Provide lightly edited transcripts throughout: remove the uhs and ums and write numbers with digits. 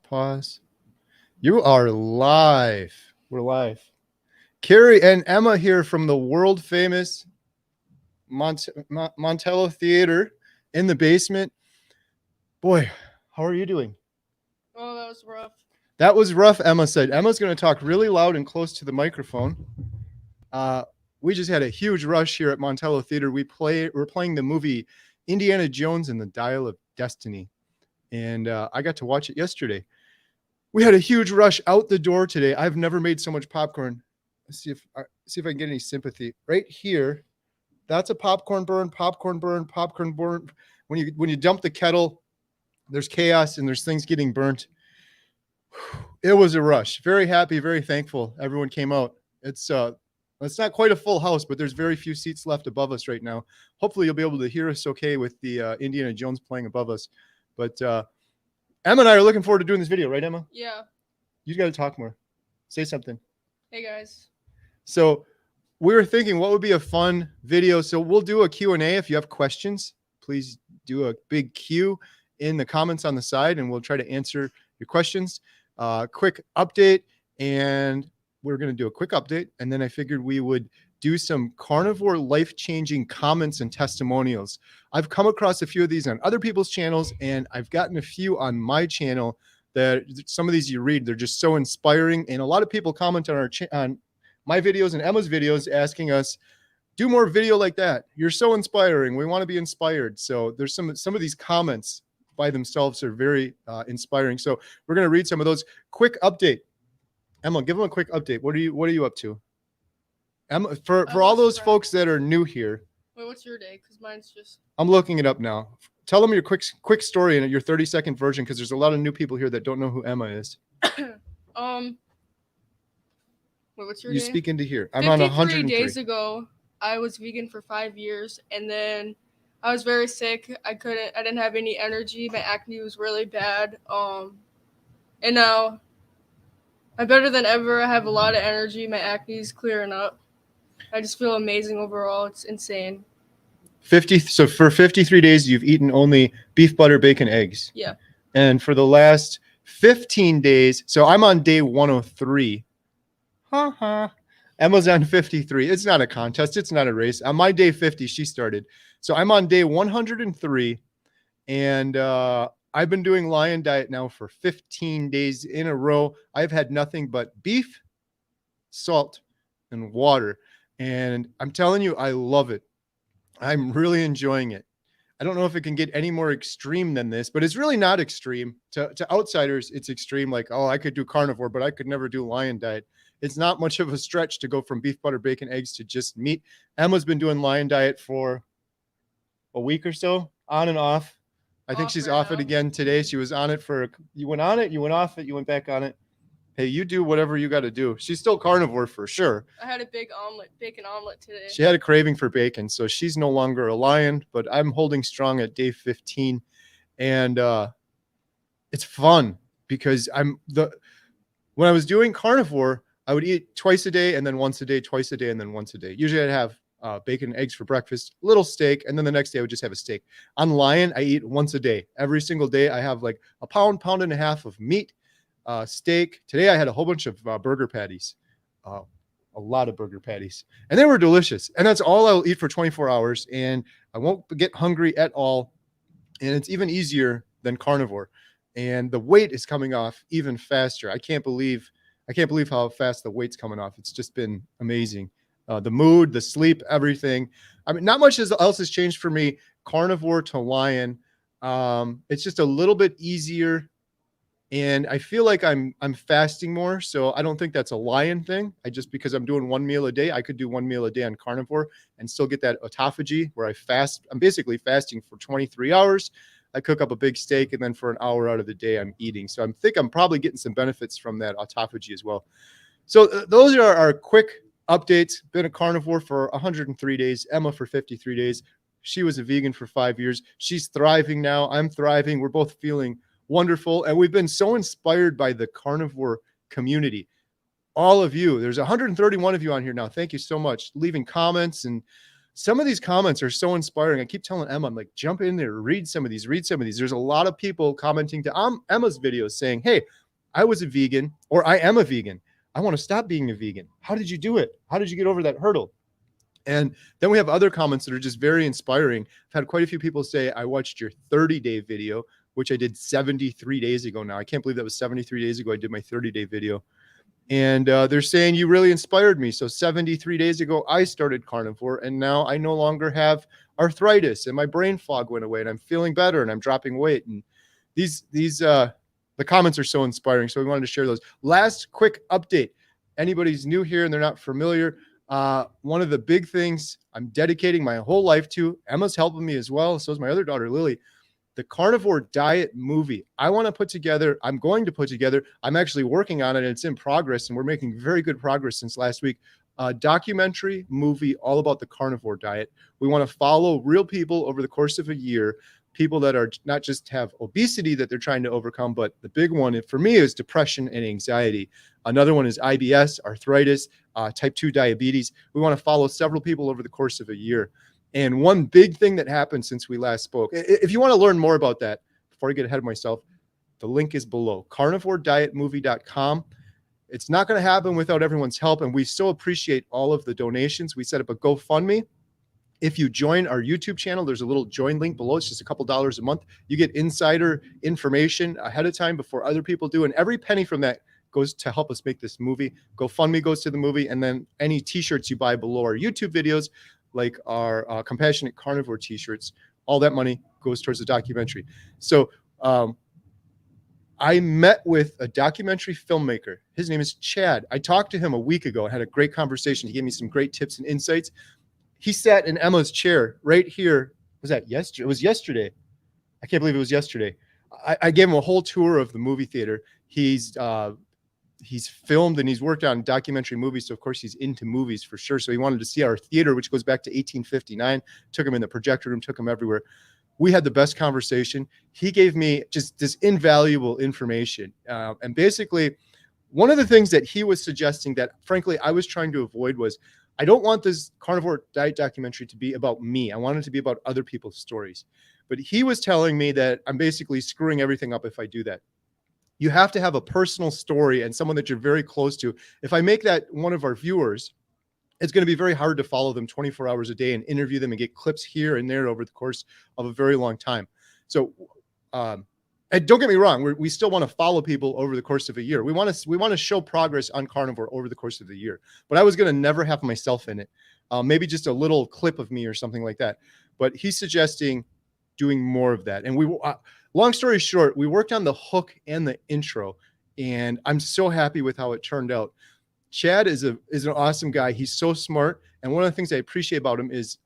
Pause. You are live. We're live. Kerry and Emma here from the world famous Montello Theater in the basement. Boy, how are you doing? Oh, that was rough. That was rough, Emma said. Emma's going to talk really loud and close to the microphone. We just had a huge rush here at Montello Theater. We're playing the movie Indiana Jones and the Dial of Destiny. And I got to watch it yesterday. We had a huge rush out the door today. I've never made so much popcorn. Let's see if I can get any sympathy. Right here, that's a popcorn burn. When you dump the kettle, there's chaos and there's things getting burnt. It was a rush. Very happy, very thankful. Everyone came out. It's not quite a full house, but there's very few seats left above us right now. Hopefully, you'll be able to hear us okay with the Indiana Jones playing above us. But Emma and I are looking forward to doing this video, right, Emma? Yeah. You got to talk more. Say something. Hey, guys. So we were thinking what would be a fun video. So we'll do a Q&A. If you have questions, please do a big Q in the comments on the side, and we'll try to answer your questions. Quick update, and we're going to do a quick update. And then I figured we would do some carnivore life-changing comments and testimonials. I've come across a few of these on other people's channels, and I've gotten a few on my channel that some of these you read, they're just so inspiring. And a lot of people comment on on my videos and Emma's videos asking us, do more video like that. You're so inspiring. We want to be inspired. So there's some of these comments by themselves are very inspiring. So we're going to read some of those. Quick update. Emma, give them a quick update. What are you up to? Emma, for all those folks that are new here. Wait, what's your day? Because mine's just... I'm looking it up now. Tell them your quick story and your 30-second version, because there's a lot of new people here that don't know who Emma is. Wait, what's your day? You speak into here. I'm on 103. 53 days ago, I was vegan for 5 years, and then I was very sick. I didn't have any energy. My acne was really bad. And now I'm better than ever. I have a lot of energy. My acne is clearing up. I just feel amazing overall. It's insane. So for 53 days, you've eaten only beef, butter, bacon, eggs. Yeah. And for the last 15 days, so I'm on day 103. Emma's on 53. It's not a contest. It's not a race. On my day 50, she started. So I'm on day 103. And I've been doing Lion Diet now for 15 days in a row. I've had nothing but beef, salt, and water. And I'm telling you, I love it. I'm really enjoying it. I don't know if it can get any more extreme than this, but it's really not extreme. To outsiders, it's extreme. Like, oh, I could do carnivore, but I could never do Lion Diet. It's not much of a stretch to go from beef, butter, bacon, eggs to just meat. Emma's been doing Lion Diet for a week or so, on and off. I think she's off it again today. She was on it you went on it, you went off it, you went back on it. Hey, you do whatever you got to do. She's still carnivore for sure. I had a big bacon omelet today. She had a craving for bacon, so she's no longer a lion, but I'm holding strong at day 15. And it's fun because when I was doing carnivore, I would eat twice a day and then once a day, twice a day, and then once a day. Usually I'd have bacon and eggs for breakfast, little steak, and then the next day I would just have a steak. On Lion, I eat once a day. Every single day I have like a pound and a half of meat, steak. Today I had a whole bunch of burger patties, a lot of burger patties, and they were delicious. And that's all I'll eat for 24 hours, and I won't get hungry at all. And it's even easier than carnivore. And the weight is coming off even faster. I can't believe how fast the weight's coming off. It's just been amazing. The mood, the sleep, everything. I mean, not much else has changed for me. Carnivore to Lion. It's just a little bit easier. And I feel like I'm fasting more. So I don't think that's a Lion thing. Because I'm doing one meal a day, I could do one meal a day on carnivore and still get that autophagy where I fast. I'm basically fasting for 23 hours. I cook up a big steak, and then for an hour out of the day, I'm eating. So I think I'm probably getting some benefits from that autophagy as well. So those are our quick updates. Been a carnivore for 103 days. Emma for 53 days. She was a vegan for 5 years. She's thriving now. I'm thriving. We're both feeling wonderful. And we've been so inspired by the carnivore community. All of you, there's 131 of you on here now. Thank you so much. Leaving comments and some of these comments are so inspiring. I keep telling Emma, I'm like, jump in there, read some of these. There's a lot of people commenting to Emma's videos saying, hey, I was a vegan, or I am a vegan. I want to stop being a vegan. How did you do it? How did you get over that hurdle? And then we have other comments that are just very inspiring. I've had quite a few people say, I watched your 30-day video, which I did 73 days ago now. I can't believe that was 73 days ago I did my 30-day video. And they're saying, you really inspired me. So 73 days ago, I started carnivore, and now I no longer have arthritis, and my brain fog went away, and I'm feeling better, and I'm dropping weight. And the comments are so inspiring. So we wanted to share those. Last quick update. Anybody's new here and they're not familiar, one of the big things I'm dedicating my whole life to, Emma's helping me as well, so is my other daughter, Lily, the Carnivore Diet movie. I'm going to put together, I'm actually working on it, and it's in progress, and we're making very good progress since last week, a documentary movie all about the carnivore diet. We want to follow real people over the course of a year, people that are not just have obesity that they're trying to overcome, but the big one for me is depression and anxiety. Another one is IBS, arthritis, type 2 diabetes. We want to follow several people over the course of a year. And one big thing that happened since we last spoke, if you want to learn more about that, before I get ahead of myself, the link is below, carnivoredietmovie.com. It's not going to happen without everyone's help, and we so appreciate all of the donations. We set up a GoFundMe. If you join our YouTube channel, there's a little join link below. It's just a couple dollars a month. You get insider information ahead of time before other people do, and every penny from that goes to help us make this movie. GoFundMe goes to the movie, and then any t-shirts you buy below our YouTube videos, like our Compassionate Carnivore t-shirts, all that money goes towards the documentary. So I met with a documentary filmmaker. His name is Chad. I talked to him a week ago. I had a great conversation. He gave me some great tips and insights. He sat in Emma's chair right here. Was that yesterday? It was yesterday. I can't believe it was yesterday. I gave him a whole tour of the movie theater. He's filmed and he's worked on documentary movies. So of course he's into movies for sure. So he wanted to see our theater, which goes back to 1859, took him in the projector room, took him everywhere. We had the best conversation. He gave me just this invaluable information. And basically one of the things that he was suggesting that frankly, I was trying to avoid was, I don't want this Carnivore Diet documentary to be about me. I want it to be about other people's stories. But he was telling me that I'm basically screwing everything up if I do that. You have to have a personal story and someone that you're very close to. If I make that one of our viewers, it's going to be very hard to follow them 24 hours a day and interview them and get clips here and there over the course of a very long time. So, and don't get me wrong, we still want to follow people over the course of a year. We want to show progress on carnivore over the course of the year. But I was going to never have myself in it. Maybe just a little clip of me or something like that. But he's suggesting doing more of that. And long story short, we worked on the hook and the intro, and I'm so happy with how it turned out. Chad is an awesome guy. He's so smart. And one of the things I appreciate about him is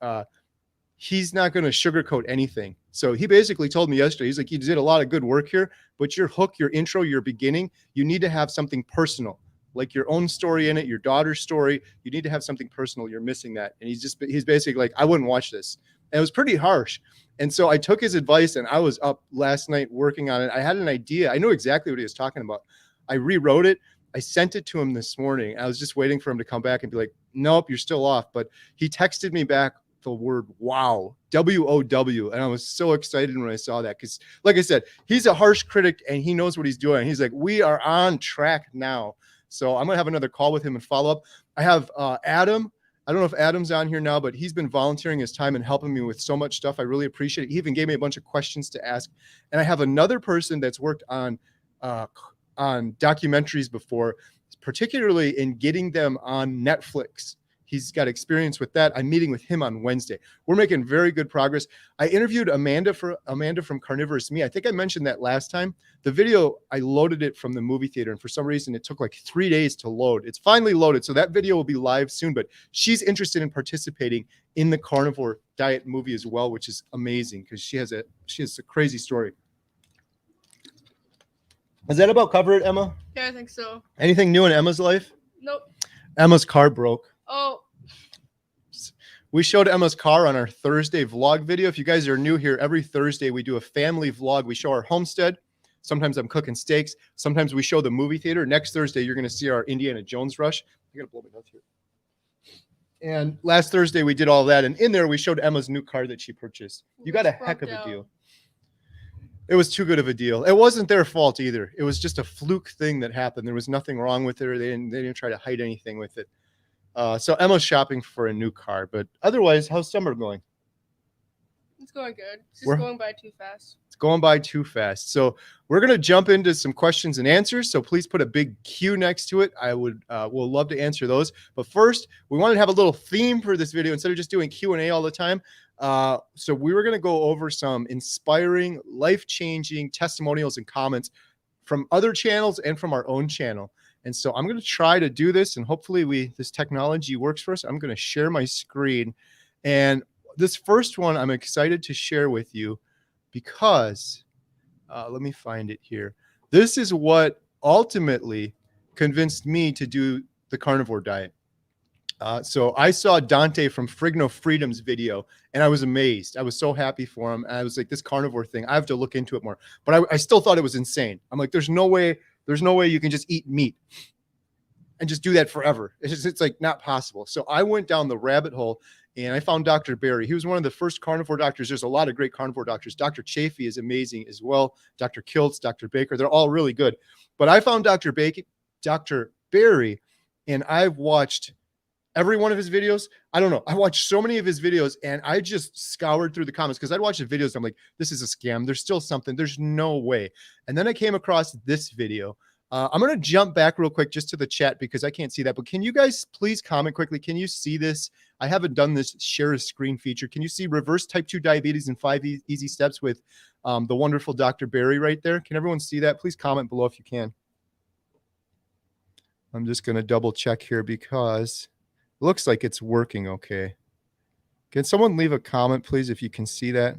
he's not going to sugarcoat anything. So he basically told me yesterday, he's like, you did a lot of good work here, but your hook, your intro, your beginning, you need to have something personal, like your own story in it, your daughter's story. You need to have something personal. You're missing that. And he's basically like, I wouldn't watch this. And it was pretty harsh. And so I took his advice, and I was up last night working on it. I had an idea. I knew exactly what he was talking about. I rewrote it. I sent it to him this morning. I was just waiting for him to come back and be like, nope, you're still off. But he texted me back the word wow, W-O-W. And I was so excited when I saw that, because like I said, he's a harsh critic and he knows what he's doing. He's like, we are on track now. So I'm going to have another call with him and follow up. I have Adam. I don't know if Adam's on here now, but he's been volunteering his time and helping me with so much stuff. I really appreciate it. He even gave me a bunch of questions to ask. And I have another person that's worked on documentaries before, particularly in getting them on Netflix. He's got experience with that. I'm meeting with him on Wednesday. We're making very good progress. I interviewed Amanda from Carnivorous Me. I think I mentioned that last time. The video, I loaded it from the movie theater, and for some reason it took like 3 days to load. It's finally loaded, so that video will be live soon, but she's interested in participating in the Carnivore Diet movie as well, which is amazing because she has a crazy story. Is that about cover it, Emma? Yeah, I think so. Anything new in Emma's life? Nope. Emma's car broke. Oh. We showed Emma's car on our Thursday vlog video. If you guys are new here, every Thursday we do a family vlog. We show our homestead. Sometimes I'm cooking steaks. Sometimes we show the movie theater. Next Thursday, you're going to see our Indiana Jones rush. I got to blow my nose here. And last Thursday we did all that, and in there we showed Emma's new car that she purchased. You got a Which heck broke of a down. deal. It was too good of a deal. It wasn't their fault either. It was just a fluke thing that happened. There was nothing wrong with it. They didn't try to hide anything with it. So Emma's shopping for a new car, but otherwise, how's summer going? It's going good. It's just We're- going by too fast. It's going by too fast. So we're going to jump into some questions and answers. So please put a big Q next to it. We'll love to answer those. But first, we wanted to have a little theme for this video instead of just doing Q&A all the time. So we were going to go over some inspiring, life-changing testimonials and comments from other channels and from our own channel. And so I'm going to try to do this, and hopefully this technology works for us. I'm going to share my screen. And this first one I'm excited to share with you because, let me find it here. This is what ultimately convinced me to do the carnivore diet. So I saw Dante from Frigno Freedom's video, and I was amazed. I was so happy for him. And I was like, this carnivore thing, I have to look into it more. But I still thought it was insane. I'm like, there's no way you can just eat meat and just do that forever. It's like not possible. So I went down the rabbit hole and I found Dr. Berry. He was one of the first carnivore doctors. There's a lot of great carnivore doctors. Dr. Chafee is amazing as well. Dr. Kiltz, Dr. Baker, they're all really good. But I found Dr. Berry, and I've watched every one of his videos. I don't know. I watched so many of his videos, and I just scoured through the comments because I'd watch the videos. I'm like, this is a scam. There's still something. There's no way. And then I came across this video. I'm going to jump back real quick just to the chat because I can't see that. But can you guys please comment quickly? Can you see this? I haven't done this share a screen feature. Can you see reverse type 2 diabetes in 5 easy steps with the wonderful Dr. Berry right there? Can everyone see that? Please comment below if you can. I'm just going to double check here because it looks like it's working okay. Can someone leave a comment, please, if you can see that?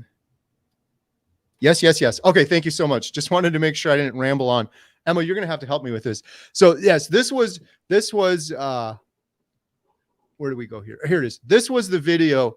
Yes. Okay, thank you so much. Just wanted to make sure I didn't ramble on. Emma, you're going to have to help me with this. So yes, this was, where do we go here? Here it is. This was the video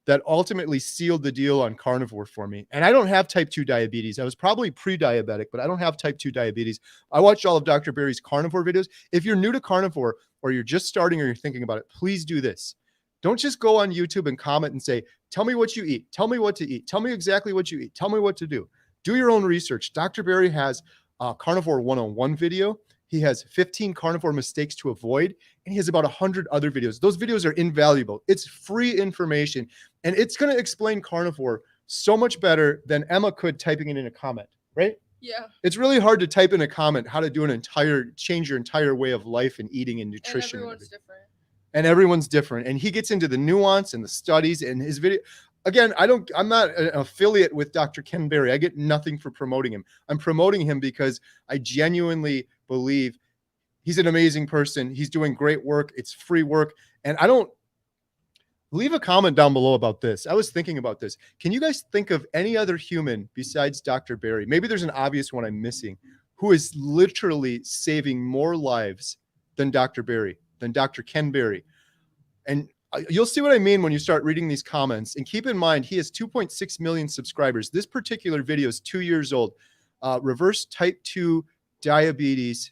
that ultimately sealed the deal on carnivore for me. And I don't have type 2 diabetes. I was probably pre-diabetic, but I don't have type 2 diabetes. I watched all of Dr. Berry's carnivore videos. If you're new to carnivore or you're just starting or you're thinking about it, please do this. Don't just go on YouTube and comment and say, tell me what you eat. Tell me what to eat. Tell me exactly what you eat. Tell me what to do. Do your own research. Dr. Berry has a Carnivore 101 video. He has 15 carnivore mistakes to avoid, and he has about 100 other videos. Those videos are invaluable. It's free information, and it's going to explain carnivore so much better than Emma could typing it in a comment, right? Yeah. It's really hard to type in a comment how to do change your entire way of life and eating and nutrition. And everyone's different. And everyone's different. And he gets into the nuance and the studies and his video. Again, I'm not an affiliate with Dr. Ken Berry. I get nothing for promoting him. I'm promoting him because I genuinely believe he's an amazing person. He's doing great work. It's free work. And leave a comment down below about this. I was thinking about this. Can you guys think of any other human besides Dr. Berry? Maybe there's an obvious one I'm missing who is literally saving more lives than Dr. Berry, than Dr. Ken Berry. And you'll see what I mean when you start reading these comments. And keep in mind, he has 2.6 million subscribers. This particular video is 2 years old. Reverse type 2 diabetes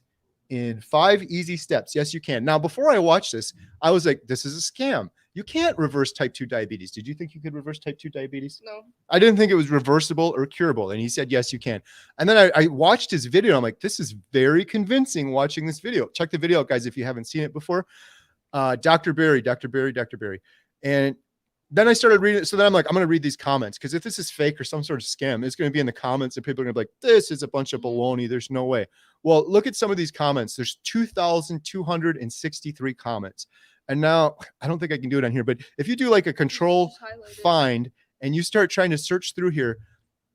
in 5 easy steps. Yes, you can. Now, before I watched this, I was like, this is a scam. You can't reverse type 2 diabetes. Did you think you could reverse type 2 diabetes? No. I didn't think it was reversible or curable. And he said, yes, you can. And then I watched his video. And I'm like, this is very convincing watching this video. Check the video out, guys, if you haven't seen it before. Dr. Berry. And then I started reading it. So then I'm like, I'm going to read these comments because if this is fake or some sort of scam, it's going to be in the comments and people are going to be like, this is a bunch of baloney. There's no way. Well, look at some of these comments. There's 2,263 comments. And now I don't think I can do it on here, but if you do like a control find and you start trying to search through here,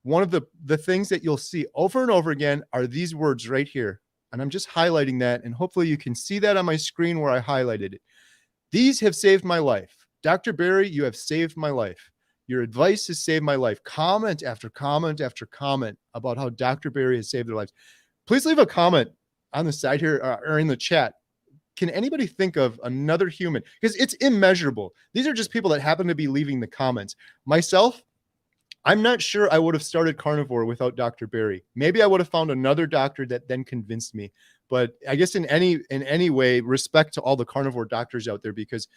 one of the things that you'll see over and over again are these words right here. And I'm just highlighting that. And hopefully you can see that on my screen where I highlighted it. These have saved my life. Dr. Berry, you have saved my life. Your advice has saved my life. Comment after comment after comment about how Dr. Berry has saved their lives. Please leave a comment on the side here or in the chat. Can anybody think of another human? Because it's immeasurable. These are just people that happen to be leaving the comments. Myself, I'm not sure I would have started carnivore without Dr. Berry. Maybe I would have found another doctor that then convinced me. But I guess in any way, respect to all the carnivore doctors out there, because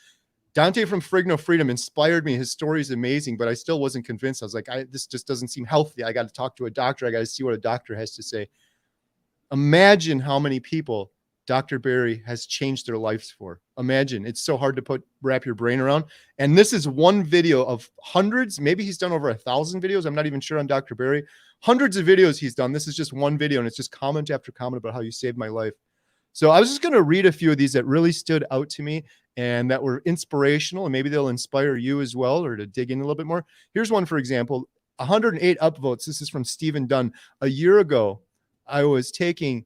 Dante from Frigno Freedom inspired me. His story is amazing, but I still wasn't convinced. I was like, this just doesn't seem healthy. I got to talk to a doctor. I got to see what a doctor has to say. Imagine how many people Dr. Berry has changed their lives for. Imagine. It's so hard to wrap your brain around. And this is one video of hundreds. Maybe he's done over 1,000 videos. I'm not even sure on Dr. Berry. Hundreds of videos he's done. This is just one video, and it's just comment after comment about how you saved my life. So I was just going to read a few of these that really stood out to me and that were inspirational, and maybe they'll inspire you as well, or to dig in a little bit more. Here's one, for example, 108 upvotes. This is from Stephen Dunn. A year ago, I was taking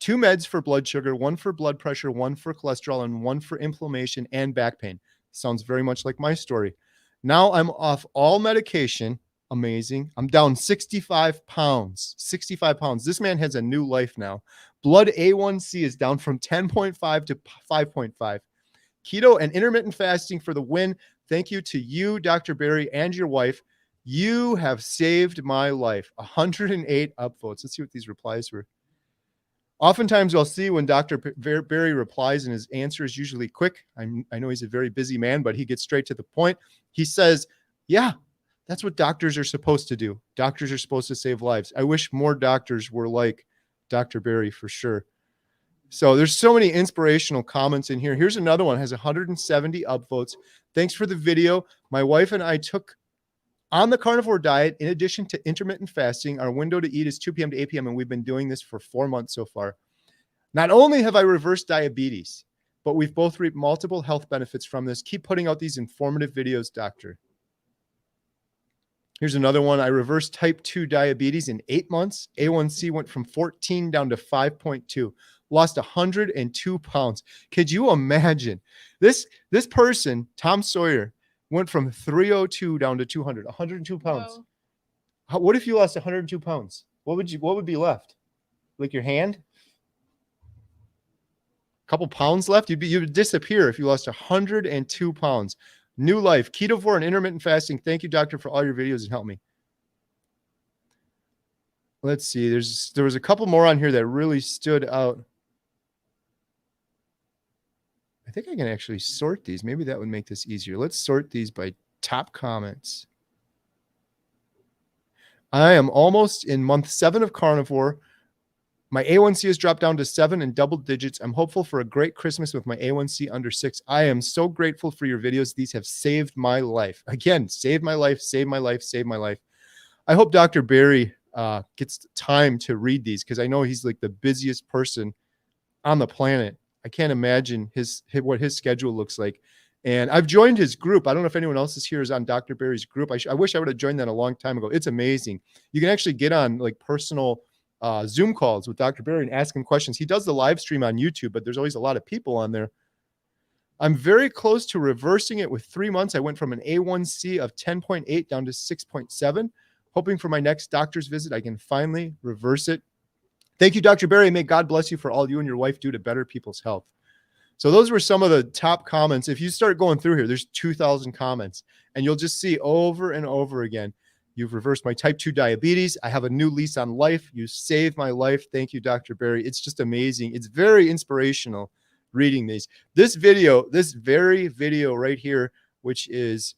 2 meds for blood sugar, 1 for blood pressure, 1 for cholesterol, and 1 for inflammation and back pain. Sounds very much like my story. Now I'm off all medication. Amazing. I'm down 65 pounds. 65 pounds. This man has a new life now. Blood A1C is down from 10.5 to 5.5. Keto and intermittent fasting for the win. Thank you to you, Dr. Berry, and your wife. You have saved my life. 108 upvotes. Let's see what these replies were. Oftentimes I'll see when Dr. Berry replies and his answer is usually quick. I know he's a very busy man, but he gets straight to the point. He says, yeah, that's what doctors are supposed to do. Doctors are supposed to save lives. I wish more doctors were like Dr. Berry, for sure. So there's so many inspirational comments in here. Here's another one, has 170 upvotes. Thanks for the video. My wife and I took on the carnivore diet, in addition to intermittent fasting. Our window to eat is 2 p.m. to 8 p.m., and we've been doing this for 4 months so far. Not only have I reversed diabetes, but we've both reaped multiple health benefits from this. Keep putting out these informative videos, doctor. Here's another one. I reversed type 2 diabetes in 8 months. A1C went from 14 down to 5.2. Lost 102 pounds. Could you imagine? This person, Tom Sawyer, went from 302 down to 200, 102 pounds. Wow. What if you lost 102 pounds? What would be left? Like your hand? A couple pounds left? You would disappear if you lost 102 pounds. New life, ketovore and intermittent fasting. Thank you, doctor, for all your videos and help me. Let's see. There was a couple more on here that really stood out. I think I can actually sort these. Maybe that would make this easier. Let's sort these by top comments. I am almost in month 7 of carnivore. My A1C has dropped down to 7 in double digits. I'm hopeful for a great Christmas with my A1C under 6. I am so grateful for your videos. These have saved my life. Again, saved my life, saved my life, saved my life. I hope Dr. Berry gets time to read these, because I know he's like the busiest person on the planet. I can't imagine what his schedule looks like. And I've joined his group. I don't know if anyone else is here is on Dr. Berry's group. I wish I would have joined that a long time ago. It's amazing. You can actually get on like personal Zoom calls with Dr. Berry and ask him questions. He does the live stream on YouTube, but there's always a lot of people on there. I'm very close to reversing it with 3 months. I went from an A1C of 10.8 down to 6.7. Hoping for my next doctor's visit, I can finally reverse it. Thank you, Dr. Berry. May God bless you for all you and your wife do to better people's health. So those were some of the top comments. If you start going through here, there's 2,000 comments, and you'll just see over and over again, you've reversed my type 2 diabetes. I have a new lease on life. You saved my life. Thank you, Dr. Berry. It's just amazing. It's very inspirational reading these. This very video right here, which is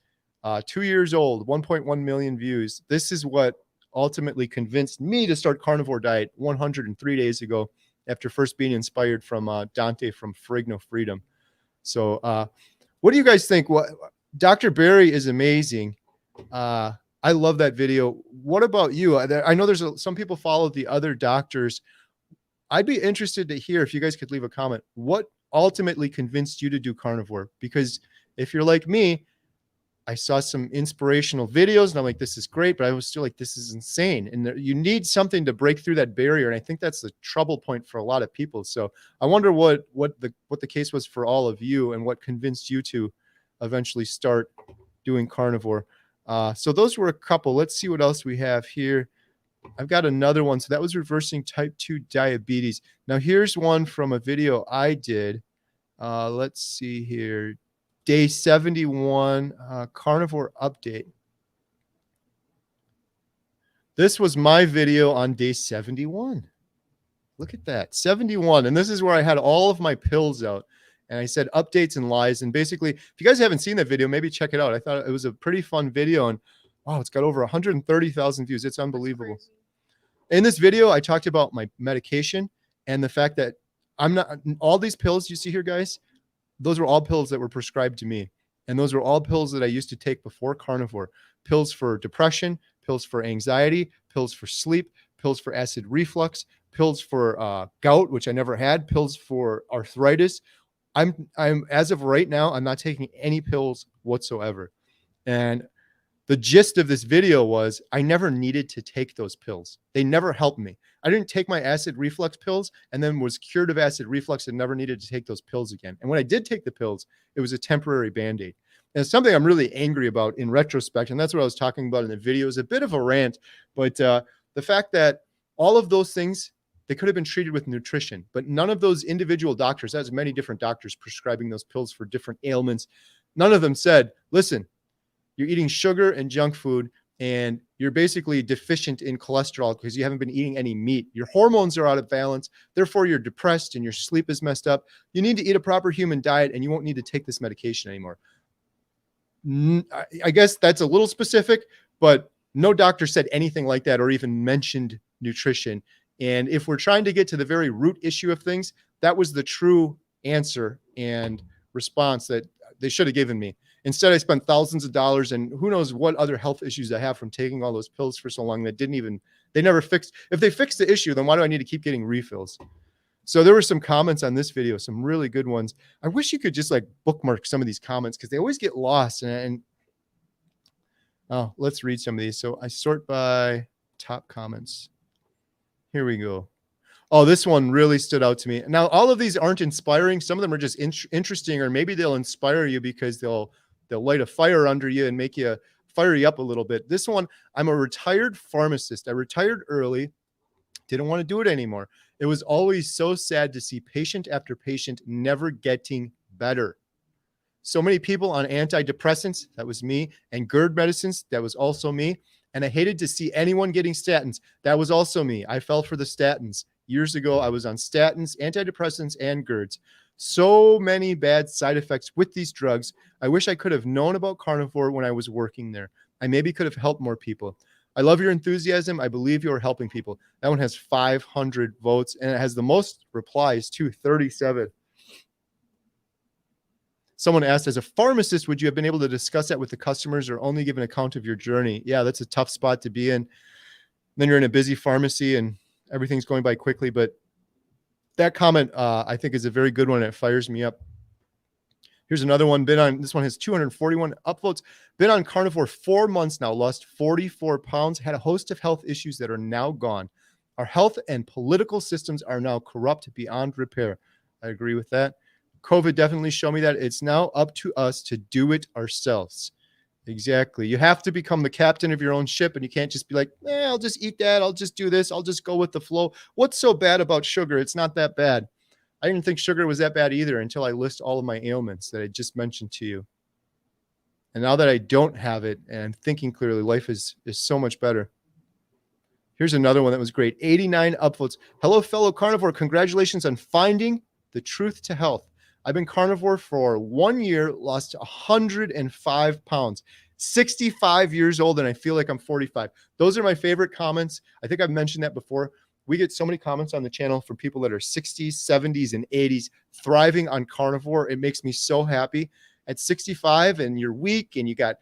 2 years old, 1.1 million views. This is what ultimately convinced me to start Carnivore Diet 103 days ago, after first being inspired from Dante from Frigno Freedom. So what do you guys think? Dr. Berry is amazing. I love that video. What about you? I know there's some people follow the other doctors. I'd be interested to hear, if you guys could leave a comment, what ultimately convinced you to do carnivore? Because if you're like me, I saw some inspirational videos and I'm like, this is great, but I was still like, this is insane. And you need something to break through that barrier. And I think that's the trouble point for a lot of people. So I wonder what the case was for all of you and what convinced you to eventually start doing carnivore. So those were a couple. Let's see what else we have here. I've got another one. So that was reversing type 2 diabetes. Now here's one from a video I did. Let's see here. Day 71, carnivore update. This was my video on day 71. Look at that, 71. And this is where I had all of my pills out. And I said updates and lies. And basically, if you guys haven't seen that video, maybe check it out. I thought it was a pretty fun video, and wow, it's got over 130,000 views. It's unbelievable. In this video, I talked about my medication and the fact that I'm not, all these pills you see here, guys, those were all pills that were prescribed to me. And those were all pills that I used to take before carnivore. Pills for depression, pills for anxiety, pills for sleep, pills for acid reflux, pills for gout, which I never had, pills for arthritis. I'm as of right now, I'm not taking any pills whatsoever. And the gist of this video was I never needed to take those pills. They never helped me. I didn't take my acid reflux pills and then was cured of acid reflux and never needed to take those pills again. And when I did take the pills, it was a temporary Band-Aid. And it's something I'm really angry about in retrospect. And that's what I was talking about in the video. It was a bit of a rant, but the fact that all of those things, they could have been treated with nutrition, but none of those individual doctors, as many different doctors prescribing those pills for different ailments, none of them said, listen, you're eating sugar and junk food, and you're basically deficient in cholesterol because you haven't been eating any meat. Your hormones are out of balance. Therefore, you're depressed and your sleep is messed up. You need to eat a proper human diet, and you won't need to take this medication anymore. I guess that's a little specific, but no doctor said anything like that or even mentioned nutrition. And if we're trying to get to the very root issue of things, that was the true answer and response that they should have given me. Instead, I spent thousands of dollars and who knows what other health issues I have from taking all those pills for so long that they never fixed. If they fixed the issue, then why do I need to keep getting refills? So there were some comments on this video, some really good ones. I wish you could just like bookmark some of these comments because they always get lost. And oh, let's read some of these. So I sort by top comments. Here we go. Oh, this one really stood out to me. Now, all of these aren't inspiring. Some of them are just interesting, or maybe they'll inspire you because they'll light a fire under you and make you fire you up a little bit. This one, I'm a retired pharmacist. I retired early, didn't want to do it anymore. It was always so sad to see patient after patient never getting better. So many people on antidepressants, that was me, and GERD medicines, that was also me. And I hated to see anyone getting statins. That was also me. I fell for the statins. Years ago, I was on statins, antidepressants, and GERDs. So many bad side effects with these drugs. I wish I could have known about carnivore when I was working there. I maybe could have helped more people. I love your enthusiasm. I believe you are helping people. That one has 500 votes, and it has the most replies too, 37. Someone asked, as a pharmacist, would you have been able to discuss that with the customers or only give an account of your journey? Yeah, that's a tough spot to be in. Then you're in a busy pharmacy and everything's going by quickly. But that comment, I think, is a very good one. It fires me up. Here's another one. This one has 241 upvotes. Been on carnivore 4 months now, lost 44 pounds, had a host of health issues that are now gone. Our health and political systems are now corrupt beyond repair. I agree with that. COVID definitely showed me that it's now up to us to do it ourselves. Exactly. You have to become the captain of your own ship, and you can't just be like, I'll just eat that. I'll just do this. I'll just go with the flow. What's so bad about sugar? It's not that bad. I didn't think sugar was that bad either until I list all of my ailments that I just mentioned to you. And now that I don't have it and I'm thinking clearly, life is so much better. Here's another one that was great. 89 upvotes. Hello, fellow carnivore. Congratulations on finding the truth to health. I've been carnivore for 1 year, lost 105 pounds, 65 years old, and I feel like I'm 45. Those are my favorite comments. I think I've mentioned that before. We get so many comments on the channel from people that are 60s, 70s, and 80s thriving on carnivore. It makes me so happy. At 65 and you're weak and you got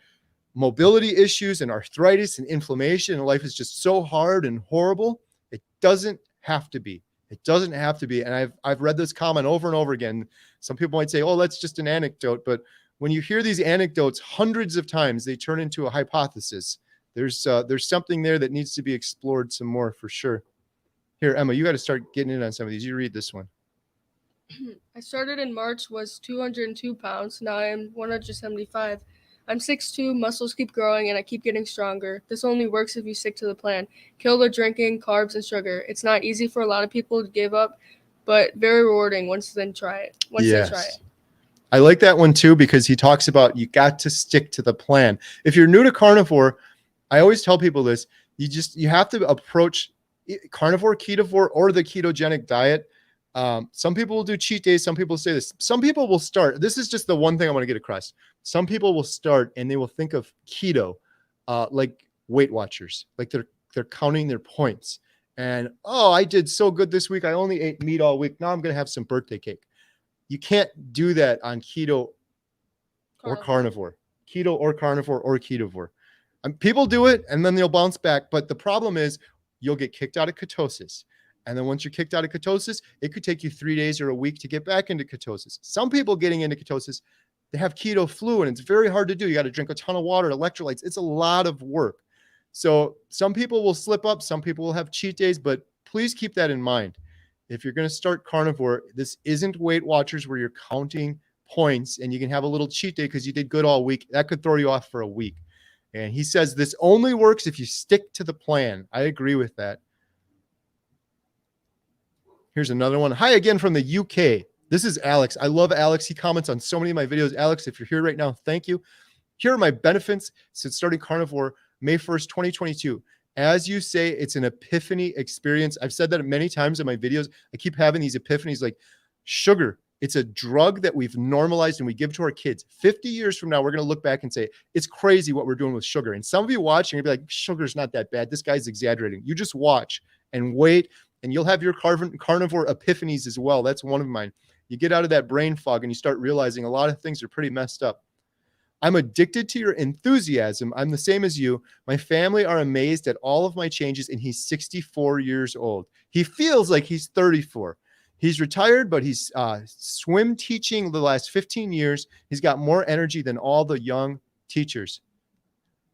mobility issues and arthritis and inflammation and life is just so hard and horrible. It doesn't have to be. It doesn't have to be. And I've read this comment over and over again. Some people might say, oh, that's just an anecdote. But when you hear these anecdotes hundreds of times, they turn into a hypothesis. There's something there that needs to be explored some more for sure. Here, Emma, you got to start getting in on some of these. You read this one. I started in March, was 202 pounds. Now I'm 175. I'm 6'2", muscles keep growing, and I keep getting stronger. This only works if you stick to the plan. Kill the drinking, carbs, and sugar. It's not easy for a lot of people to give up, but very rewarding once they try it. I like that one too, because he talks about you got to stick to the plan. If you're new to carnivore, I always tell people this, you have to approach carnivore, ketovore, or the ketogenic diet Some people will do cheat days. Some people say this. Some people will start. This is just the one thing I want to get across. Some people will start and they will think of keto, like Weight Watchers, like they're counting their points. And oh, I did so good this week. I only ate meat all week. Now I'm going to have some birthday cake. You can't do that on keto or carnivore. Keto or carnivore or ketovore. People do it and then they'll bounce back. But the problem is you'll get kicked out of ketosis. And then once you're kicked out of ketosis, it could take you 3 days or a week to get back into ketosis. Some people getting into ketosis, they have keto flu and it's very hard to do. You got to drink a ton of water, electrolytes. It's a lot of work. So some people will slip up. Some people will have cheat days, but please keep that in mind. If you're going to start carnivore, this isn't Weight Watchers where you're counting points and you can have a little cheat day because you did good all week. That could throw you off for a week. And he says this only works if you stick to the plan. I agree with that. Here's another one. Hi again from the UK. This is Alex. I love Alex. He comments on so many of my videos. Alex, if you're here right now, thank you. Here are my benefits since starting carnivore May 1st, 2022. As you say, it's an epiphany experience. I've said that many times in my videos. I keep having these epiphanies like sugar. It's a drug that we've normalized and we give to our kids. 50 years from now, we're going to look back and say, it's crazy what we're doing with sugar. And some of you watching, you'll be like, sugar's not that bad. This guy's exaggerating. You just watch and wait, and you'll have your carnivore epiphanies as well. That's one of mine. You get out of that brain fog and you start realizing a lot of things are pretty messed up. I'm addicted to your enthusiasm. I'm the same as you. My family are amazed at all of my changes, and he's 64 years old. He feels like he's 34. He's retired, but he's swim teaching the last 15 years. He's got more energy than all the young teachers.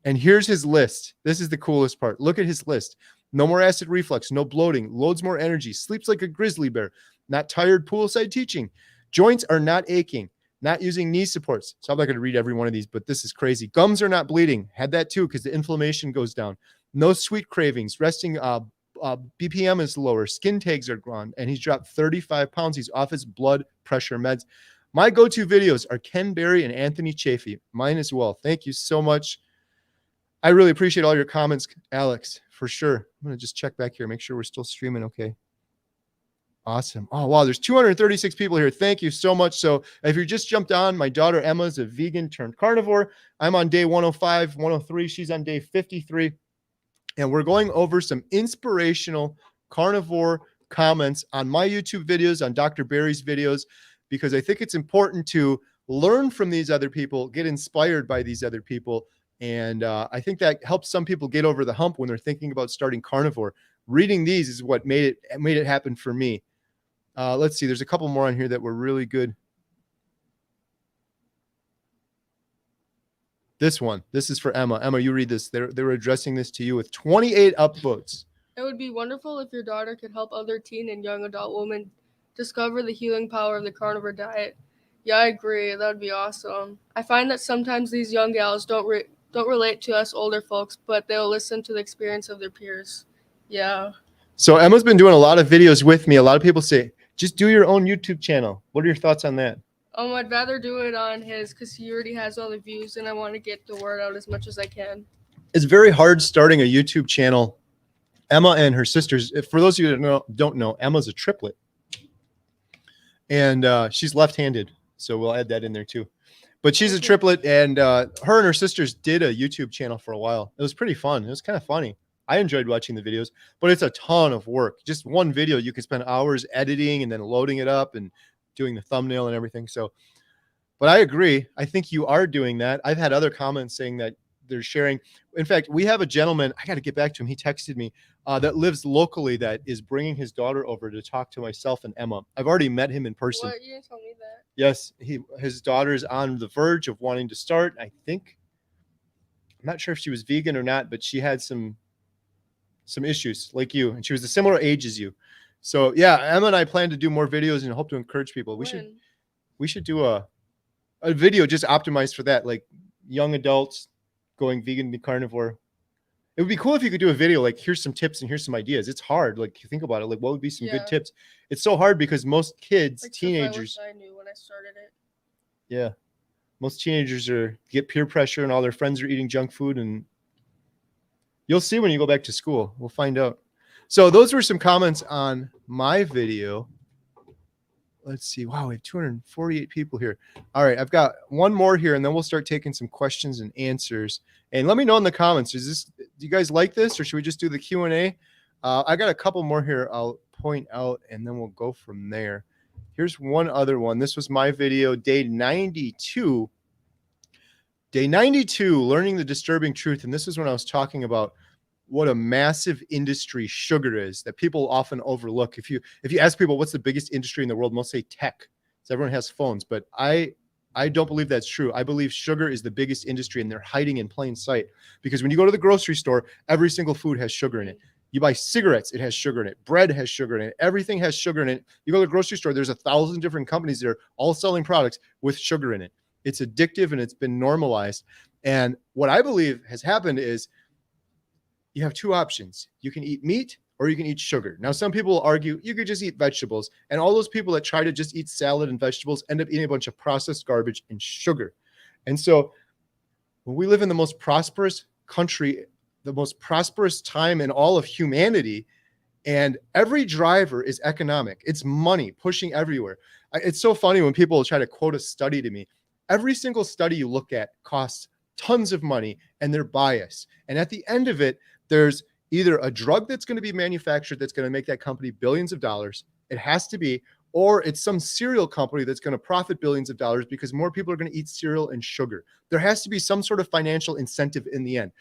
And here's his list. This is the coolest part. Look at his list. No more acid reflux, no bloating, loads more energy, sleeps like a grizzly bear, not tired poolside teaching. Joints are not aching. Not using knee supports. So I'm not going to read every one of these, but this is crazy. Gums are not bleeding. Had that too because the inflammation goes down. No sweet cravings. Resting BPM is lower. Skin tags are gone. And he's dropped 35 pounds. He's off his blood pressure meds. My go-to videos are Ken Berry and Anthony Chafee. Mine as well. Thank you so much. I really appreciate all your comments, Alex, for sure. I'm going to just check back here, make sure we're still streaming okay. Awesome. Oh, wow. There's 236 people here. Thank you so much. So if you just jumped on, my daughter Emma is a vegan turned carnivore. I'm on day 105, 103. She's on day 53. And we're going over some inspirational carnivore comments on my YouTube videos, on Dr. Berry's videos, because I think it's important to learn from these other people, get inspired by these other people. And I think that helps some people get over the hump when they're thinking about starting carnivore. Reading these is what made it happen for me. Let's see. There's a couple more on here that were really good. This one. This is for Emma. Emma, you read this. They were addressing this to you with 28 upvotes. It would be wonderful if your daughter could help other teen and young adult women discover the healing power of the carnivore diet. Yeah, I agree. That would be awesome. I find that sometimes these young gals don't relate to us older folks, but they'll listen to the experience of their peers. Yeah. So Emma's been doing a lot of videos with me. A lot of people say, just do your own YouTube channel. What are your thoughts on that? I'd rather do it on his because he already has all the views and I want to get the word out as much as I can. It's very hard starting a YouTube channel. Emma and her sisters, for those of you that don't know, Emma's a triplet. And she's left-handed. So we'll add that in there too. But she's a triplet, and her and her sisters did a YouTube channel for a while. It was pretty fun. It was kind of funny. I enjoyed watching the videos, but it's a ton of work. Just one video, you can spend hours editing and then loading it up and doing the thumbnail and everything. So, but I agree. I think you are doing that. I've had other comments saying that they're sharing. In fact, we have a gentleman, I got to get back to him. He texted me that lives locally that is bringing his daughter over to talk to myself and Emma. I've already met him in person. What? You didn't tell me that. Yes, his daughter is on the verge of wanting to start. I think, I'm not sure if she was vegan or not, but she had some issues like you, and she was a similar age as you. So yeah, Emma and I plan to do more videos and hope to encourage people. We should do a video just optimized for that, like young adults going vegan to carnivore. It would be cool if you could do a video like, here's some tips and here's some ideas. It's hard. Like, you think about it, like what would be some good tips? It's so hard because most kids, like, teenagers, I knew when I started it. Yeah, most teenagers get peer pressure and all their friends are eating junk food, and you'll see when you go back to school. We'll find out. So those were some comments on my video. let's see. Wow, we have 248 people here. All right, I've got one more here, and then we'll start taking some questions and answers. And let me know in the comments. Do you guys like this, or should we just do the Q&A? I got a couple more here I'll point out, and then we'll go from there. Here's one other one. This was my video, day 92. Day 92, learning the disturbing truth. And this is when I was talking about what a massive industry sugar is that people often overlook. If you ask people what's the biggest industry in the world, most say tech. So everyone has phones, but I don't believe that's true. I believe sugar is the biggest industry, and they're hiding in plain sight. Because when you go to the grocery store, every single food has sugar in it. You buy cigarettes, it has sugar in it. Bread has sugar in it. Everything has sugar in it. You go to the grocery store, there's 1,000 different companies that are all selling products with sugar in it. It's addictive, and it's been normalized. And what I believe has happened is you have two options. You can eat meat or you can eat sugar. Now, some people will argue you could just eat vegetables. And all those people that try to just eat salad and vegetables end up eating a bunch of processed garbage and sugar. And so when we live in the most prosperous country, the most prosperous time in all of humanity, and every driver is economic. It's money pushing everywhere. It's so funny when people try to quote a study to me. Every single study you look at costs tons of money, and they're biased. And at the end of it, there's either a drug that's going to be manufactured that's going to make that company billions of dollars. It has to be, or it's some cereal company that's going to profit billions of dollars because more people are going to eat cereal and sugar. There has to be some sort of financial incentive in the end.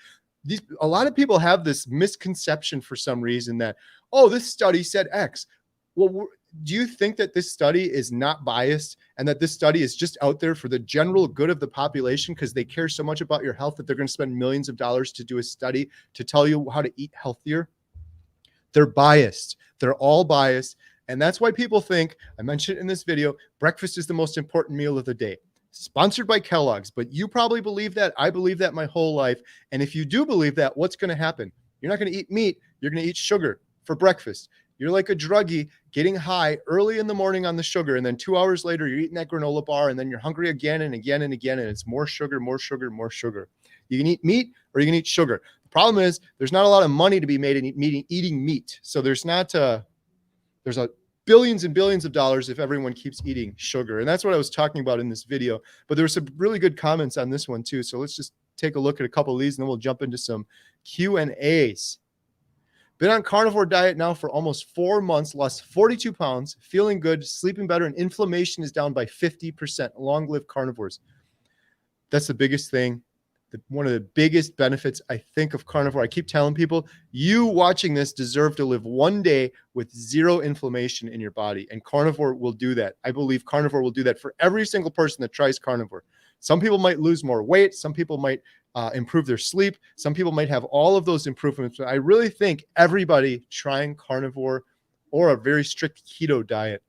A lot of people have this misconception for some reason that, oh, this study said X. Well, do you think that this study is not biased and that this study is just out there for the general good of the population because they care so much about your health that they're going to spend millions of dollars to do a study to tell you how to eat healthier? They're biased. They're all biased. And that's why people think, I mentioned in this video, breakfast is the most important meal of the day. Sponsored by Kellogg's, but you probably believe that. I believe that my whole life. And if you do believe that, what's going to happen? You're not going to eat meat. You're going to eat sugar for breakfast. You're like a druggie getting high early in the morning on the sugar. And then 2 hours later, you're eating that granola bar, and then you're hungry again and again and again. And it's more sugar, more sugar, more sugar. You can eat meat or you can eat sugar. The problem is there's not a lot of money to be made in eating meat. So there's billions and billions of dollars if everyone keeps eating sugar. And that's what I was talking about in this video. But there were some really good comments on this one too. So let's just take a look at a couple of these, and then we'll jump into some Q&As. Been on Carnivore Diet now for almost 4 months, lost 42 pounds, feeling good, sleeping better, and inflammation is down by 50%. Long live carnivores. That's the biggest thing. One of the biggest benefits, I think, of carnivore. I keep telling people, you watching this deserve to live one day with zero inflammation in your body, and carnivore will do that. I believe carnivore will do that for every single person that tries carnivore. Some people might lose more weight. Some people might improve their sleep. Some people might have all of those improvements. But I really think everybody trying carnivore or a very strict keto diet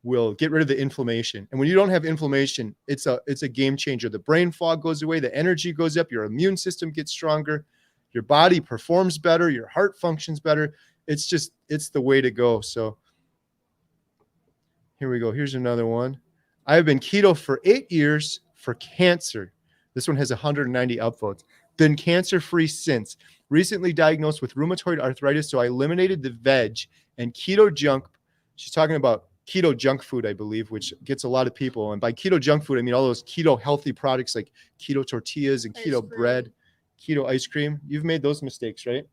will get rid of the inflammation. And when you don't have inflammation, it's a game changer. The brain fog goes away, the energy goes up, your immune system gets stronger, your body performs better, your heart functions better. It's the way to go. So here we go. Here's another one. I have been keto for 8 years for cancer. This one has 190 upvotes. Been cancer-free since. Recently diagnosed with rheumatoid arthritis, so I eliminated the veg and keto junk. She's talking about keto junk food, I believe, which gets a lot of people. And by keto junk food, I mean all those keto healthy products like keto tortillas and keto bread, keto ice cream. You've made those mistakes, right?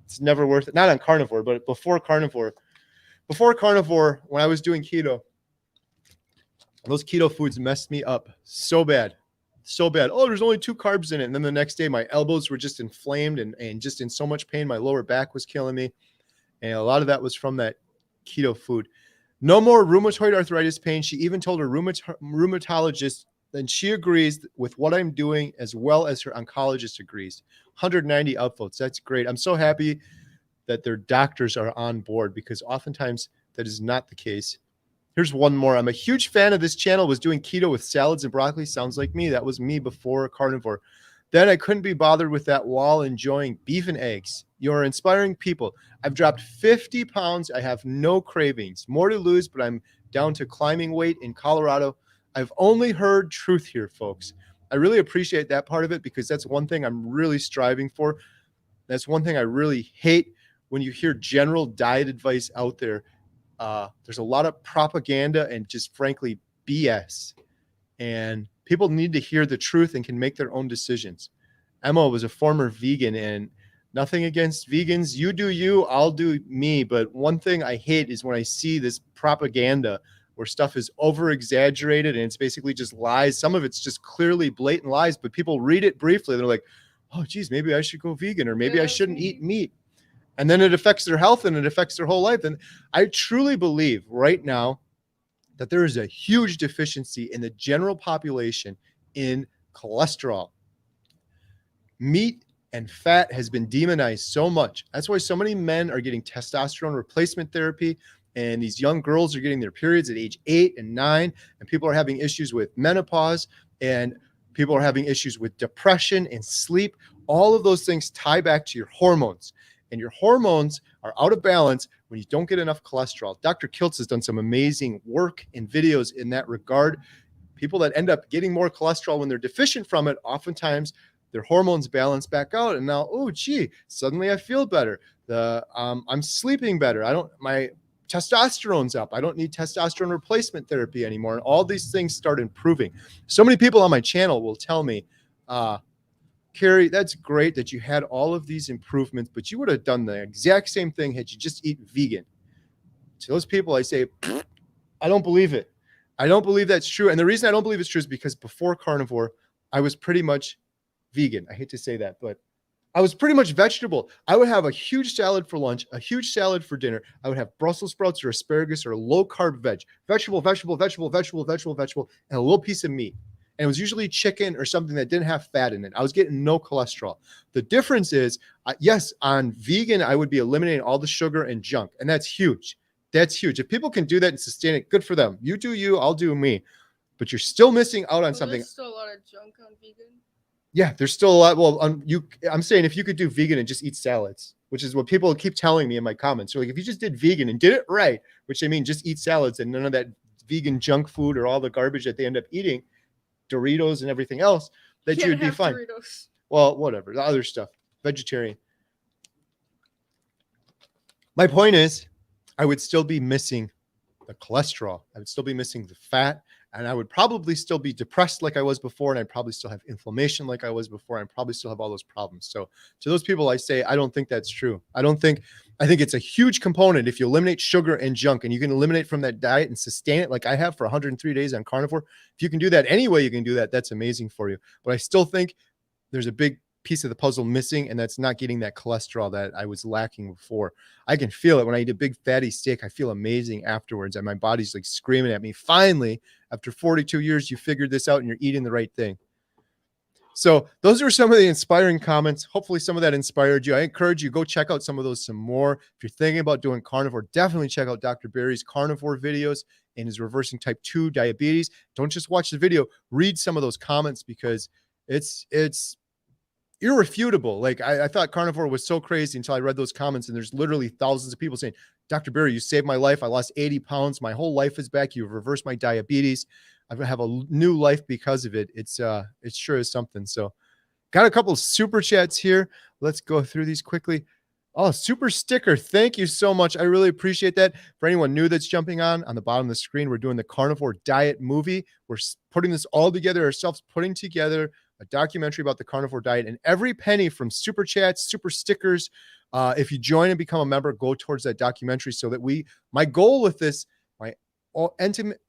It's never worth it. Not on carnivore, but before carnivore, when I was doing keto, those keto foods messed me up so bad. Oh, there's only 2 carbs in it. And then the next day, my elbows were just inflamed and just in so much pain. My lower back was killing me. And a lot of that was from that keto food. No more rheumatoid arthritis pain. She even told her rheumatologist, and she agrees with what I'm doing as well as her oncologist agrees. 190 upvotes. That's great. I'm so happy that their doctors are on board because oftentimes that is not the case. Here's one more. I'm a huge fan of this channel. Was doing keto with salads and broccoli. Sounds like me. That was me before carnivore. Then I couldn't be bothered with that while enjoying beef and eggs. You're inspiring people. I've dropped 50 pounds. I have no cravings. More to lose, but I'm down to climbing weight in Colorado. I've only heard truth here, folks. I really appreciate that part of it because that's one thing I'm really striving for. That's one thing I really hate when you hear general diet advice out there. there's a lot of propaganda and just frankly BS. And people need to hear the truth and can make their own decisions. Emma was a former vegan, and nothing against vegans. You do you, I'll do me. But one thing I hate is when I see this propaganda where stuff is over exaggerated and it's basically just lies. Some of it's just clearly blatant lies, but people read it briefly. They're like, oh, geez, maybe I should go vegan, or maybe I shouldn't eat meat. And then it affects their health and it affects their whole life. And I truly believe right now that there is a huge deficiency in the general population in cholesterol. Meat and fat has been demonized so much. That's why so many men are getting testosterone replacement therapy, and these young girls are getting their periods at age 8 and 9, and people are having issues with menopause, and people are having issues with depression and sleep. All of those things tie back to your hormones, and your hormones are out of balance when you don't get enough cholesterol. Dr. Kiltz has done some amazing work and videos in that regard. People that end up getting more cholesterol when they're deficient from it, oftentimes their hormones balance back out, and now, oh gee, suddenly I feel better. I'm sleeping better. My testosterone's up. I don't need testosterone replacement therapy anymore. And all these things start improving. So many people on my channel will tell me, Kerry, that's great that you had all of these improvements, but you would have done the exact same thing had you just eaten vegan. To those people, I say, I don't believe it. I don't believe that's true. And the reason I don't believe it's true is because before carnivore, I was pretty much vegan. I hate to say that, but I was pretty much vegetable. I would have a huge salad for lunch, a huge salad for dinner. I would have Brussels sprouts or asparagus or low carb vegetable, and a little piece of meat. And it was usually chicken or something that didn't have fat in it. I was getting no cholesterol. The difference is, yes, on vegan, I would be eliminating all the sugar and junk. And that's huge. That's huge. If people can do that and sustain it, good for them. You do you, I'll do me. But you're still missing out on something. There's still a lot of junk on vegan. Yeah, there's still a lot. Well, I'm saying if you could do vegan and just eat salads, which is what people keep telling me in my comments. So like, if you just did vegan and did it right, which I mean, just eat salads and none of that vegan junk food or all the garbage that they end up eating, Doritos and everything else, that you would be fine. Doritos. Well, whatever, the other stuff, vegetarian. My point is, I would still be missing the cholesterol. I would still be missing the fat, and I would probably still be depressed like I was before, and I'd probably still have inflammation like I was before, and I'd probably still have all those problems. So to those people, I say, I don't think that's true. I think it's a huge component. If you eliminate sugar and junk, and you can eliminate from that diet and sustain it like I have for 103 days on carnivore, if you can do that any way you can do that, that's amazing for you. But I still think there's a big piece of the puzzle missing, and that's not getting that cholesterol that I was lacking before. I can feel it when I eat a big fatty steak. I feel amazing afterwards, and my body's like screaming at me. Finally, after 42 years, you figured this out and you're eating the right thing. So those are some of the inspiring comments. Hopefully some of that inspired you. I encourage you, go check out some of those some more. If you're thinking about doing carnivore, definitely check out Dr. Barry's carnivore videos and his reversing type 2 diabetes. Don't just watch the video, read some of those comments, because it's irrefutable. Like I thought carnivore was so crazy until I read those comments, and there's literally thousands of people saying, Dr. Barry, you saved my life. I lost 80 pounds. My whole life is back. You've reversed my diabetes. I have a new life because of it. It sure is something. So got a couple of super chats here. Let's go through these quickly. Oh, super sticker. Thank you so much. I really appreciate that. For anyone new that's jumping on the bottom of the screen, we're doing the Carnivore Diet movie. We're putting this all together ourselves, putting together a documentary about the Carnivore Diet, and every penny from super chats, super stickers, if you join and become a member, go towards that documentary, so that my goal with this, my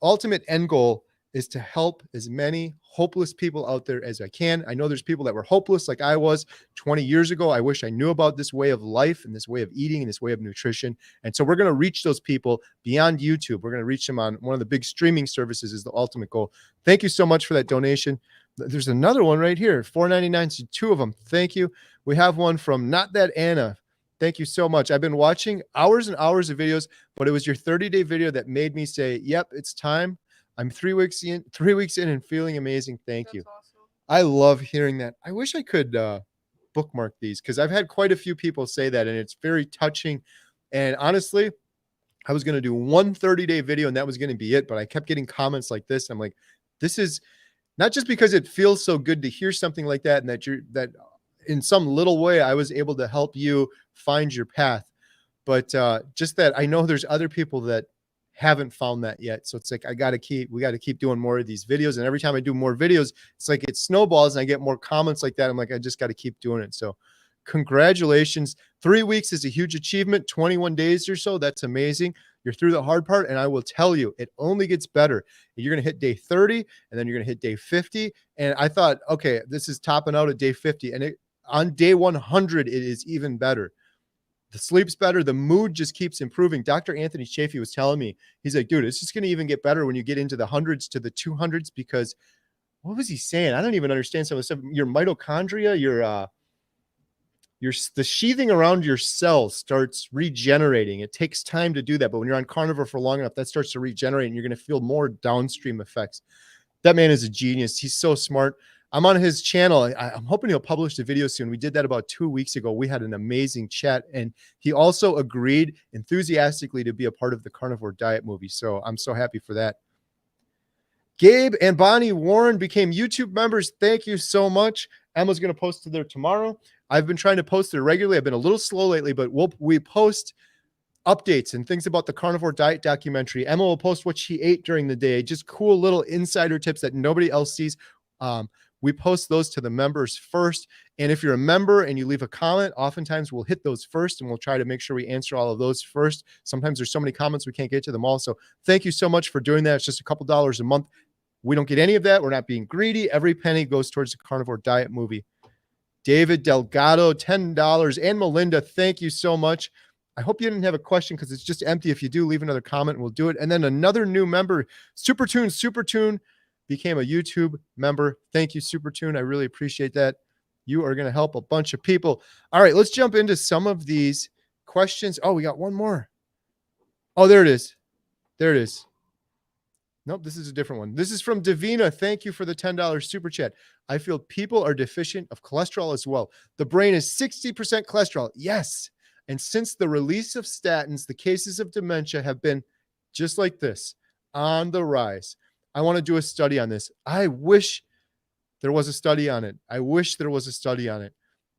ultimate end goal, is to help as many hopeless people out there as I can. I know there's people that were hopeless like I was 20 years ago. I wish I knew about this way of life and this way of eating and this way of nutrition. And so we're going to reach those people beyond YouTube. We're going to reach them on one of the big streaming services is the ultimate goal. Thank you so much for that donation. There's another one right here, $4.99, so 2 of them. Thank you. We have one from Not That Anna. Thank you so much. I've been watching hours and hours of videos, but it was your 30-day video that made me say, yep, it's time. I'm 3 weeks in and feeling amazing. Thank you. Awesome. I love hearing that. I wish I could bookmark these, because I've had quite a few people say that, and it's very touching. And honestly, I was going to do one 30-day video and that was going to be it, but I kept getting comments like this. I'm like, this is not just because it feels so good to hear something like that, and that in some little way I was able to help you find your path, but just that I know there's other people that haven't found that yet. So it's like, we got to keep doing more of these videos. And every time I do more videos, it's like it snowballs and I get more comments like that. I'm like, I just got to keep doing it. So congratulations. 3 weeks is a huge achievement. 21 days or so. That's amazing. You're through the hard part. And I will tell you, it only gets better. You're going to hit day 30 and then you're going to hit day 50. And I thought, okay, this is topping out at day 50. And on day 100, it is even better. The sleep's better. The mood just keeps improving. Dr. Anthony Chafee was telling me, he's like, dude, it's just going to even get better when you get into the hundreds to the 200s, because what was he saying? I don't even understand some of the stuff. Your mitochondria, the sheathing around your cells starts regenerating. It takes time to do that. But when you're on carnivore for long enough, that starts to regenerate and you're going to feel more downstream effects. That man is a genius. He's so smart. I'm on his channel. I'm hoping he'll publish the video soon. We did that about 2 weeks ago. We had an amazing chat, and he also agreed enthusiastically to be a part of the Carnivore Diet movie. So I'm so happy for that. Gabe and Bonnie Warren became YouTube members. Thank you so much. Emma's going to post to there tomorrow. I've been trying to post there regularly. I've been a little slow lately, but we post updates and things about the Carnivore Diet documentary. Emma will post what she ate during the day, just cool little insider tips that nobody else sees. We post those to the members first. And if you're a member and you leave a comment, oftentimes we'll hit those first and we'll try to make sure we answer all of those first. Sometimes there's so many comments we can't get to them all. So thank you so much for doing that. It's just a couple dollars a month. We don't get any of that. We're not being greedy. Every penny goes towards the Carnivore Diet movie. David Delgado, $10. And Melinda, thank you so much. I hope you didn't have a question because it's just empty. If you do, leave another comment and we'll do it. And then another new member, Supertune became a YouTube member. Thank you, Supertune. I really appreciate that. You are going to help a bunch of people. All right, let's jump into some of these questions. Oh, we got one more. Oh, there it is. There it is. Nope, this is a different one. This is from Davina. Thank you for the $10 super chat. I feel people are deficient of cholesterol as well. The brain is 60% cholesterol. Yes. And since the release of statins, the cases of dementia have been just like this, on the rise. I want to do a study on this. I wish there was a study on it.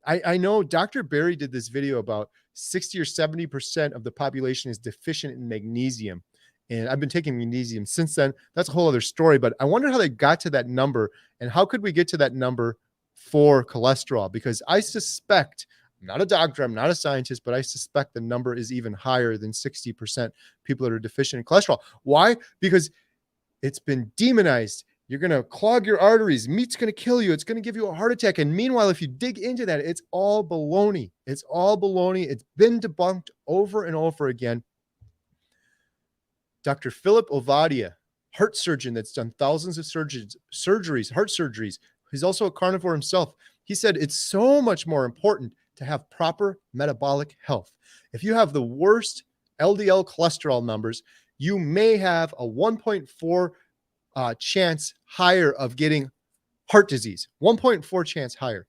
I know Dr. Berry did this video about 60 or 70% of the population is deficient in magnesium. And I've been taking magnesium since then. That's a whole other story. But I wonder how they got to that number and how could we get to that number for cholesterol? Because I suspect, I'm not a doctor, I'm not a scientist, but I suspect the number is even higher than 60% people that are deficient in cholesterol. Why? Because it's been demonized. You're going to clog your arteries. Meat's going to kill you. It's going to give you a heart attack. And meanwhile, if you dig into that, it's all baloney. It's all baloney. It's been debunked over and over again. Dr. Philip Ovadia, heart surgeon that's done thousands of heart surgeries. He's also a carnivore himself. He said it's so much more important to have proper metabolic health. If you have the worst LDL cholesterol numbers, you may have a 1.4 chance higher of getting heart disease, 1.4 chance higher.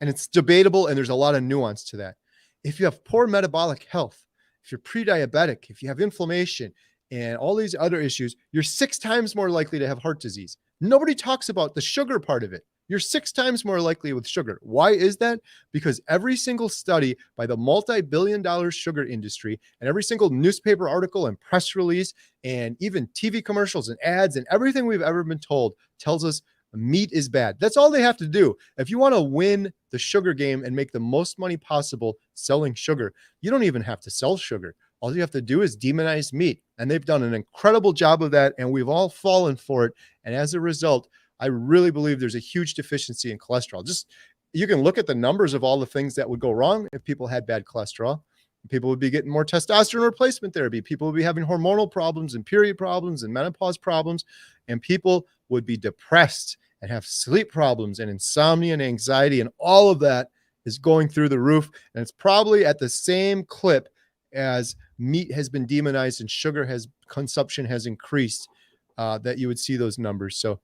And it's debatable, and there's a lot of nuance to that. If you have poor metabolic health, if you're pre-diabetic, if you have inflammation and all these other issues, you're 6 times more likely to have heart disease. Nobody talks about the sugar part of it. You're 6 times more likely with sugar. Why is that? Because every single study by the multi-billion-dollar sugar industry and every single newspaper article and press release and even TV commercials and ads and everything we've ever been told tells us meat is bad. That's all they have to do. If you want to win the sugar game and make the most money possible selling sugar, you don't even have to sell sugar. All you have to do is demonize meat. And they've done an incredible job of that, and we've all fallen for it. And as a result, I really believe there's a huge deficiency in cholesterol. Just, you can look at the numbers of all the things that would go wrong if people had bad cholesterol. People would be getting more testosterone replacement therapy. People would be having hormonal problems and period problems and menopause problems. And people would be depressed and have sleep problems and insomnia and anxiety. And all of that is going through the roof. And it's probably at the same clip as meat has been demonized and sugar consumption has increased, that you would see those numbers. So,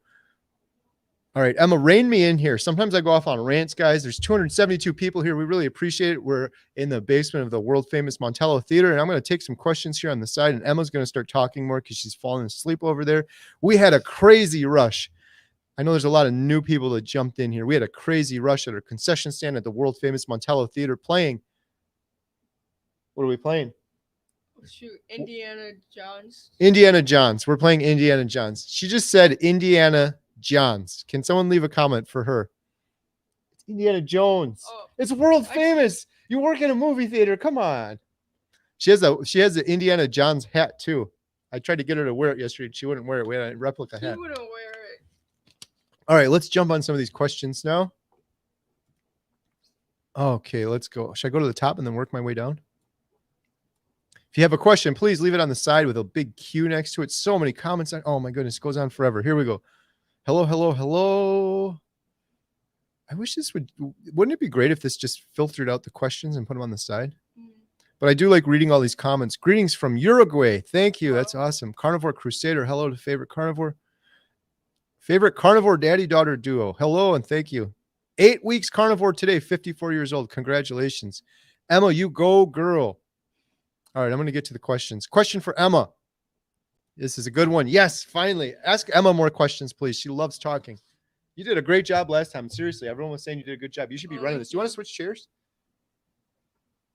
all right, Emma, rein me in here. Sometimes I go off on rants, guys. There's 272 people here. We really appreciate it. We're in the basement of the world famous Montello Theater, and I'm going to take some questions here on the side, and Emma's going to start talking more because she's falling asleep over there. We had a crazy rush. I know there's a lot of new people that jumped in here. We had a crazy rush at our concession stand at the world famous Montello Theater playing. What are we playing? Shoot, Indiana Jones. Indiana Johns. We're playing Indiana Johns. She just said Indiana Johns. Can someone leave a comment for her? It's Indiana Jones. Oh, It's world famous. You work in a movie theater. Come on. She has the Indiana Johns hat too. I tried to get her to wear it yesterday. She wouldn't wear it. We had a replica hat. She wouldn't wear it. All right, let's jump on some of these questions now. Okay, let's go. Should I go to the top and then work my way down? If you have a question, please leave it on the side with a big Q next to it. So many comments. Oh my goodness, it goes on forever. Here we go. Hello, hello, hello. I wish wouldn't it be great if this just filtered out the questions and put them on the side? But I do like reading all these comments. Greetings from Uruguay. Thank you. That's awesome. Carnivore Crusader. Hello to favorite carnivore. Favorite carnivore daddy-daughter duo. Hello and thank you. 8 weeks carnivore today, 54 years old. Congratulations. Emma, you go, girl. All right, I'm going to get to the questions. Question for Emma. This is a good one. Yes, finally. Ask Emma more questions, please. She loves talking. You did a great job last time. Seriously, everyone was saying you did a good job. You should be running this. Do you want to switch chairs?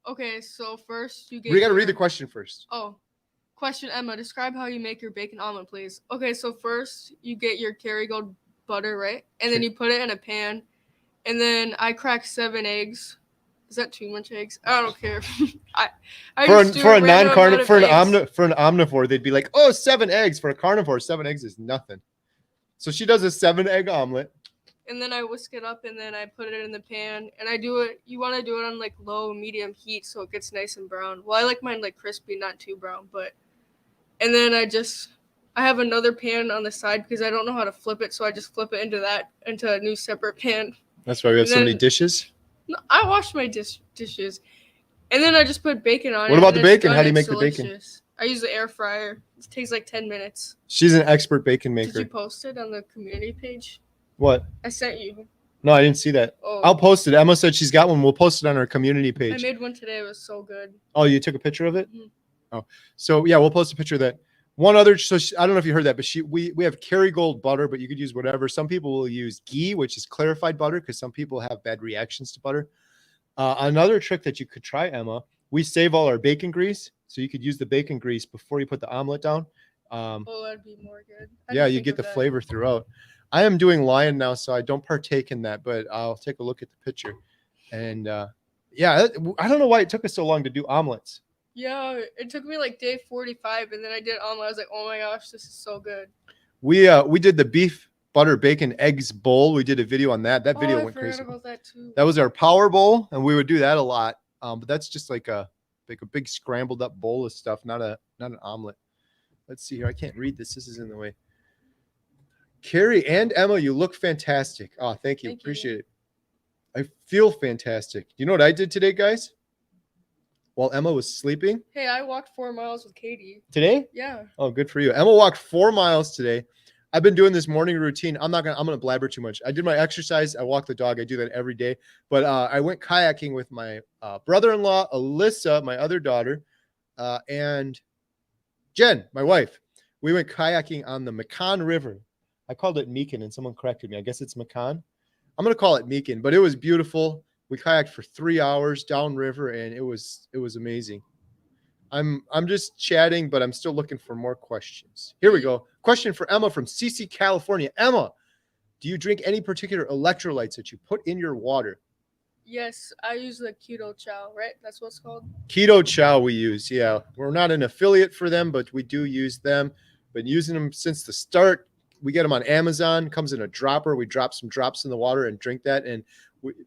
Okay, so first you get. We got to read the question first. Oh, question, Emma. Describe how you make your bacon omelet, please. Okay, so first you get your Kerrygold butter, right? And then you put it in a pan. And then I crack 7 eggs. Is that too much eggs? I don't care. For an omnivore, they'd be like, oh, 7 eggs. For a carnivore, 7 eggs is nothing. So she does a 7-egg omelet. And then I whisk it up and then I put it in the pan. And I do it. You want to do it on like low, medium heat so it gets nice and brown. Well, I like mine like crispy, not too brown. And then I have another pan on the side because I don't know how to flip it. So I just flip it into a new separate pan. That's why we have so many dishes. No, I wash my dishes. And then I just put bacon on it. What about the bacon? How do you make the bacon? I use the air fryer. It takes like 10 minutes. She's an expert bacon maker. Did you post it on the community page? What? I sent you. No, I didn't see that. Oh. I'll post it. Emma said she's got one. We'll post it on our community page. I made one today. It was so good. Oh, you took a picture of it? Mm-hmm. Oh, so yeah, we'll post a picture of that. One other, I don't know if you heard that, but we have Kerrygold butter, but you could use whatever. Some people will use ghee, which is clarified butter, because some people have bad reactions to butter. Another trick that you could try, Emma, we save all our bacon grease, so you could use the bacon grease before you put the omelet down. That'd be more good. Yeah, you get the flavor throughout. I am doing lion now, so I don't partake in that, but I'll take a look at the picture. And yeah, I don't know why it took us so long to do omelets. Yeah, it took me like day 45, and then I did omelet. I was like, oh my gosh, this is so good. We did the beef butter bacon eggs bowl. We did a video on that. That video went crazy. About that too. That was our power bowl, and we would do that a lot. But that's just like a big scrambled up bowl of stuff, not an omelet. Let's see here. I can't read this. This is in the way. Kerry and Emma, you look fantastic. Oh, thank you. Appreciate it. I feel fantastic. You know what I did today, guys? While Emma was sleeping. Hey, I walked 4 miles with Katie. Today? Yeah. Oh, good for you. Emma walked 4 miles today. I've been doing this morning routine. I'm gonna blabber too much. I did my exercise. I walk the dog. I do that every day. But I went kayaking with my brother-in-law, Alyssa, my other daughter, and Jen, my wife. We went kayaking on the Mecan River. I called it Meekin, and someone corrected me. I guess it's Mecan. I'm gonna call it Meekin, but it was beautiful. We kayaked for 3 hours downriver, and it was amazing. I'm just chatting, but I'm still looking for more questions. Here we go. Question for Emma from CC, California. Emma, do you drink any particular electrolytes that you put in your water? Yes, I use the Keto Chow, right? That's what it's called? Keto Chow we use, yeah. We're not an affiliate for them, but we do use them. Been using them since the start. We get them on Amazon. Comes in a dropper. We drop some drops in the water and drink that. And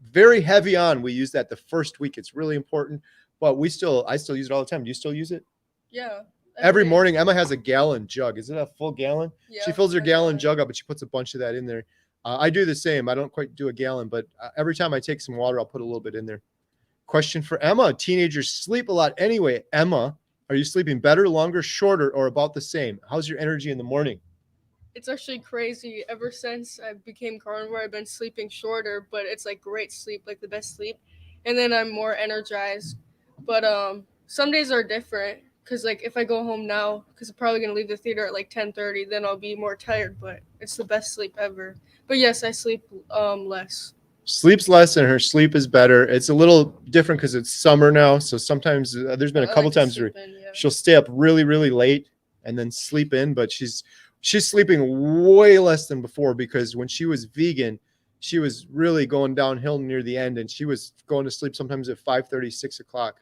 very heavy on. We use that the first week. It's really important. But I still use it all the time. Do you still use it? Yeah. Every morning, Emma has a gallon jug. Is it a full gallon? Yeah, she fills her gallon jug up, but she puts a bunch of that in there. I do the same. I don't quite do a gallon, but every time I take some water, I'll put a little bit in there. Question for Emma. Teenagers sleep a lot anyway. Emma, are you sleeping better, longer, shorter, or about the same? How's your energy in the morning? It's actually crazy. Ever since I became carnivore, I've been sleeping shorter, but it's like great sleep, like the best sleep. And then I'm more energized. But some days are different because like if I go home now, because I'm probably going to leave the theater at like 10:30, then I'll be more tired, but it's the best sleep ever. But yes, I sleep less. sleeps less and her sleep is better. It's a little different because it's summer now. So sometimes there's been a I couple like to times sleep where in, yeah. she'll stay up really, really late and then sleep in, but she's sleeping way less than before because when she was vegan, she was really going downhill near the end and she was going to sleep sometimes at 5:30, 6 o'clock.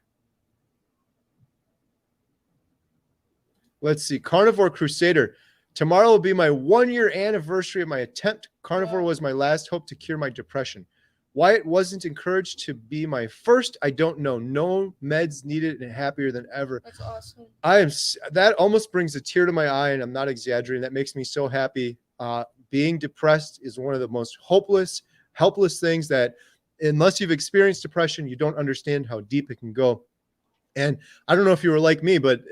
Let's see. Carnivore Crusader. Tomorrow will be my 1-year anniversary of my attempt. Carnivore was my last hope to cure my depression. Why it wasn't encouraged to be my first, I don't know. No meds needed and happier than ever. That's awesome. That almost brings a tear to my eye, and I'm not exaggerating. That makes me so happy. Being depressed is one of the most hopeless, helpless things that, unless you've experienced depression, you don't understand how deep it can go. And I don't know if you were like me, but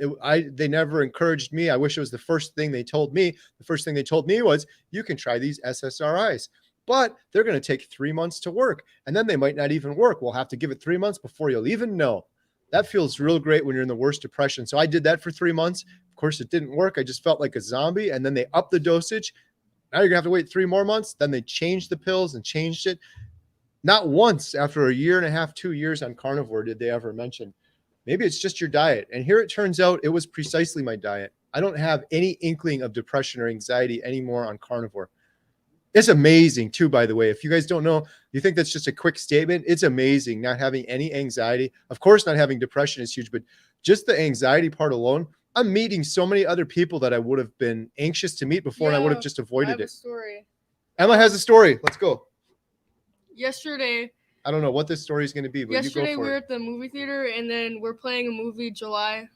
they never encouraged me. I wish it was the first thing they told me. The first thing they told me was, you can try these SSRIs, but they're going to take 3 months to work. And then they might not even work. We'll have to give it 3 months before you'll even know. That feels real great when you're in the worst depression. So I did that for 3 months. Of course, it didn't work. I just felt like a zombie. And then they upped the dosage. Now you're going to have to wait 3 more months. Then they changed the pills and changed it. Not once after a year and a half, 2 years on carnivore did they ever mention, maybe it's just your diet. And here it turns out it was precisely my diet. I don't have any inkling of depression or anxiety anymore on carnivore. It's amazing too, by the way. If you guys don't know, you think that's just a quick statement. It's amazing not having any anxiety. Of course, not having depression is huge, but just the anxiety part alone, I'm meeting so many other people that I would have been anxious to meet before, and I would have just avoided I have it. a story. Emma has a story. Let's go. Yesterday, I don't know what this story is going to be, but yesterday you go for we were it. at the movie theater, and then we're playing a movie July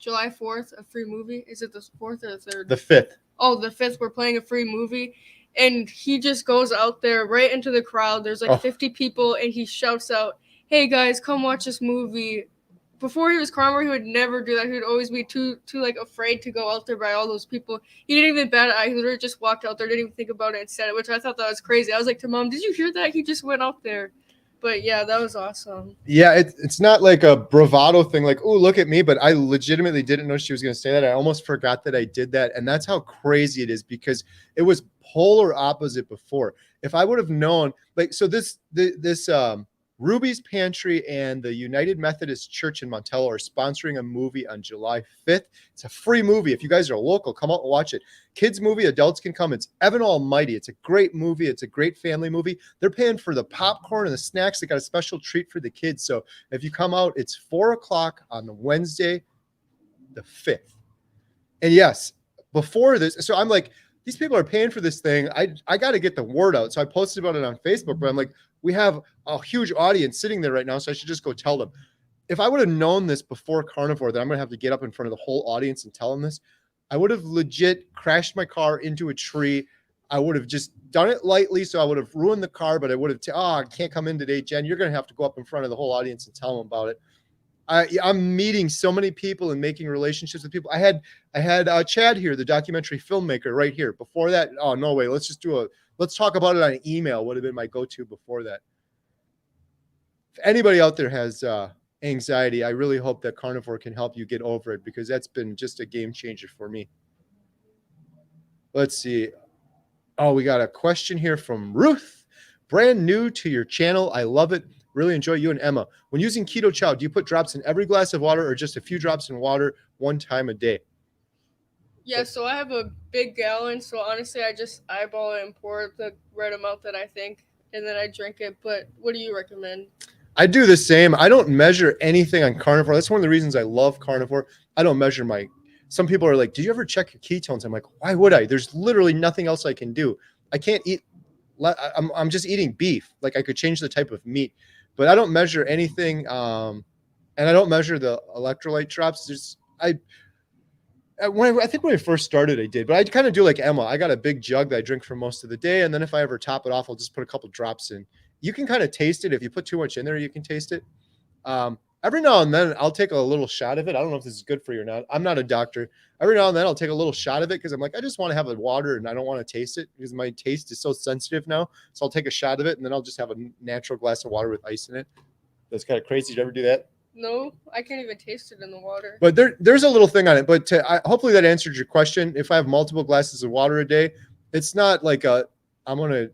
4th, a free movie. Is it the 4th or the 3rd? The 5th. Oh, the 5th. We're playing a free movie, and he just goes out there right into the crowd. There's like 50 people, and he shouts out, "Hey guys, come watch this movie." Before he was carnivore, he would never do that. He would always be too like afraid to go out there by all those people. He didn't even bat an eye. He literally just walked out there, didn't even think about it, and said it, which I thought that was crazy. I was like to Mom, "Did you hear that? He just went out there." But yeah, that was awesome. Yeah, it's not like a bravado thing, like, oh, look at me, but I legitimately didn't know she was going to say that. I almost forgot that I did that. And that's how crazy it is, because it was polar opposite before. If I would have known, like, so this Ruby's Pantry and the United Methodist Church in Montello are sponsoring a movie on July 5th. It's a free movie. If you guys are local, come out and watch it. Kids movie, adults can come. It's Evan Almighty. It's a great movie. It's a great family movie. They're paying for the popcorn and the snacks. They got a special treat for the kids. So if you come out, it's 4 o'clock on the Wednesday, the 5th. And yes, before this, so I'm like, these people are paying for this thing. I got to get the word out. So I posted about it on Facebook, but I'm like, we have a huge audience sitting there right now, so I should just go tell them. If I would have known this before carnivore, that I'm going to have to get up in front of the whole audience and tell them this, I would have legit crashed my car into a tree. I would have just done it lightly, so I would have ruined the car, but I would have, I can't come in today, Jen. You're going to have to go up in front of the whole audience and tell them about it. I'm meeting so many people and making relationships with people. I had Chad here, the documentary filmmaker, right here. Before that, oh, no way. Let's talk about it on email. Would have been my go-to before that. If anybody out there has anxiety, I really hope that carnivore can help you get over it, because that's been just a game changer for me. Let's see. Oh, we got a question here from Ruth. Brand new to your channel. I love it. Really enjoy you and Emma. When using keto chow, do you put drops in every glass of water or just a few drops in water one time a day? Yeah, so I have a big gallon, so honestly, I just eyeball it and pour the right amount that I think, and then I drink it. But what do you recommend? I do the same. I don't measure anything on carnivore. That's one of the reasons I love carnivore. I don't measure some people are like, did you ever check your ketones? I'm like, why would I? There's literally nothing else I can do. I can't eat. I'm just eating beef. Like, I could change the type of meat, but I don't measure anything. And I don't measure the electrolyte drops. I think when I first started, I did, but I kind of do like Emma. I got a big jug that I drink for most of the day, and then if I ever top it off, I'll just put a couple drops in. You can kind of taste it. If you put too much in there, you can taste it. Every now and then, I'll take a little shot of it. I don't know if this is good for you or not. I'm not a doctor. Every now and then, I'll take a little shot of it because I'm like, I just want to have a water, and I don't want to taste it because my taste is so sensitive now. So I'll take a shot of it, and then I'll just have a natural glass of water with ice in it. That's kind of crazy. Did you ever do that? No, I can't even taste it in the water. But there's a little thing on it. But hopefully that answered your question. If I have multiple glasses of water a day, it's not like I'm going to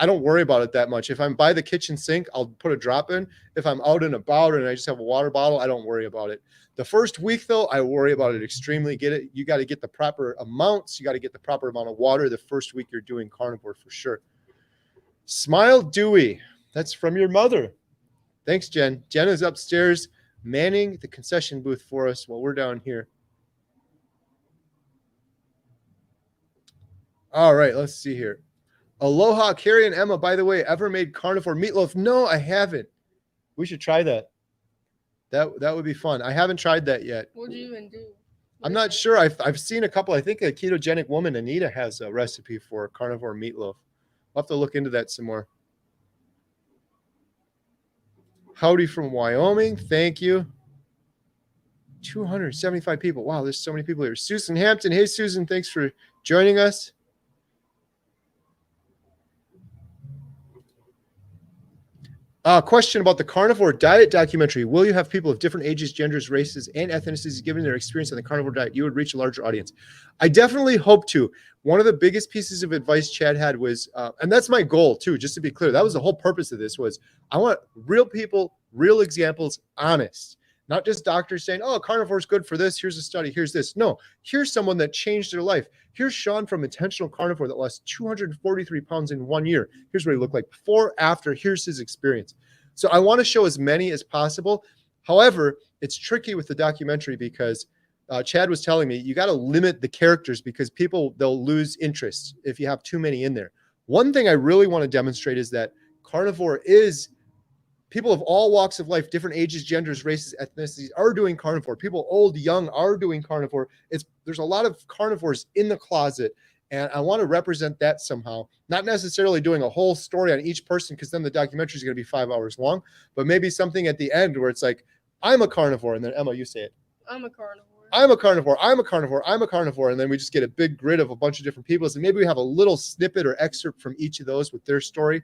I don't worry about it that much. If I'm by the kitchen sink, I'll put a drop in. If I'm out and about and I just have a water bottle, I don't worry about it. The first week though, I worry about it extremely. You got to get the proper amounts. You got to get the proper amount of water the first week you're doing carnivore for sure. Smile Dewey. That's from your mother. Thanks, Jen. Jen is upstairs manning the concession booth for us while we're down here. All right, let's see here. Aloha, Kerry and Emma. By the way, ever made carnivore meatloaf? No, I haven't. We should try that. That would be fun. I haven't tried that yet. What do you even do? I'm not sure. I've seen a couple. I think a ketogenic woman, Anita, has a recipe for carnivore meatloaf. I'll have to look into that some more. Howdy from Wyoming. Thank you. 275 people. Wow, there's so many people here. Susan Hampton. Hey, Susan. Thanks for joining us. Question about the Carnivore Diet documentary. Will you have people of different ages, genders, races, and ethnicities giving their experience on the carnivore diet? You would reach a larger audience. I definitely hope to. One of the biggest pieces of advice Chad had was, and that's my goal too, just to be clear, that was the whole purpose of this was I want real people, real examples, honest. Not just doctors saying, oh, carnivore is good for this. Here's a study. Here's this. No, here's someone that changed their life. Here's Sean from Intentional Carnivore that lost 243 pounds in 1 year. Here's what he looked like before, after. Here's his experience. So I want to show as many as possible. However, it's tricky with the documentary because Chad was telling me you got to limit the characters because they'll lose interest if you have too many in there. One thing I really want to demonstrate is that carnivore is people of all walks of life, different ages, genders, races, ethnicities are doing carnivore. People old, young are doing carnivore. There's a lot of carnivores in the closet, and I want to represent that somehow. Not necessarily doing a whole story on each person because then the documentary is going to be 5 hours long, but maybe something at the end where it's like, I'm a carnivore, and then Emma, you say it. I'm a carnivore. I'm a carnivore. I'm a carnivore. I'm a carnivore. And then we just get a big grid of a bunch of different people. And maybe we have a little snippet or excerpt from each of those with their story.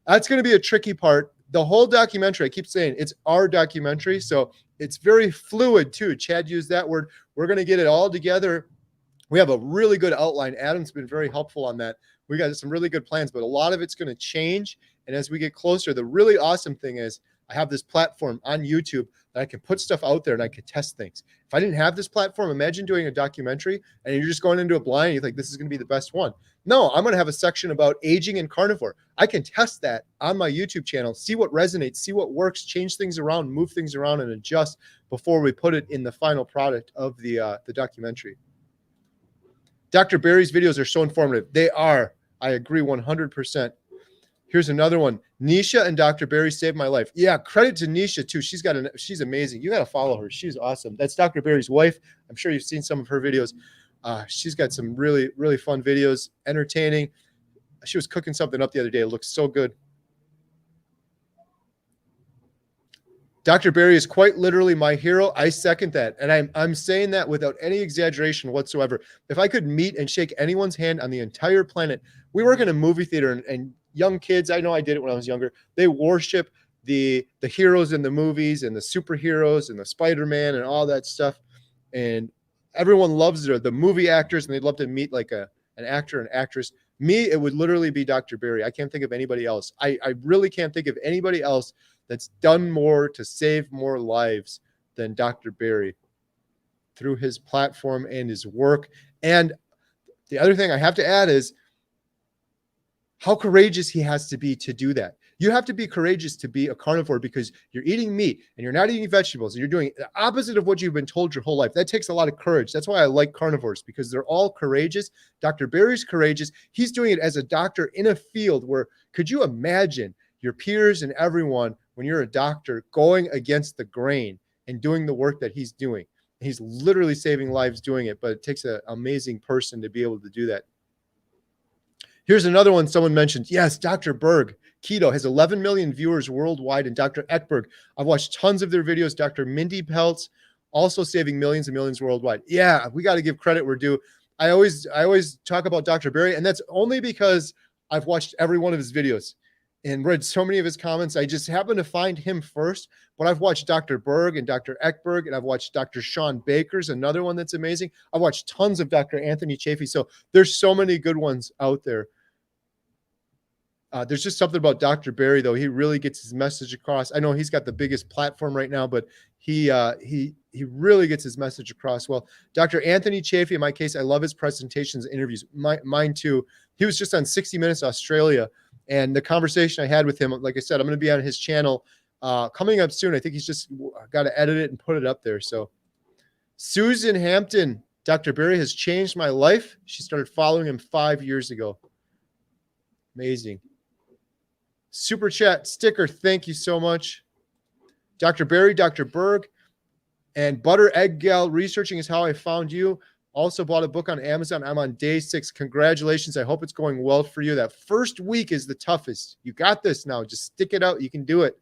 That's going to be a tricky part. The whole documentary, I keep saying it's our documentary. So it's very fluid too. Chad used that word. We're going to get it all together. We have a really good outline. Adam's been very helpful on that. We got some really good plans, but a lot of it's going to change. And as we get closer, the really awesome thing is I have this platform on YouTube that I can put stuff out there and I can test things. If I didn't have this platform, imagine doing a documentary and you're just going into a blind and you think this is going to be the best one. No, I'm going to have a section about aging and carnivore. I can test that on my YouTube channel, see what resonates, see what works, change things around, move things around, and adjust before we put it in the final product of the documentary. Dr. Barry's videos are so informative. They are. I agree 100%. Here's another one. Nisha and Dr. Barry saved my life. Yeah, credit to Nisha too. She's amazing. You got to follow her. She's awesome. That's Dr. Barry's wife. I'm sure you've seen some of her videos. She's got some really, really fun videos, entertaining. She was cooking something up the other day. It looks so good. Dr. Barry is quite literally my hero. I second that. And I'm saying that without any exaggeration whatsoever. If I could meet and shake anyone's hand on the entire planet, we work in a movie theater and young kids, I know I did it when I was younger, they worship the heroes in the movies and the superheroes and the Spider-Man and all that stuff. And everyone loves the movie actors and they'd love to meet like an actor and actress. Me, it would literally be Dr. Barry. I can't think of anybody else. I really can't think of anybody else that's done more to save more lives than Dr. Barry through his platform and his work. And the other thing I have to add is how courageous he has to be to do that. You have to be courageous to be a carnivore because you're eating meat and you're not eating vegetables and you're doing the opposite of what you've been told your whole life. That takes a lot of courage. That's why I like carnivores, because they're all courageous. Dr. Barry's courageous. He's doing it as a doctor in a field where, could you imagine your peers and everyone, when you're a doctor, going against the grain and doing the work that he's doing? He's literally saving lives doing it, but it takes an amazing person to be able to do that. Here's another one someone mentioned. Yes, Dr. Berg, keto, has 11 million viewers worldwide. And Dr. Ekberg, I've watched tons of their videos. Dr. Mindy Peltz, also saving millions and millions worldwide. Yeah, we got to give credit where due. I always talk about Dr. Barry, and that's only because I've watched every one of his videos and read so many of his comments. I just happened to find him first, but I've watched Dr. Berg and Dr. Ekberg, and I've watched Dr. Sean Baker's, another one that's amazing. I've watched tons of Dr. Anthony Chafee. So there's so many good ones out there. There's just something about Dr. Barry, though. He really gets his message across. I know he's got the biggest platform right now, but he really gets his message across well. Dr. Anthony Chafee, in my case, I love his presentations and interviews. Mine too. He was just on 60 Minutes Australia, and the conversation I had with him, like I said, I'm going to be on his channel coming up soon. I think he's just got to edit it and put it up there. So Susan Hampton, Dr. Barry has changed my life. She started following him 5 years ago. Amazing. Super chat sticker. Thank you so much. Dr. Barry, Dr. Berg, and Butter Egg Gal researching is how I found you. Also bought a book on Amazon. I'm on day 6. Congratulations. I hope it's going well for you. That first week is the toughest. You got this now. Just stick it out. You can do it.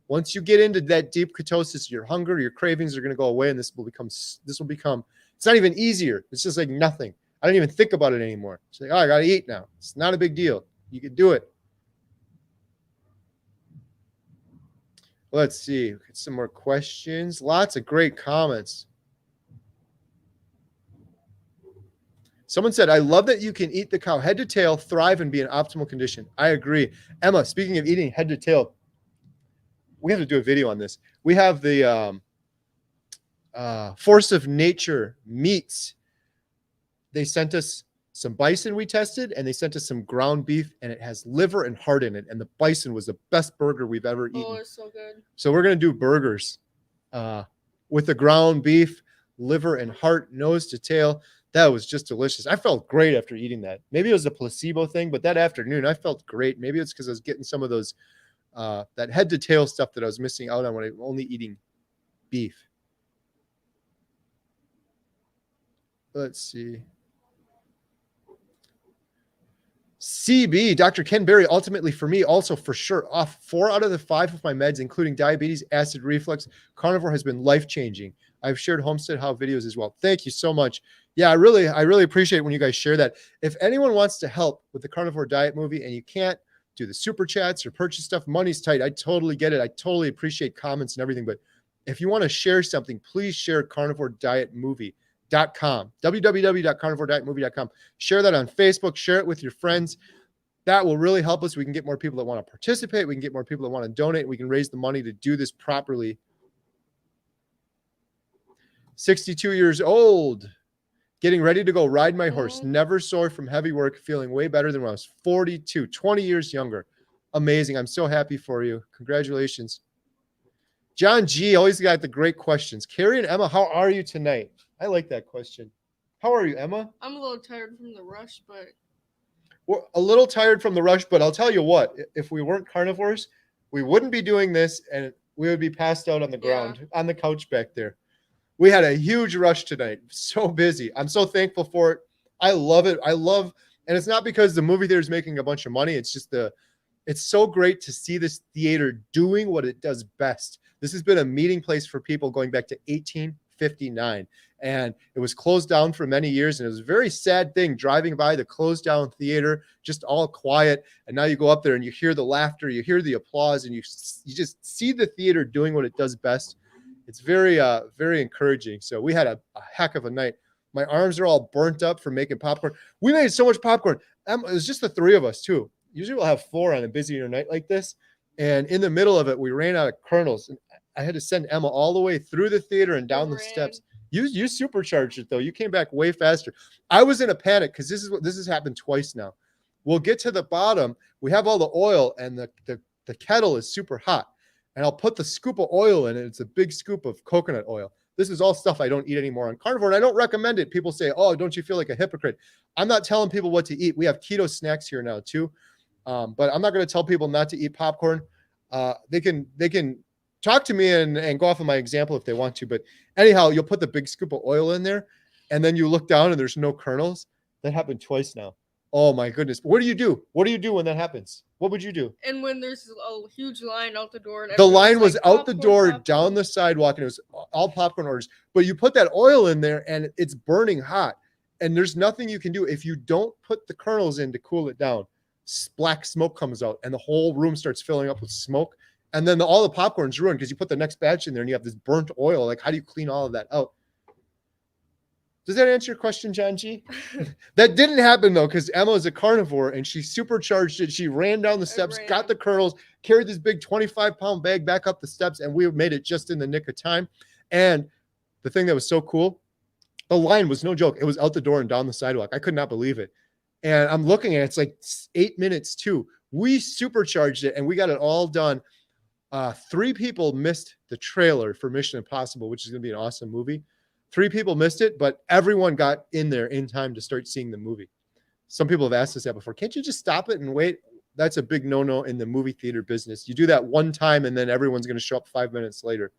Once you get into that deep ketosis, your hunger, your cravings are going to go away, and this will become, it's not even easier. It's just like nothing. I don't even think about it anymore. It's like, oh, I got to eat now. It's not a big deal. You can do it. Let's see. Get some more questions. Lots of great comments. Someone said, I love that you can eat the cow head to tail, thrive, and be in optimal condition. I agree. Emma, speaking of eating head to tail, we have to do a video on this. We have the Force of Nature meats. They sent us some bison we tested, and they sent us some ground beef, and it has liver and heart in it. And the bison was the best burger we've ever eaten. Oh, it's so good. So we're going to do burgers with the ground beef, liver and heart, nose to tail. That was just delicious. I felt great after eating that. Maybe it was a placebo thing, but that afternoon I felt great. Maybe it's because I was getting some of those, that head to tail stuff that I was missing out on when I was only eating beef. Let's see. CB, Dr. Ken Berry, ultimately for me, also for sure, off 4 out of the 5 of my meds, including diabetes, acid reflux. Carnivore has been life-changing. I've shared Homestead How videos as well. Thank you so much. Yeah, I really appreciate when you guys share that. If anyone wants to help with the Carnivore Diet movie and you can't do the super chats or purchase stuff, money's tight. I totally get it. I totally appreciate comments and everything. But if you want to share something, please share Carnivore Diet Movie.com, www.carnivoredietmovie.com. Share that on Facebook. Share it with your friends. That will really help us. We can get more people that want to participate. We can get more people that want to donate. We can raise the money to do this properly. 62 years old, getting ready to go ride my horse. Never sore from heavy work, feeling way better than when I was 42, 20 years younger. Amazing. I'm so happy for you. Congratulations. John G. always got the great questions. Kerry and Emma, how are you tonight? I like that question. How are you, Emma? I'm a little tired from the rush, but... We're a little tired from the rush, but I'll tell you what, if we weren't carnivores, we wouldn't be doing this, and we would be passed out on the ground, on the couch back there. We had a huge rush tonight. So busy. I'm so thankful for it. I love it. And it's not because the movie theater is making a bunch of money. It's just it's so great to see this theater doing what it does best. This has been a meeting place for people going back to 1859. And it was closed down for many years. And it was a very sad thing driving by the closed down theater, just all quiet. And now you go up there and you hear the laughter, you hear the applause, and you just see the theater doing what it does best. It's very, very encouraging. So we had a heck of a night. My arms are all burnt up from making popcorn. We made so much popcorn. It was just the 3 of us too. Usually we'll have 4 on a busier night like this. And in the middle of it, we ran out of kernels. And I had to send Emma all the way through the theater and down the steps. You supercharged it though. You came back way faster. I was in a panic because this has happened twice now. We'll get to the bottom. We have all the oil and the kettle is super hot. And I'll put the scoop of oil in it. It's a big scoop of coconut oil. This is all stuff I don't eat anymore on Carnivore, and I don't recommend it. People say, oh, don't you feel like a hypocrite? I'm not telling people what to eat. We have keto snacks here now too. But I'm not going to tell people not to eat popcorn. They can talk to me and go off of my example if they want to. But anyhow, you'll put the big scoop of oil in there, and then you look down and there's no kernels. That happened twice now. Oh my goodness. What do you do? What do you do when that happens? What would you do? And when there's a huge line out the door. And the line was like, out the door, popcorn. down the sidewalk, and it was all popcorn orders. But you put that oil in there and it's burning hot. And there's nothing you can do if you don't put the kernels in to cool it down. Black smoke comes out and the whole room starts filling up with smoke. And then all the popcorn's ruined because you put the next batch in there and you have this burnt oil. Like, how do you clean all of that out? Does that answer your question, John G? That didn't happen though, because Emma is a carnivore and she supercharged it. She ran down the steps, got the kernels, carried this big 25-pound bag back up the steps, and we made it just in the nick of time. And the thing that was so cool, the line was no joke. It was out the door and down the sidewalk. I could not believe it. And I'm looking at it, it's like 8 minutes too. We supercharged it and we got it all done. 3 people missed the trailer for Mission Impossible, which is going to be an awesome movie. 3 people missed it, but everyone got in there in time to start seeing the movie. Some people have asked us that before. Can't you just stop it and wait? That's a big no-no in the movie theater business. You do that one time and then everyone's going to show up 5 minutes later.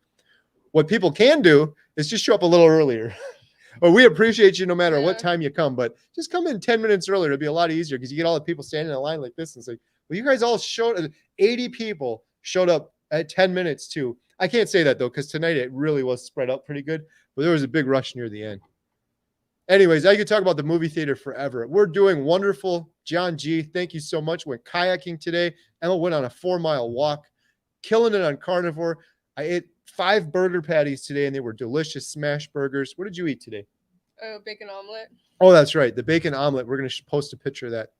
What people can do is just show up a little earlier. Well, we appreciate you no matter what time you come, but just come in 10 minutes earlier. It'll be a lot easier because you get all the people standing in a line like this and say, well, you guys all showed, 80 people showed up at 10 minutes too. I can't say that though, because tonight it really was spread out pretty good, but there was a big rush near the end. Anyways, I could talk about the movie theater forever. We're doing wonderful. John G, thank you so much. Went kayaking today. Emma went on a 4-mile walk, killing it on Carnivore. I ate 5 burger patties today, and they were delicious smash burgers. What did you eat today? Bacon omelet. Oh, that's right. The bacon omelet. We're going to post a picture of that.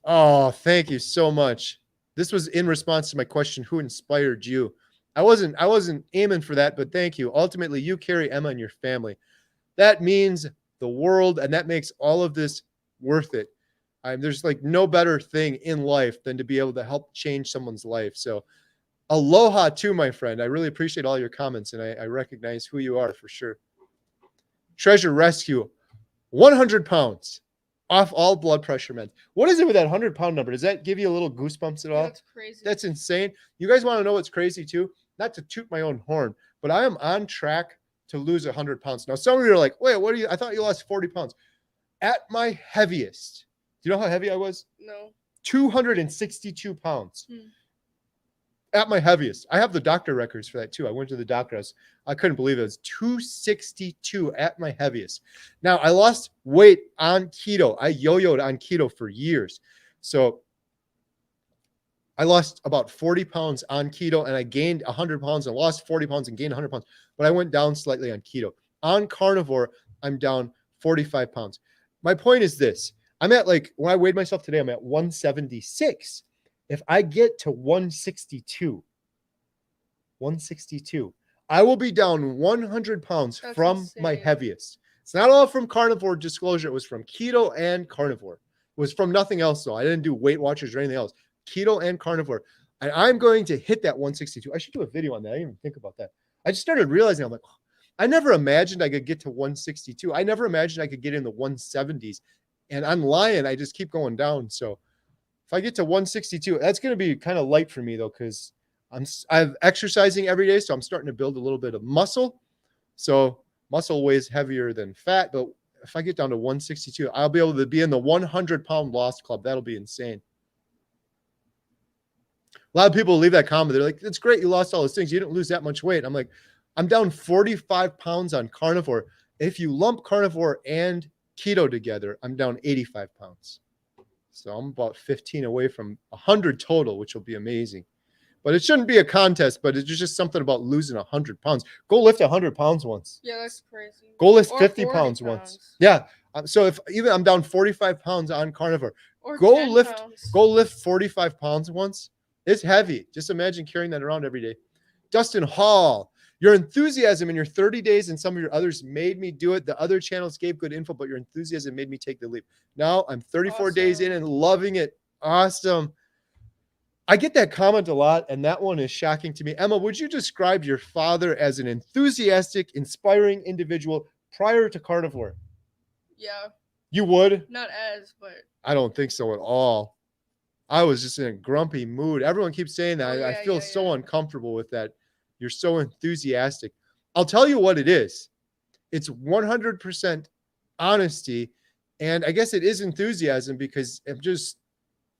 Oh, thank you so much. This was in response to my question, who inspired you? I wasn't aiming for that, but thank you. Ultimately, you, Kerry, Emma, and your family. That means the world, and that makes all of this worth it. There's like no better thing in life than to be able to help change someone's life. So aloha too, my friend. I really appreciate all your comments, and I recognize who you are for sure. Treasure Rescue, 100 pounds off all blood pressure meds. What is it with that 100-pound number? Does that give you a little goosebumps at all? That's crazy. That's insane. You guys want to know what's crazy too? Not to toot my own horn, but I am on track to lose 100 pounds. Now, some of you are like, wait, what are you? I thought you lost 40 pounds. At my heaviest, do you know how heavy I was? No. 262 pounds. At my heaviest. I have the doctor records for that too. I went to the doctor. I couldn't believe it. It was 262 at my heaviest. Now, I lost weight on keto. I yo-yoed on keto for years. So I lost about 40 pounds on keto, and I gained 100 pounds and lost 40 pounds and gained 100 pounds. But I went down slightly on keto. On carnivore, I'm down 45 pounds. My point is this. I'm at when I weighed myself today, I'm at 176. If I get to 162, I will be down 100 pounds from my heaviest. It's not all from carnivore disclosure. It was from keto and carnivore. It was from nothing else, though. I didn't do Weight Watchers or anything else. Keto and carnivore. And I'm going to hit that 162. I should do a video on that. I didn't even think about that. I just started realizing, I'm like, I never imagined I could get to 162. I never imagined I could get in the 170s. And I'm lying. I just keep going down. So if I get to 162, that's going to be kind of light for me though, because I'm exercising every day, so I'm starting to build a little bit of muscle. So muscle weighs heavier than fat, but if I get down to 162, I'll be able to be in the 100-pound loss club. That'll be insane. A lot of people leave that comment. They're like, "It's great, you lost all those things. You didn't lose that much weight." I'm like, I'm down 45 pounds on carnivore. If you lump carnivore and keto together, I'm down 85 pounds. So I'm about 15 away from 100 total, which will be amazing. But it shouldn't be a contest, but it's just something about losing 100 pounds. Go lift 100 pounds once. Yeah, that's crazy. Go lift 50 pounds once. Yeah. So if even I'm down 45 pounds on carnivore, go lift 45 pounds once. It's heavy. Just imagine carrying that around every day. Dustin Hall, your enthusiasm in your 30 days and some of your others made me do it. The other channels gave good info, but your enthusiasm made me take the leap. Now I'm 34 days in and loving it. Awesome. I get that comment a lot, and that one is shocking to me. Emma, would you describe your father as an enthusiastic, inspiring individual prior to carnivore? Yeah. You would? Not as, but. I don't think so at all. I was just in a grumpy mood. Everyone keeps saying that. I feel so uncomfortable with that. You're so enthusiastic. I'll tell you what it is. It's 100% honesty. And I guess it is enthusiasm because I'm just,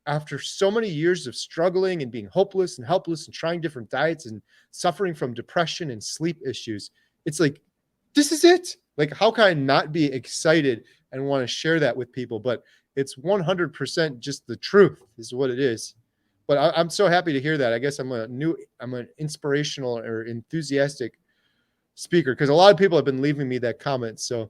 after so many years of struggling and being hopeless and helpless and trying different diets and suffering from depression and sleep issues, it's like, this is it. Like, how can I not be excited and want to share that with people? But it's 100% just the truth is what it is. But I'm so happy to hear that. I guess I'm an inspirational or enthusiastic speaker, because a lot of people have been leaving me that comment. So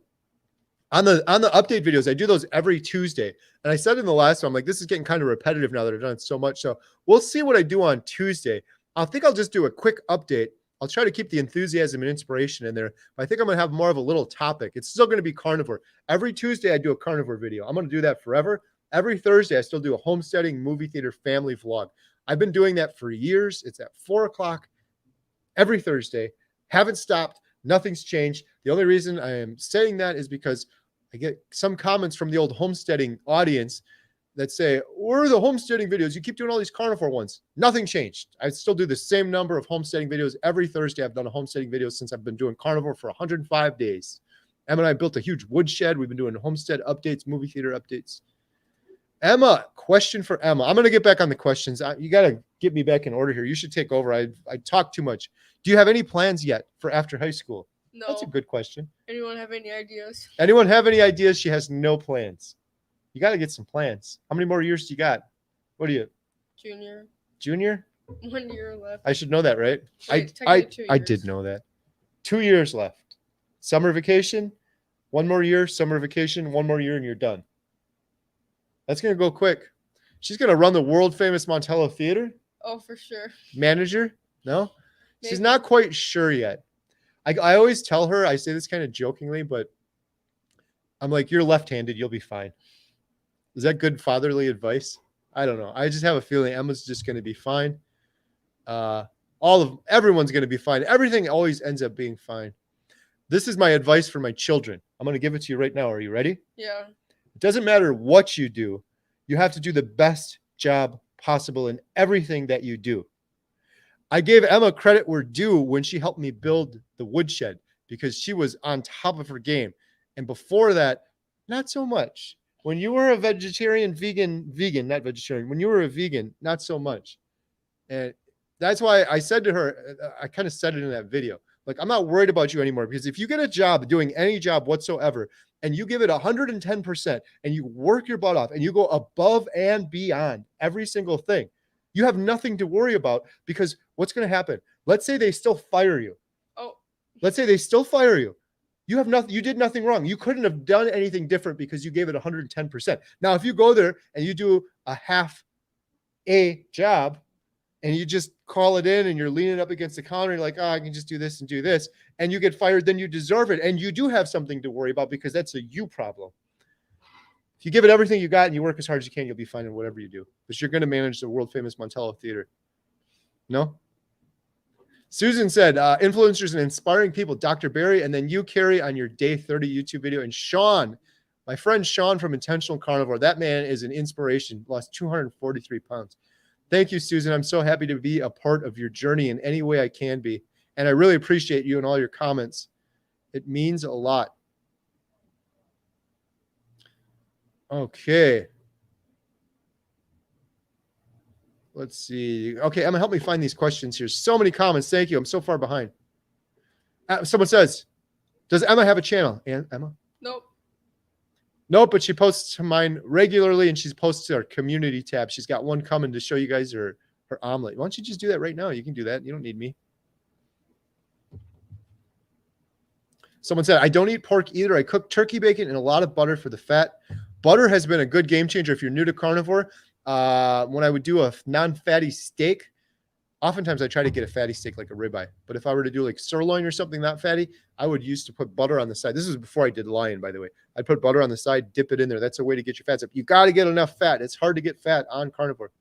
on the update videos, I do those every Tuesday. And I said in the last one, I'm like, this is getting kind of repetitive now that I've done it so much. So we'll see what I do on Tuesday. I think I'll just do a quick update. I'll try to keep the enthusiasm and inspiration in there. But I think I'm going to have more of a little topic. It's still going to be carnivore. Every Tuesday, I do a carnivore video. I'm going to do that forever. Every Thursday, I still do a homesteading movie theater family vlog. I've been doing that for years. It's at 4 o'clock every Thursday. Haven't stopped. Nothing's changed. The only reason I am saying that is because I get some comments from the old homesteading audience that say, where are the homesteading videos? You keep doing all these carnivore ones. Nothing changed. I still do the same number of homesteading videos every Thursday. I've done a homesteading video since I've been doing carnivore for 105 days. Emma and I built a huge woodshed. We've been doing homestead updates, movie theater updates. Emma, question for Emma. I'm going to get back on the questions. You got to get me back in order here. You should take over. I talk too much. Do you have any plans yet for after high school? No. That's a good question. Anyone have any ideas? Anyone have any ideas? She has no plans. You got to get some plans. How many more years do you got? What are you? Junior. Junior? 1 year left. I should know that, right? Wait, I technically 2 years. I did know that. 2 years left. Summer vacation, 1 more year, summer vacation, 1 more year, and you're done. That's going to go quick. She's going to run the world famous Montello Theater. Oh, for sure. Manager? No? Maybe. She's not quite sure yet. I always tell her, I say this kind of jokingly, but I'm like, you're left-handed, you'll be fine. Is that good fatherly advice? I don't know. I just have a feeling Emma's just going to be fine. Everyone's going to be fine. Everything always ends up being fine. This is my advice for my children. I'm going to give it to you right now. Are you ready? Yeah. It doesn't matter what you do. You have to do the best job possible in everything that you do. I gave Emma credit where due when she helped me build the woodshed because she was on top of her game. And before that, not so much. When you were a vegetarian, not vegetarian, when you were a vegan, not so much. And that's why I said to her, I kind of said it in that video, like, I'm not worried about you anymore, because if you get a job doing any job whatsoever and you give it 110% and you work your butt off and you go above and beyond every single thing, you have nothing to worry about, because what's going to happen? Let's say they still fire you. Oh. Let's say they still fire you. You have nothing. You did nothing wrong. You couldn't have done anything different because you gave it 110%. Now, if you go there and you do a half a job and you just call it in and you're leaning up against the counter, and you're like, oh, I can just do this and do this, and you get fired, then you deserve it. And you do have something to worry about, because that's a you problem. If you give it everything you got and you work as hard as you can, you'll be fine in whatever you do. But you're going to manage the world famous Montello Theater. No? Susan said, influencers and inspiring people, Dr. Barry, and then you, Kerry, on your day 30 YouTube video. And Sean, my friend Sean from Intentional Carnivore, that man is an inspiration, lost 243 pounds. Thank you, Susan. I'm so happy to be a part of your journey in any way I can be. And I really appreciate you and all your comments. It means a lot. Okay. Let's see. Okay, Emma, help me find these questions here. So many comments. Thank you. I'm so far behind. Someone says, does Emma have a channel? Emma? Nope. Nope, but she posts to mine regularly, and she's posted to our community tab. She's got one coming to show you guys her omelet. Why don't you just do that right now? You can do that. You don't need me. Someone said, I don't eat pork either. I cook turkey bacon and a lot of butter for the fat. Butter has been a good game changer if you're new to carnivore. When I would do a non-fatty steak, oftentimes I try to get a fatty steak like a ribeye. But if I were to do like sirloin or something not fatty, I would use to put butter on the side. This was before I did lion, by the way. I'd put butter on the side, dip it in there. That's a way to get your fats up. You got to get enough fat. It's hard to get fat on carnivore.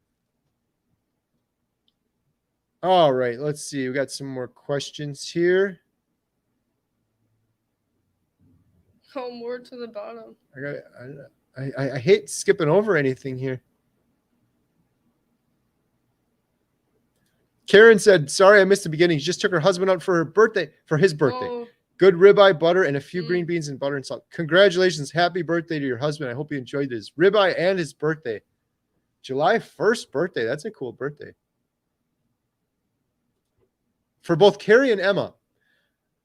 All right, let's see. We got some more questions here. Oh, more to the bottom. I hate skipping over anything here. Karen said, sorry, I missed the beginning. She just took her husband out for his birthday. Oh. Good ribeye, butter, and a few green beans and butter and salt. Congratulations. Happy birthday to your husband. I hope you enjoyed his ribeye and his birthday. July 1st birthday. That's a cool birthday. For both Kerry and Emma,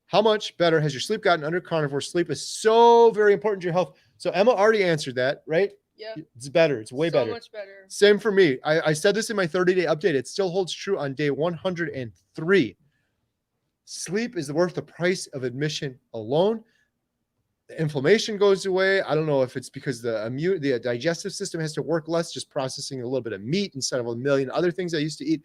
how much better has your sleep gotten under carnivore? Sleep is so very important to your health. So Emma already answered that, right? Yeah. It's better. It's way better. So much better. Same for me. I said this in my 30-day update. It still holds true on day 103. Sleep is worth the price of admission alone. The inflammation goes away. I don't know if it's because the digestive system has to work less, just processing a little bit of meat instead of a million other things I used to eat.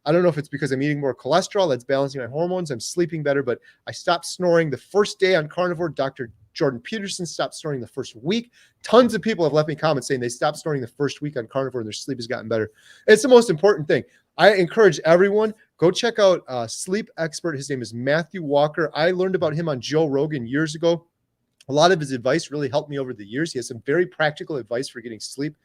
I don't know if it's because I'm eating more cholesterol that's balancing my hormones. I'm sleeping better, but I stopped snoring the first day on Carnivore. Dr. Jordan Peterson stopped snoring the first week. Tons of people have left me comments saying they stopped snoring the first week on Carnivore and their sleep has gotten better. It's the most important thing. I encourage everyone, go check out a sleep expert. His name is Matthew Walker. I learned about him on Joe Rogan years ago. A lot of his advice really helped me over the years. He has some very practical advice for getting sleep.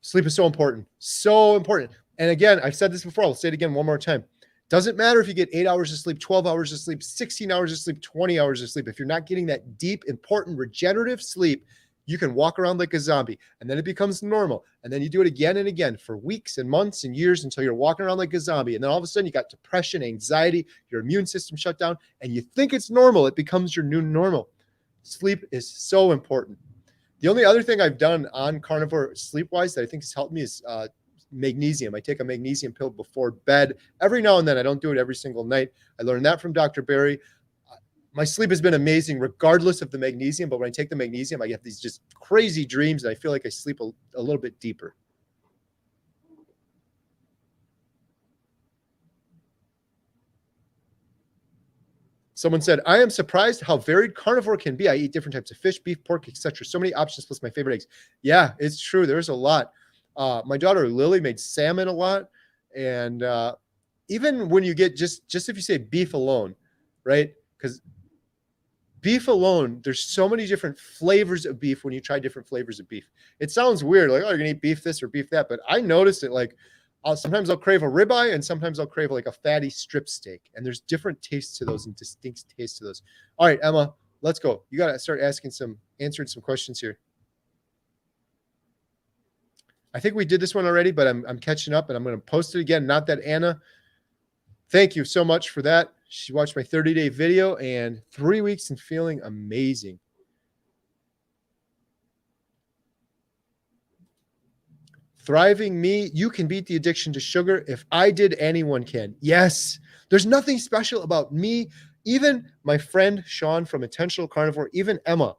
Sleep is so important. So important. And again, I've said this before. I'll say it again one more time. Doesn't matter if you get 8 hours of sleep, 12 hours of sleep, 16 hours of sleep, 20 hours of sleep. If you're not getting that deep, important, regenerative sleep, you can walk around like a zombie. And then it becomes normal. And then you do it again and again for weeks and months and years until you're walking around like a zombie. And then all of a sudden you got depression, anxiety, your immune system shut down, and you think it's normal. It becomes your new normal. Sleep is so important. The only other thing I've done on Carnivore sleep-wise that I think has helped me is magnesium. I take a magnesium pill before bed every now and then. I don't do it every single night. I learned that from Dr. Barry. My sleep has been amazing regardless of the magnesium, but when I take the magnesium, I get these just crazy dreams and I feel like I sleep a little bit deeper. Someone said, I am surprised how varied carnivore can be. I eat different types of fish, beef, pork, etc. So many options plus my favorite eggs. Yeah, it's true. There's a lot. My daughter Lily made salmon a lot. And even when you get just if you say beef alone, right? Because beef alone, there's so many different flavors of beef when you try different flavors of beef. It sounds weird, like, oh, you're going to eat beef this or beef that. But I noticed it like, sometimes I'll crave a ribeye and sometimes I'll crave like a fatty strip steak. And there's different tastes to those and distinct tastes to those. All right, Emma, let's go. You got to start answering some questions here. I think we did this one already, but I'm catching up and I'm going to post it again. Not that Anna, thank you so much for that. She watched my 30-day video and 3 weeks and feeling amazing. Thriving me, you can beat the addiction to sugar. If I did, anyone can. Yes, there's nothing special about me. Even my friend Sean from Intentional Carnivore, even Emma.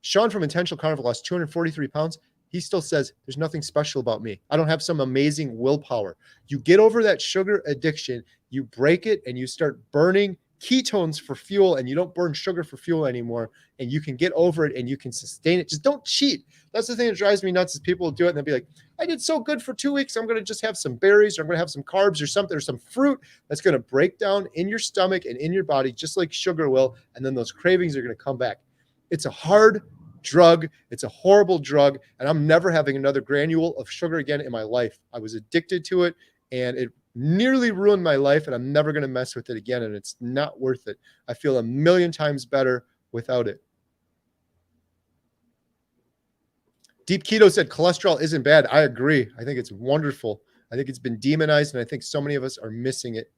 Sean from Intentional Carnivore lost 243 pounds. He still says there's nothing special about me. I don't have some amazing willpower. You get over that sugar addiction, you break it, and you start burning ketones for fuel, and you don't burn sugar for fuel anymore, and you can get over it and you can sustain it. Just don't cheat. That's the thing that drives me nuts is people will do it and they'll be like, I did so good for 2 weeks. I'm going to just have some berries or I'm going to have some carbs or something or some fruit that's going to break down in your stomach and in your body just like sugar will. And then those cravings are going to come back. It's a hard drug. It's a horrible drug. And I'm never having another granule of sugar again in my life. I was addicted to it and it nearly ruined my life and I'm never going to mess with it again. And it's not worth it. I feel a million times better without it. Deep Keto said cholesterol isn't bad. I agree. I think it's wonderful. I think it's been demonized, and I think so many of us are missing it.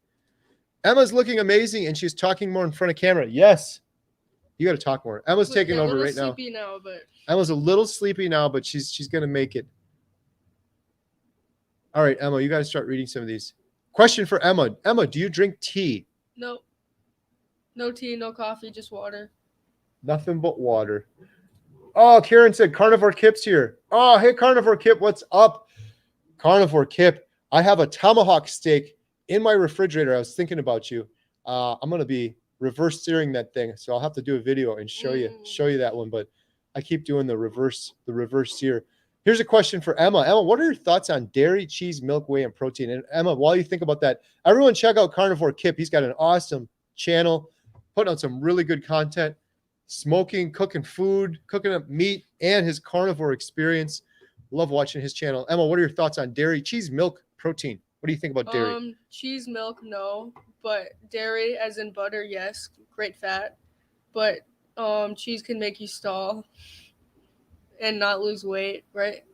Emma's looking amazing, and she's talking more in front of camera. Yes. You got to talk more. Emma's taking over right now. Emma's a little sleepy now, but she's going to make it. All right, Emma, you got to start reading some of these. Question for Emma. Emma, do you drink tea? No. No tea, no coffee, just water. Nothing but water. Oh, Karen said Carnivore Kip's here. Oh, hey, Carnivore Kip, what's up? Carnivore Kip, I have a tomahawk steak in my refrigerator. I was thinking about you. I'm going to be reverse searing that thing, so I'll have to do a video and show you that one, but I keep doing the reverse sear. Here's a question for Emma. Emma, what are your thoughts on dairy, cheese, milk, whey, and protein? And Emma, while you think about that, everyone check out Carnivore Kip. He's got an awesome channel, putting out some really good content. Smoking, cooking food, cooking up meat, and his carnivore experience. Love watching his channel. Emma, what are your thoughts on dairy, cheese, milk, protein? What do you think about dairy? Cheese, milk, no. But dairy, as in butter, yes. Great fat. But cheese can make you stall and not lose weight, right?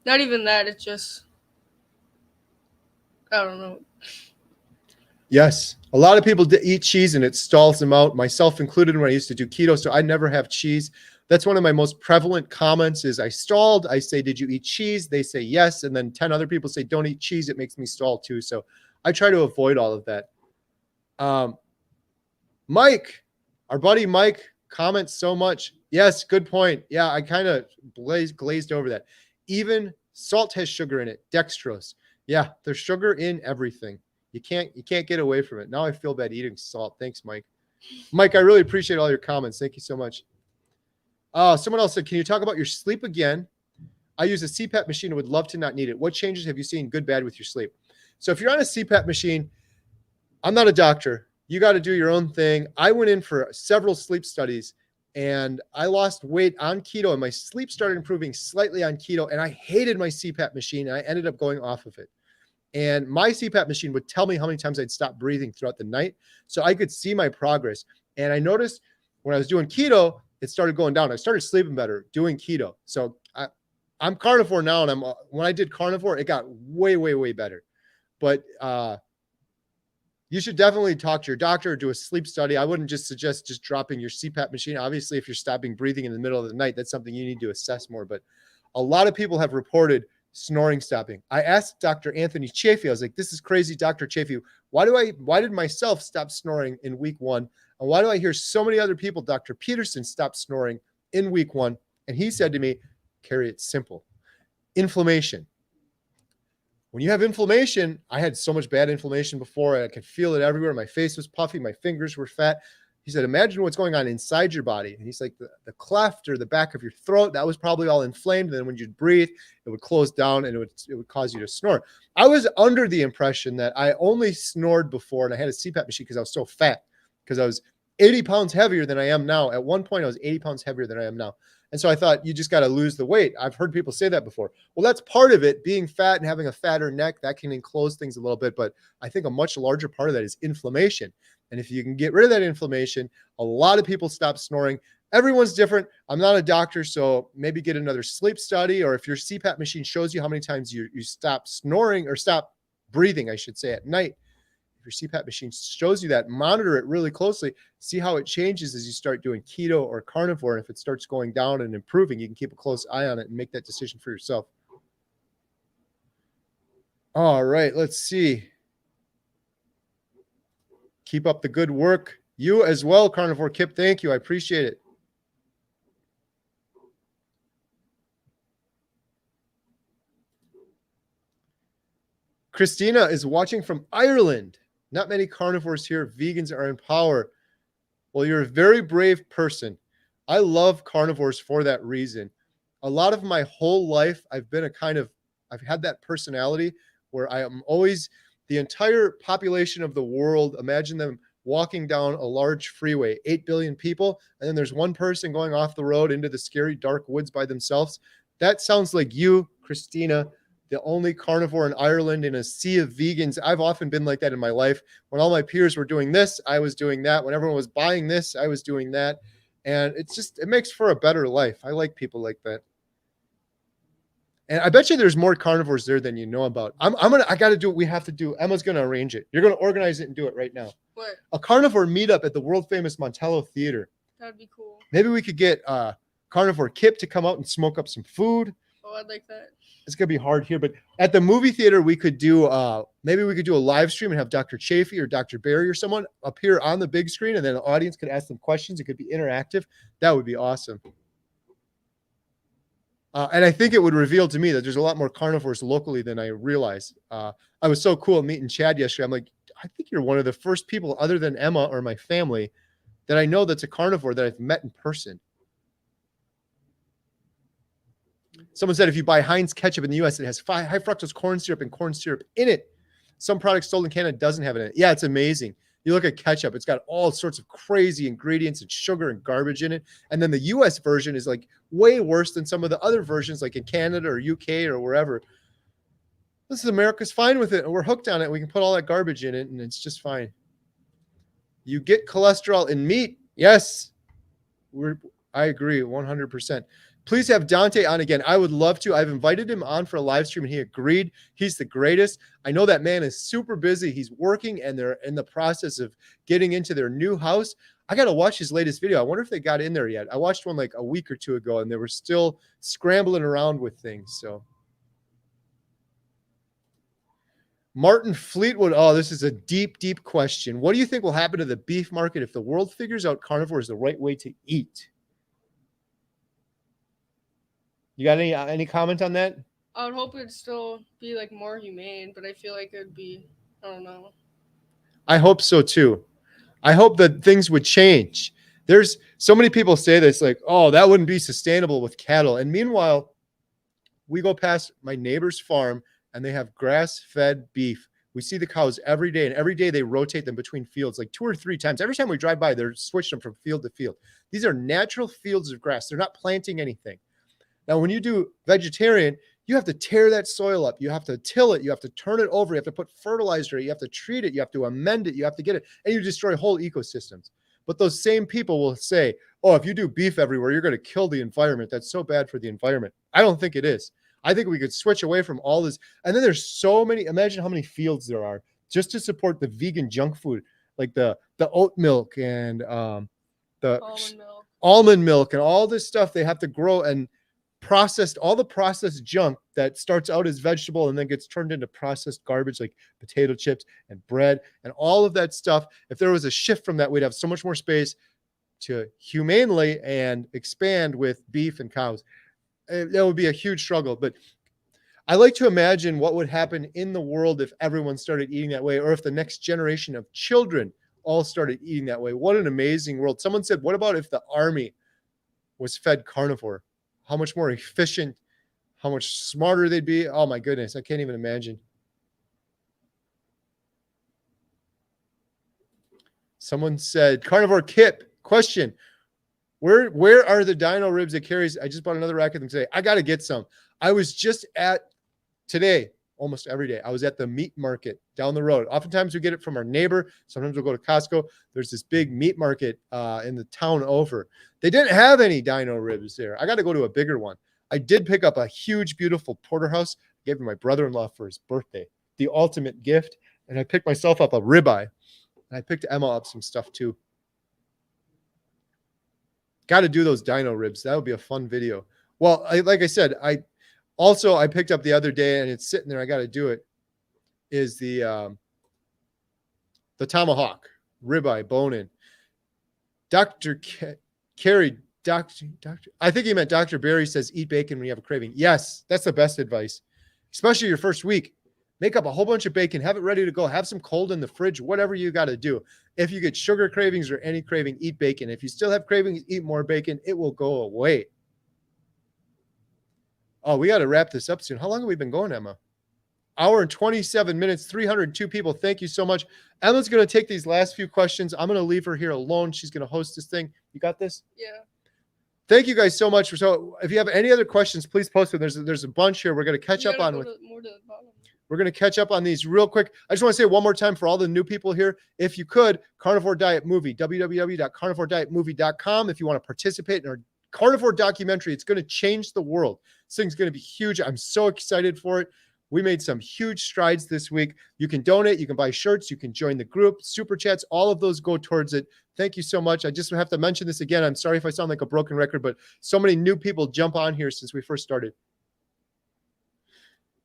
Not even that. It's just, I don't know. Yes. A lot of people eat cheese and it stalls them out, myself included when I used to do keto, so I never have cheese. That's one of my most prevalent comments is I stalled. I say, did you eat cheese? They say yes. And then 10 other people say, don't eat cheese. It makes me stall too. So I try to avoid all of that. Um, Mike, our buddy Mike comments so much. Yes, good point. Yeah, I kind of glazed over that. Even salt has sugar in it, dextrose. Yeah, there's sugar in everything. You can't get away from it. Now I feel bad eating salt. Thanks, Mike. Mike, I really appreciate all your comments. Thank you so much. Someone else said, can you talk about your sleep again? I use a CPAP machine and would love to not need it. What changes have you seen, good, bad, with your sleep? So if you're on a CPAP machine, I'm not a doctor. You got to do your own thing. I went in for several sleep studies and I lost weight on keto and my sleep started improving slightly on keto. And I hated my CPAP machine and I ended up going off of it. And my CPAP machine would tell me how many times I'd stop breathing throughout the night. So I could see my progress. And I noticed when I was doing keto, it started going down. I started sleeping better doing keto. So I'm carnivore now. And when I did carnivore, it got way, way, way better. But you should definitely talk to your doctor or do a sleep study. I wouldn't just suggest just dropping your CPAP machine. Obviously, if you're stopping breathing in the middle of the night, that's something you need to assess more. But a lot of people have reported snoring stopping. I asked Dr. Anthony Chafee, I was like, this is crazy, Dr. Chafee. Why did myself stop snoring in week 1? And why do I hear so many other people, Dr. Peterson, stop snoring in week 1? And he said to me, Kerry, it's simple. Inflammation. When you have inflammation, I had so much bad inflammation before. I could feel it everywhere. My face was puffy. My fingers were fat. He said, imagine what's going on inside your body. And he's like, the cleft or the back of your throat, that was probably all inflamed. And then when you'd breathe, it would close down and it would cause you to snore. I was under the impression that I only snored before and I had a CPAP machine because I was so fat, because I was 80 pounds heavier than I am now. At one point, I was 80 pounds heavier than I am now. And so I thought, you just got to lose the weight. I've heard people say that before. Well, that's part of it. Being fat and having a fatter neck, that can enclose things a little bit. But I think a much larger part of that is inflammation. And if you can get rid of that inflammation, a lot of people stop snoring. Everyone's different. I'm not a doctor, so maybe get another sleep study. Or if your CPAP machine shows you how many times you stop snoring or stop breathing, I should say, at night, your CPAP machine shows you that, monitor it really closely, see how it changes as you start doing keto or carnivore. And if it starts going down and improving, you can keep a close eye on it and make that decision for yourself. All right, let's see. Keep up the good work. You as well, Carnivore Kip. Thank you. I appreciate it. Christina is watching from Ireland. Not many carnivores here. Vegans are in power. Well, you're a very brave person. I love carnivores for that reason. A lot of my whole life, I've had that personality where I am always the entire population of the world. Imagine them walking down a large freeway, 8 billion people, and then there's one person going off the road into the scary dark woods by themselves. That sounds like you, Christina, the only carnivore in Ireland in a sea of vegans. I've often been like that in my life. When all my peers were doing this, I was doing that. When everyone was buying this, I was doing that. And it makes for a better life. I like people like that. And I bet you there's more carnivores there than you know about. I got to do what we have to do. Emma's going to arrange it. You're going to organize it and do it right now. What? A carnivore meetup at the world famous Montello Theater. That'd be cool. Maybe we could get Carnivore Kip to come out and smoke up some food. Oh, I'd like that. It's gonna be hard here, but at the movie theater, we could do maybe we could do a live stream and have Dr. Chafee or Dr. Barry or someone appear on the big screen, and then the audience could ask them questions. It could be interactive. That would be awesome. And I think it would reveal to me that there's a lot more carnivores locally than I realize. I was so cool meeting Chad yesterday. I'm like, I think you're one of the first people other than Emma or my family that I know that's a carnivore that I've met in person. Someone said if you buy Heinz ketchup in the U.S., it has high fructose corn syrup and corn syrup in it. Some products sold in Canada doesn't have it in it. Yeah, it's amazing. You look at ketchup, it's got all sorts of crazy ingredients and sugar and garbage in it. And then the U.S. version is like way worse than some of the other versions, like in Canada or UK or wherever. This is America's fine with it, and we're hooked on it. We can put all that garbage in it, and it's just fine. You get cholesterol in meat. Yes, I agree 100%. Please have Dante on again. I would love to. I've invited him on for a live stream, and he agreed. He's the greatest. I know that man is super busy. He's working, and they're in the process of getting into their new house. I got to watch his latest video. I wonder if they got in there yet. I watched one like a week or two ago, and they were still scrambling around with things. So Martin Fleetwood. Oh, this is a deep, deep question. What do you think will happen to the beef market if the world figures out carnivore is the right way to eat? You got any comment on that? I would hope it'd still be like more humane, but I feel like it'd be, I don't know. I hope so too. I hope that things would change. There's so many people say this, like, oh, that wouldn't be sustainable with cattle. And meanwhile, we go past my neighbor's farm and they have grass-fed beef. We see the cows every day, and every day they rotate them between fields like 2 or 3 times. Every time we drive by, they're switching them from field to field. These are natural fields of grass. They're not planting anything. Now, when you do vegetarian, you have to tear that soil up. You have to till it. You have to turn it over. You have to put fertilizer. You have to treat it. You have to amend it. You have to get it. And you destroy whole ecosystems. But those same people will say, oh, if you do beef everywhere, you're going to kill the environment. That's so bad for the environment. I don't think it is. I think we could switch away from all this. And then there's so many, imagine how many fields there are just to support the vegan junk food, like the oat milk and the almond milk and all this stuff they have to grow and processed, all the processed junk that starts out as vegetable and then gets turned into processed garbage like potato chips and bread and all of that stuff. If there was a shift from that, we'd have so much more space to humanely and expand with beef and cows. That would be a huge struggle. But I like to imagine what would happen in the world if everyone started eating that way, or if the next generation of children all started eating that way. What an amazing world. Someone said, what about if the army was fed carnivore? How much more efficient, how much smarter they'd be. Oh my goodness, I can't even imagine. Someone said, carnivore kip, question. Where are the dino ribs that carries? I just bought another rack of them today. I got to get some. I was just at today, almost every day. I was at the meat market down the road. Oftentimes we get it from our neighbor. Sometimes we'll go to Costco. There's this big meat market in the town over. They didn't have any dino ribs there. I got to go to a bigger one. I did pick up a huge, beautiful porterhouse. I gave it to my brother-in-law for his birthday, the ultimate gift. And I picked myself up a ribeye. And I picked Emma up some stuff too. Got to do those dino ribs. That would be a fun video. Well, like I said, I picked up the other day and it's sitting there. I got to do it. Is the tomahawk ribeye bone-in. Dr. Kerry, Dr. I think he meant Dr. Barry says eat bacon when you have a craving. Yes, that's the best advice, especially your first week. Make up a whole bunch of bacon, have it ready to go, have some cold in the fridge, whatever you got to do. If you get sugar cravings or any craving, eat bacon. If you still have cravings, eat more bacon. It will go away. Oh, we got to wrap this up soon. How long have we been going, Emma? Hour and 27 minutes, 302 people. Thank you so much. Emma's going to take these last few questions. I'm going to leave her here alone. She's going to host this thing. You got this? Yeah. Thank you guys so much. So if you have any other questions, please post them. There's a bunch here. We're going to catch up on with. We're going to catch up on these real quick. I just want to say one more time for all the new people here, if you could, Carnivore Diet Movie, www.carnivoredietmovie.com. If you want to participate in our Carnivore documentary, it's going to change the world. This thing's going to be huge. I'm so excited for it. We made some huge strides this week. You can donate. You can buy shirts. You can join the group. Super chats. All of those go towards it. Thank you so much. I just have to mention this again. I'm sorry if I sound like a broken record, but so many new people jump on here since we first started.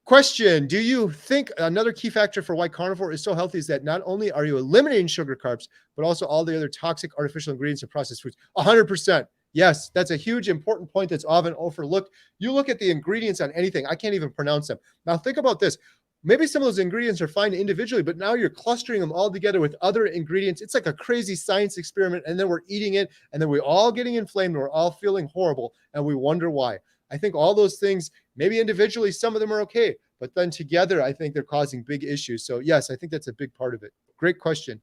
Question, do you think another key factor for why carnivore is so healthy is that not only are you eliminating sugar, carbs, but also all the other toxic artificial ingredients and processed foods? 100%. Yes, that's a huge important point that's often overlooked. You look at the ingredients on anything. I can't even pronounce them. Now think about this. Maybe some of those ingredients are fine individually, but now you're clustering them all together with other ingredients. It's like a crazy science experiment, and then we're eating it, and then we're all getting inflamed, and we're all feeling horrible, and we wonder why. I think all those things, maybe individually, some of them are okay, but then together, I think they're causing big issues. So yes, I think that's a big part of it. Great question.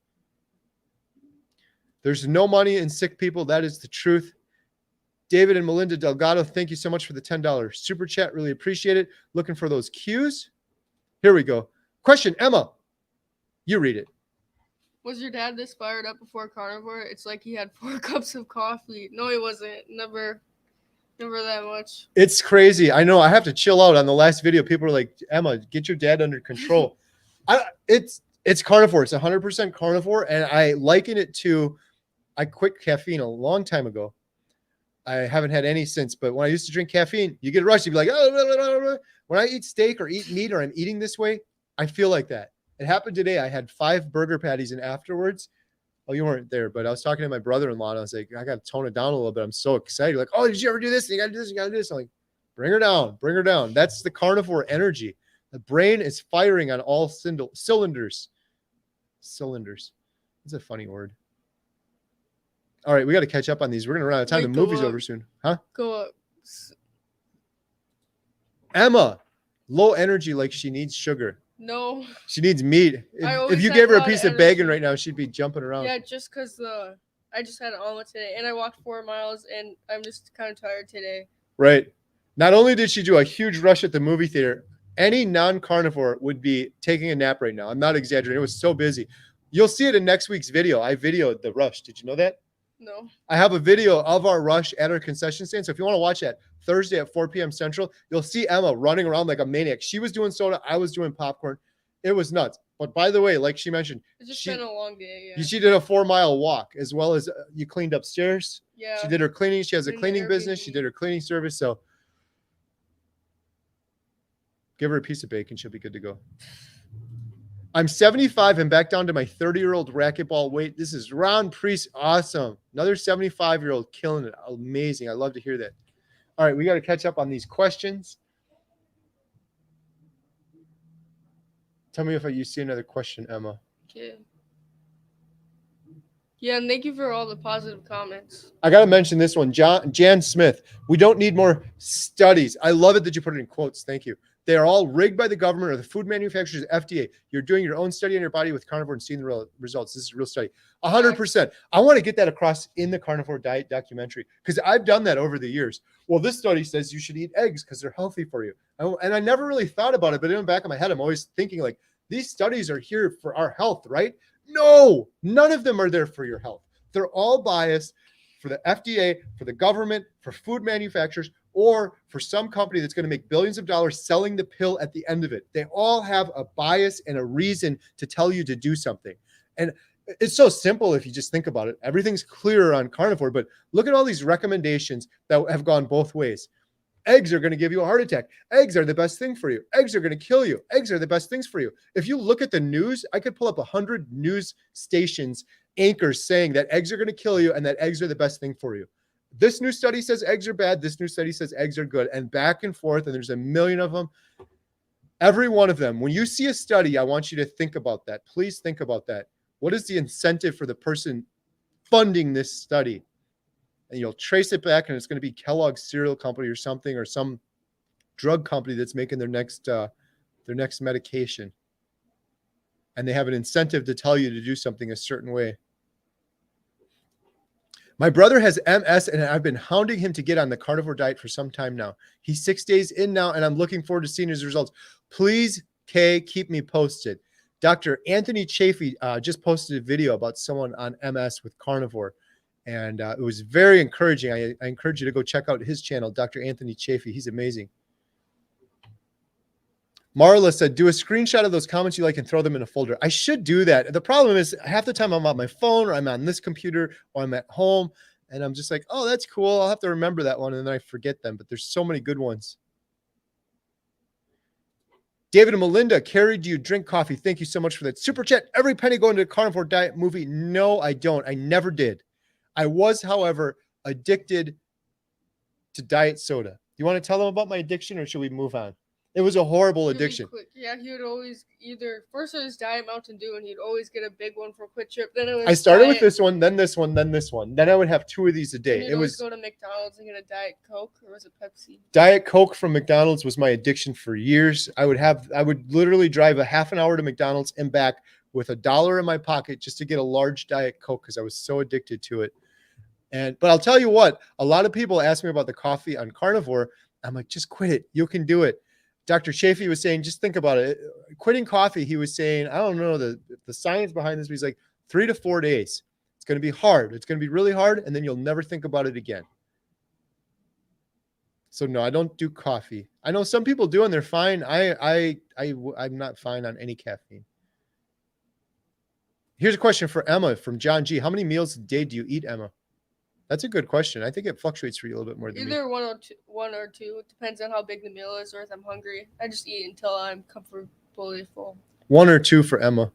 There's no money in sick people. That is the truth. David and Melinda Delgado, thank you so much for the $10 super chat. Really appreciate it. Looking for those cues. Here we go. Question, Emma. You read it. Was your dad this fired up before carnivore? It's like he had 4 cups of coffee. No, he wasn't. Never that much. It's crazy. I know. I have to chill out. On the last video, people were like, Emma, get your dad under control. It's carnivore. It's 100% carnivore. And I liken it to, I quit caffeine a long time ago. I haven't had any since. But when I used to drink caffeine, you get a rush. You'd be like, oh, blah, blah, blah, blah. When I eat steak or eat meat or I'm eating this way, I feel like that. It happened today. I had 5 burger patties, and afterwards, oh, you weren't there, but I was talking to my brother-in-law, and I was like, I got to tone it down a little bit. I'm so excited. Like, oh, did you ever do this? You got to do this. You got to do this. I'm like, bring her down. Bring her down. That's the carnivore energy. The brain is firing on all cylinders. Cylinders. That's a funny word. All right, we got to catch up on these. We're going to run out of time. Wait, The movie's over soon. Huh? Go up. Emma, low energy like she needs sugar. No. She needs meat. If you gave her a piece of bacon right now, she'd be jumping around. Yeah, just because I just had an omelet today, and I walked 4 miles, and I'm just kind of tired today. Right. Not only did she do a huge rush at the movie theater, any non-carnivore would be taking a nap right now. I'm not exaggerating. It was so busy. You'll see it in next week's video. I videoed the rush. Did you know that? No. I have a video of our rush at our concession stand. So if you want to watch that Thursday at 4 p.m. Central, you'll see Emma running around like a maniac. She was doing soda. I was doing popcorn. It was nuts. But by the way, like she mentioned, it's just been a long day. Yeah. She did a 4-mile walk, as well as you cleaned upstairs. Yeah. She did her cleaning. She has a cleaning business. She did her cleaning service. So give her a piece of bacon. She'll be good to go. I'm 75 and back down to my 30-year-old racquetball weight. This is Ron Priest. Awesome. Another 75-year-old killing it. Amazing. I love to hear that. All right, we got to catch up on these questions. Tell me if you see another question, Emma. Okay. Yeah, and thank you for all the positive comments. I got to mention this one. Jan Smith. We don't need more studies. I love it that you put it in quotes. Thank you. They are all rigged by the government or the food manufacturers, FDA. You're doing your own study on your body with carnivore and seeing the real results. This is a real study. 100%. I want to get that across in the Carnivore Diet documentary because I've done that over the years. Well, this study says you should eat eggs because they're healthy for you. And I never really thought about it, but in the back of my head, I'm always thinking like, these studies are here for our health, right? No, none of them are there for your health. They're all biased for the FDA, for the government, for food manufacturers, or for some company that's going to make billions of dollars selling the pill at the end of it. They all have a bias and a reason to tell you to do something. And it's so simple if you just think about it. Everything's clear on carnivore, but look at all these recommendations that have gone both ways. Eggs are going to give you a heart attack. Eggs are the best thing for you. Eggs are going to kill you. Eggs are the best things for you. If you look at the news, I could pull up 100 news stations, anchors saying that eggs are going to kill you and that eggs are the best thing for you. This new study says eggs are bad. This new study says eggs are good, and back and forth. And there's a million of them. Every one of them. When you see a study, I want you to think about that. Please think about that. What is the incentive for the person funding this study? And you'll trace it back, and it's going to be Kellogg's cereal company or something, or some drug company that's making their next medication. And they have an incentive to tell you to do something a certain way. My brother has MS, and I've been hounding him to get on the carnivore diet for some time now. He's 6 days in now, and I'm looking forward to seeing his results. Please, Kay, keep me posted. Dr. Anthony Chafee just posted a video about someone on MS with carnivore, and it was very encouraging. I encourage you to go check out his channel, Dr. Anthony Chafee. He's amazing. Marla said, do a screenshot of those comments you like and throw them in a folder. I should do that. The problem is half the time I'm on my phone or I'm on this computer or I'm at home and I'm just like, oh, that's cool. I'll have to remember that one. And then I forget them, but there's so many good ones. David and Melinda, Kerry, do you drink coffee? Thank you so much for that super chat. Every penny going to the Carnivore Diet movie. No, I don't. I never did. I was, however, addicted to diet soda. You want to tell them about my addiction or should we move on? It was a horrible addiction. Yeah, he would always first it was Diet Mountain Dew, and he'd always get a big one for Quick Trip. Then it was I started with this one, then this one, then this one. Then I would have 2 of these a day. It was go to McDonald's and get a Diet Coke, or was it Pepsi? Diet Coke from McDonald's was my addiction for years. I would literally drive a half an hour to McDonald's and back with $1 in my pocket just to get a large Diet Coke because I was so addicted to it. But I'll tell you what, a lot of people ask me about the coffee on carnivore. I'm like, just quit it. You can do it. Dr. Chafee was saying, just think about it. Quitting coffee, he was saying, I don't know the science behind this, but he's like 3 to 4 days. It's going to be hard. It's going to be really hard, and then you'll never think about it again. So no, I don't do coffee. I know some people do, and they're fine. I'm not fine on any caffeine. Here's a question for Emma from John G. How many meals a day do you eat, Emma? That's a good question. I think it fluctuates for you a little bit more than me. Either one or two. It depends on how big the meal is or if I'm hungry. I just eat until I'm comfortably full. 1 or 2 for Emma.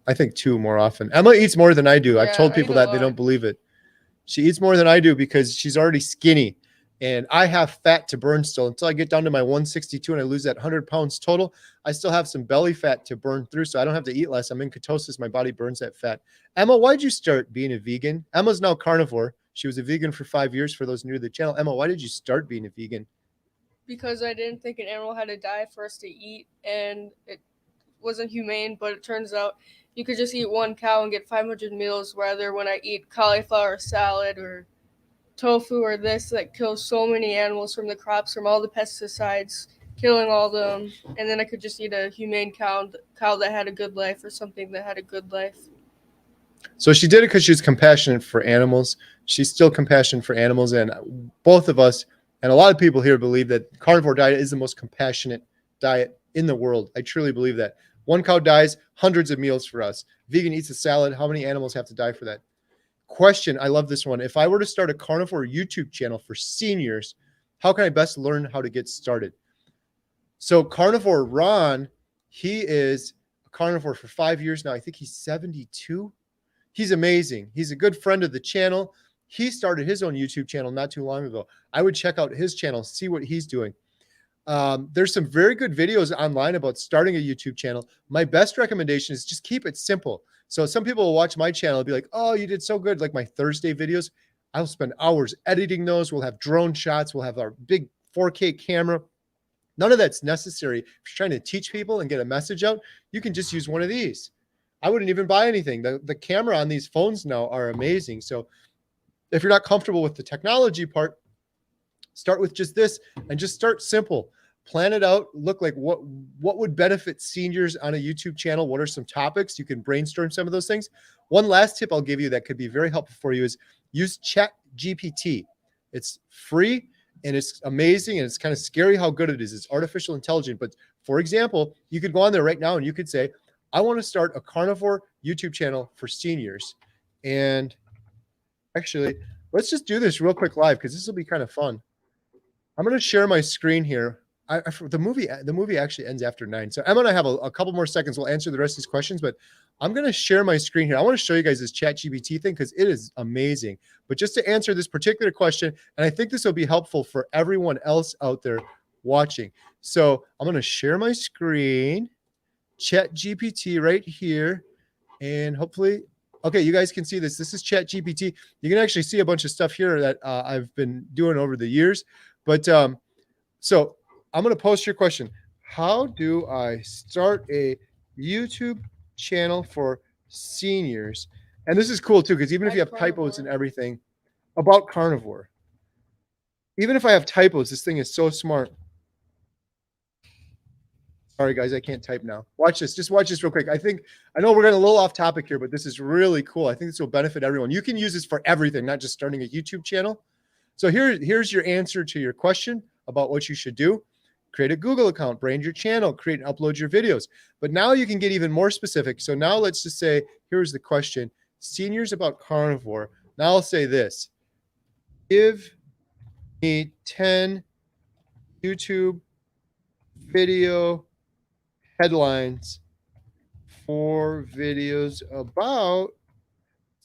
I think 2 more often. Emma eats more than I do. I've Yeah, told I people eat a that they don't lot. believe it. She eats more than I do because she's already skinny. And I have fat to burn still until I get down to my 162 and I lose that 100 pounds total. I still have some belly fat to burn through, so I don't have to eat less. I'm in ketosis. My body burns that fat. Emma, why'd you start being a vegan? Emma's now carnivore. She was a vegan for 5 years for those new to the channel. Emma, why did you start being a vegan? Because I didn't think an animal had to die for us to eat, and it wasn't humane. But it turns out you could just eat one cow and get 500 meals, rather when I eat cauliflower salad or tofu or this that kills so many animals from the crops, from all the pesticides, killing all of them, and then I could just eat a humane cow that had a good life, or something that had a good life. So she did it because she was compassionate for animals. She's still compassionate for animals. And both of us and a lot of people here believe that carnivore diet is the most compassionate diet in the world. I truly believe that. One cow dies, hundreds of meals for us. Vegan eats a salad. How many animals have to die for that? Question, I love this one. If I were to start a carnivore YouTube channel for seniors, how can I best learn how to get started? So Carnivore Ron, he is a carnivore for 5 years now. I think he's 72. He's amazing. He's a good friend of the channel. He started his own YouTube channel not too long ago. I would check out his channel, see what he's doing. There's some very good videos online about starting a YouTube channel. My best recommendation is just keep it simple. So some people will watch my channel and be like, oh, you did so good. Like my Thursday videos, I'll spend hours editing those. We'll have drone shots. We'll have our big 4K camera. None of that's necessary. If you're trying to teach people and get a message out, you can just use one of these. I wouldn't even buy anything. The camera on these phones now are amazing. So if you're not comfortable with the technology part, start with just this and just start simple. Plan it out. Look like what would benefit seniors on a YouTube channel. What are some topics? You can brainstorm some of those things. One last tip I'll give you that could be very helpful for you is use Chat GPT. It's free and it's amazing and it's kind of scary how good it is. It's artificial intelligence. But for example, you could go on there right now and you could say, I want to start a carnivore YouTube channel for seniors. And actually, let's just do this real quick live because this will be kind of fun. I'm going to share my screen here. The movie actually ends after 9. So Emma and I have a couple more seconds. We'll answer the rest of these questions, but I'm going to share my screen here. I want to show you guys this ChatGPT thing because it is amazing. But just to answer this particular question, and I think this will be helpful for everyone else out there watching. So I'm going to share my screen, ChatGPT right here, and hopefully, okay, you guys can see this. This is ChatGPT. You can actually see a bunch of stuff here that I've been doing over the years. But so I'm going to post your question. How do I start a YouTube channel for seniors? And this is cool too, because even if you have typos and everything about carnivore, even if I have typos, this thing is so smart. Sorry, guys, I can't type now. Watch this. Just watch this real quick. I know we're getting a little off topic here, but this is really cool. I think this will benefit everyone. You can use this for everything, not just starting a YouTube channel. So here's your answer to your question about what you should do. Create a Google account, brand your channel, create and upload your videos. But now you can get even more specific. So now let's just say, here's the question, seniors about carnivore. Now I'll say this, give me 10 YouTube video headlines for videos about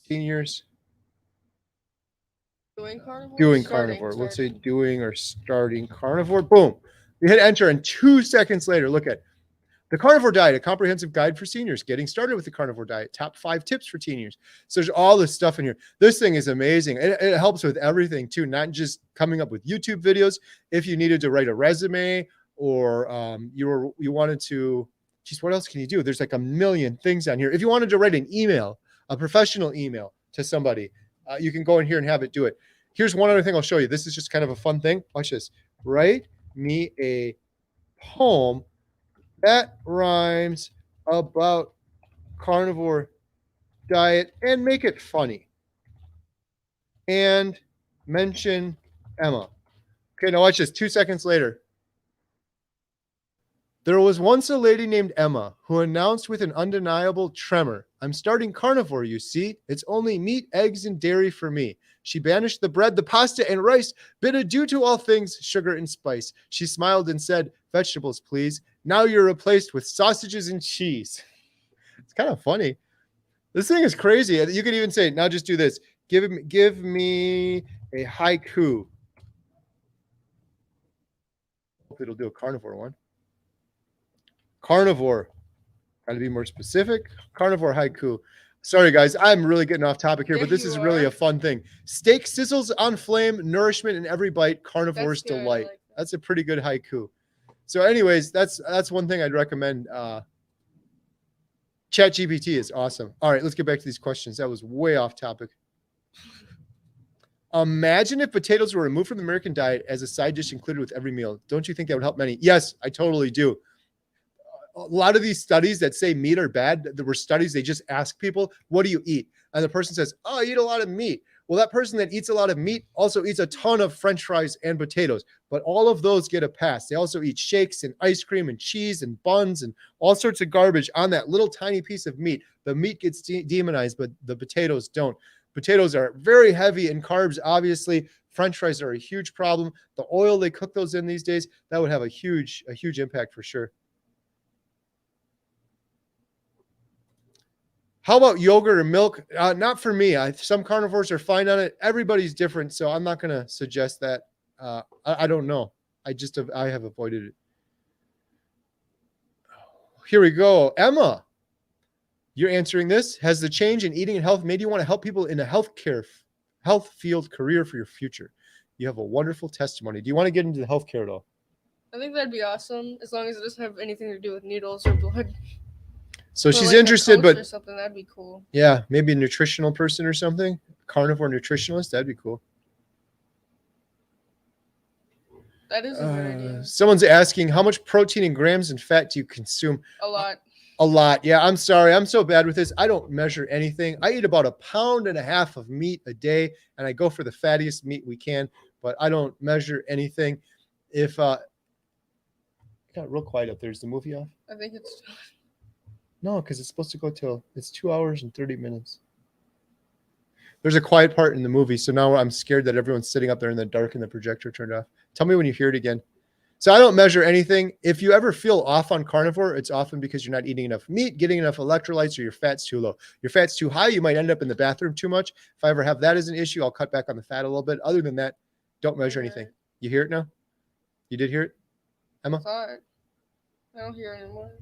seniors doing carnivore. Let's say doing or starting carnivore. Boom. You hit enter and 2 seconds later, look at the Carnivore Diet, a comprehensive guide for seniors, getting started with the Carnivore Diet, top 5 tips for seniors. So there's all this stuff in here. This thing is amazing. It helps with everything too, not just coming up with YouTube videos. If you needed to write a resume or you wanted to, geez, what else can you do? There's like a million things on here. If you wanted to write an email, a professional email to somebody, you can go in here and have it do it. Here's one other thing I'll show you. This is just kind of a fun thing. Watch this. Write me a poem that rhymes about carnivore diet and make it funny. And mention Emma. Okay, now watch this. 2 seconds later. There was once a lady named Emma who announced with an undeniable tremor, I'm starting carnivore, you see. It's only meat, eggs, and dairy for me. She banished the bread, the pasta, and rice, bid adieu to all things, sugar and spice. She smiled and said, vegetables, please. Now you're replaced with sausages and cheese. It's kind of funny. This thing is crazy. You could even say, now just do this. Give me a haiku. Hope it'll do a carnivore one. Carnivore. Got to be more specific. Carnivore haiku. Sorry, guys. I'm really getting off topic here, but this is really a fun thing. Steak sizzles on flame, nourishment in every bite, carnivore's delight. Like that's a pretty good haiku. So anyways, that's one thing I'd recommend. ChatGPT is awesome. All right, let's get back to these questions. That was way off topic. Imagine if potatoes were removed from the American diet as a side dish included with every meal. Don't you think that would help many? Yes, I totally do. A lot of these studies that say meat are bad, there were studies, they just ask people, what do you eat? And the person says, oh, I eat a lot of meat. Well, that person that eats a lot of meat also eats a ton of French fries and potatoes, but all of those get a pass. They also eat shakes and ice cream and cheese and buns and all sorts of garbage on that little tiny piece of meat. The meat gets demonized, but the potatoes don't. Potatoes are very heavy in carbs, obviously. French fries are a huge problem. The oil they cook those in these days, that would have a huge impact for sure. How about yogurt or milk? Not for me. Some carnivores are fine on it. Everybody's different, so I'm not going to suggest that. I don't know. I have avoided it. Here we go. Emma, you're answering this. Has the change in eating and health made you want to help people in a health field career for your future? You have a wonderful testimony. Do you want to get into the healthcare at all? I think that'd be awesome, as long as it doesn't have anything to do with needles or blood. So she's like interested, but or something, that'd be cool. Yeah, maybe a nutritional person or something. Carnivore nutritionalist, that'd be cool. That is a good idea. Someone's asking, how much protein in grams and fat do you consume? A lot. A lot. Yeah, I'm sorry. I'm so bad with this. I don't measure anything. I eat about 1.5 pounds of meat a day, and I go for the fattiest meat we can, but I don't measure anything. If it got real quiet up there. Is the movie off? I think it's... No, because it's supposed to go till it's 2 hours and 30 minutes. There's a quiet part in the movie, so now I'm scared that everyone's sitting up there in the dark and the projector turned off. Tell me when you hear it again. So I don't measure anything. If you ever feel off on carnivore, it's often because you're not eating enough meat, getting enough electrolytes, or your fat's too low. Your fat's too high, you might end up in the bathroom too much. If I ever have that as an issue, I'll cut back on the fat a little bit. Other than that, don't measure anything. You hear it now? You did hear it, Emma? I don't hear it anymore.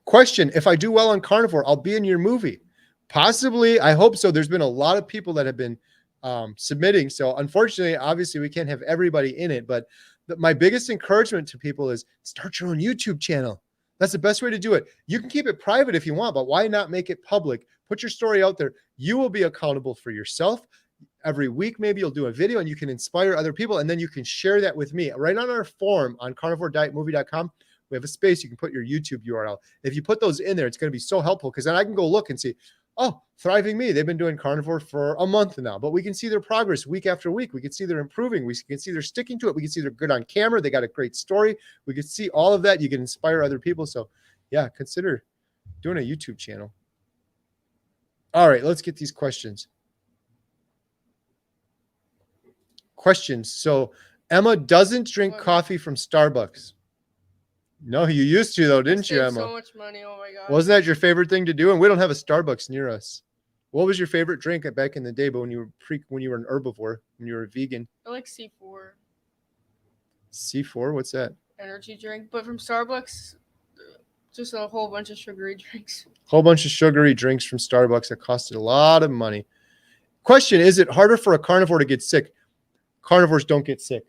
Question, if I do well on carnivore, I'll be in your movie. Possibly, I hope so. There's been a lot of people that have been submitting. So unfortunately, obviously, we can't have everybody in it. But my biggest encouragement to people is start your own YouTube channel. That's the best way to do it. You can keep it private if you want, but why not make it public? Put your story out there. You will be accountable for yourself. Every week, maybe you'll do a video and you can inspire other people. And then you can share that with me. Right on our forum on carnivoredietmovie.com. We have a space. You can put your YouTube URL. If you put those in there, it's going to be so helpful because then I can go look and see, oh, Thriving Me. They've been doing carnivore for a month now, but we can see their progress week after week. We can see they're improving. We can see they're sticking to it. We can see they're good on camera. They got a great story. We can see all of that. You can inspire other people. So yeah, consider doing a YouTube channel. All right, let's get these questions. So Emma doesn't drink coffee from Starbucks. No, you used to though, didn't you, Emma? So much money. Oh my god. Wasn't that your favorite thing to do? And we don't have a Starbucks near us. What was your favorite drink back in the day? But when you were an herbivore, when you were a vegan? I like C4. C4? What's that? Energy drink, but from Starbucks, just a whole bunch of sugary drinks. Whole bunch of sugary drinks from Starbucks that costed a lot of money. Question: is it harder for a carnivore to get sick? Carnivores don't get sick.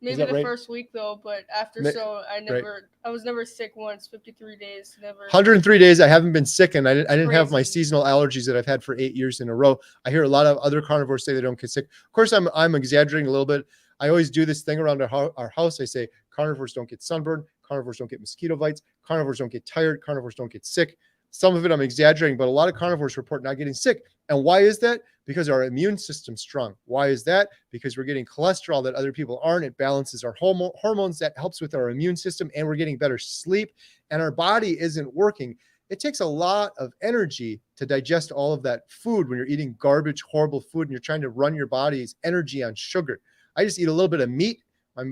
Maybe the first week though, but after I was never sick once. 53 days, never. 103 days, I haven't been sick, and I didn't have my seasonal allergies that I've had for 8 years in a row. I hear a lot of other carnivores say they don't get sick. Of course, I'm exaggerating a little bit. I always do this thing around our house. I say carnivores don't get sunburned, carnivores don't get mosquito bites, carnivores don't get tired, carnivores don't get sick. Some of it I'm exaggerating, but a lot of carnivores report not getting sick. And why is that? Because our immune system's strong. Why is that? Because we're getting cholesterol that other people aren't. It balances our hormones. That helps with our immune system, and we're getting better sleep, and our body isn't working. It takes a lot of energy to digest all of that food when you're eating garbage, horrible food, and you're trying to run your body's energy on sugar. I just eat a little bit of meat.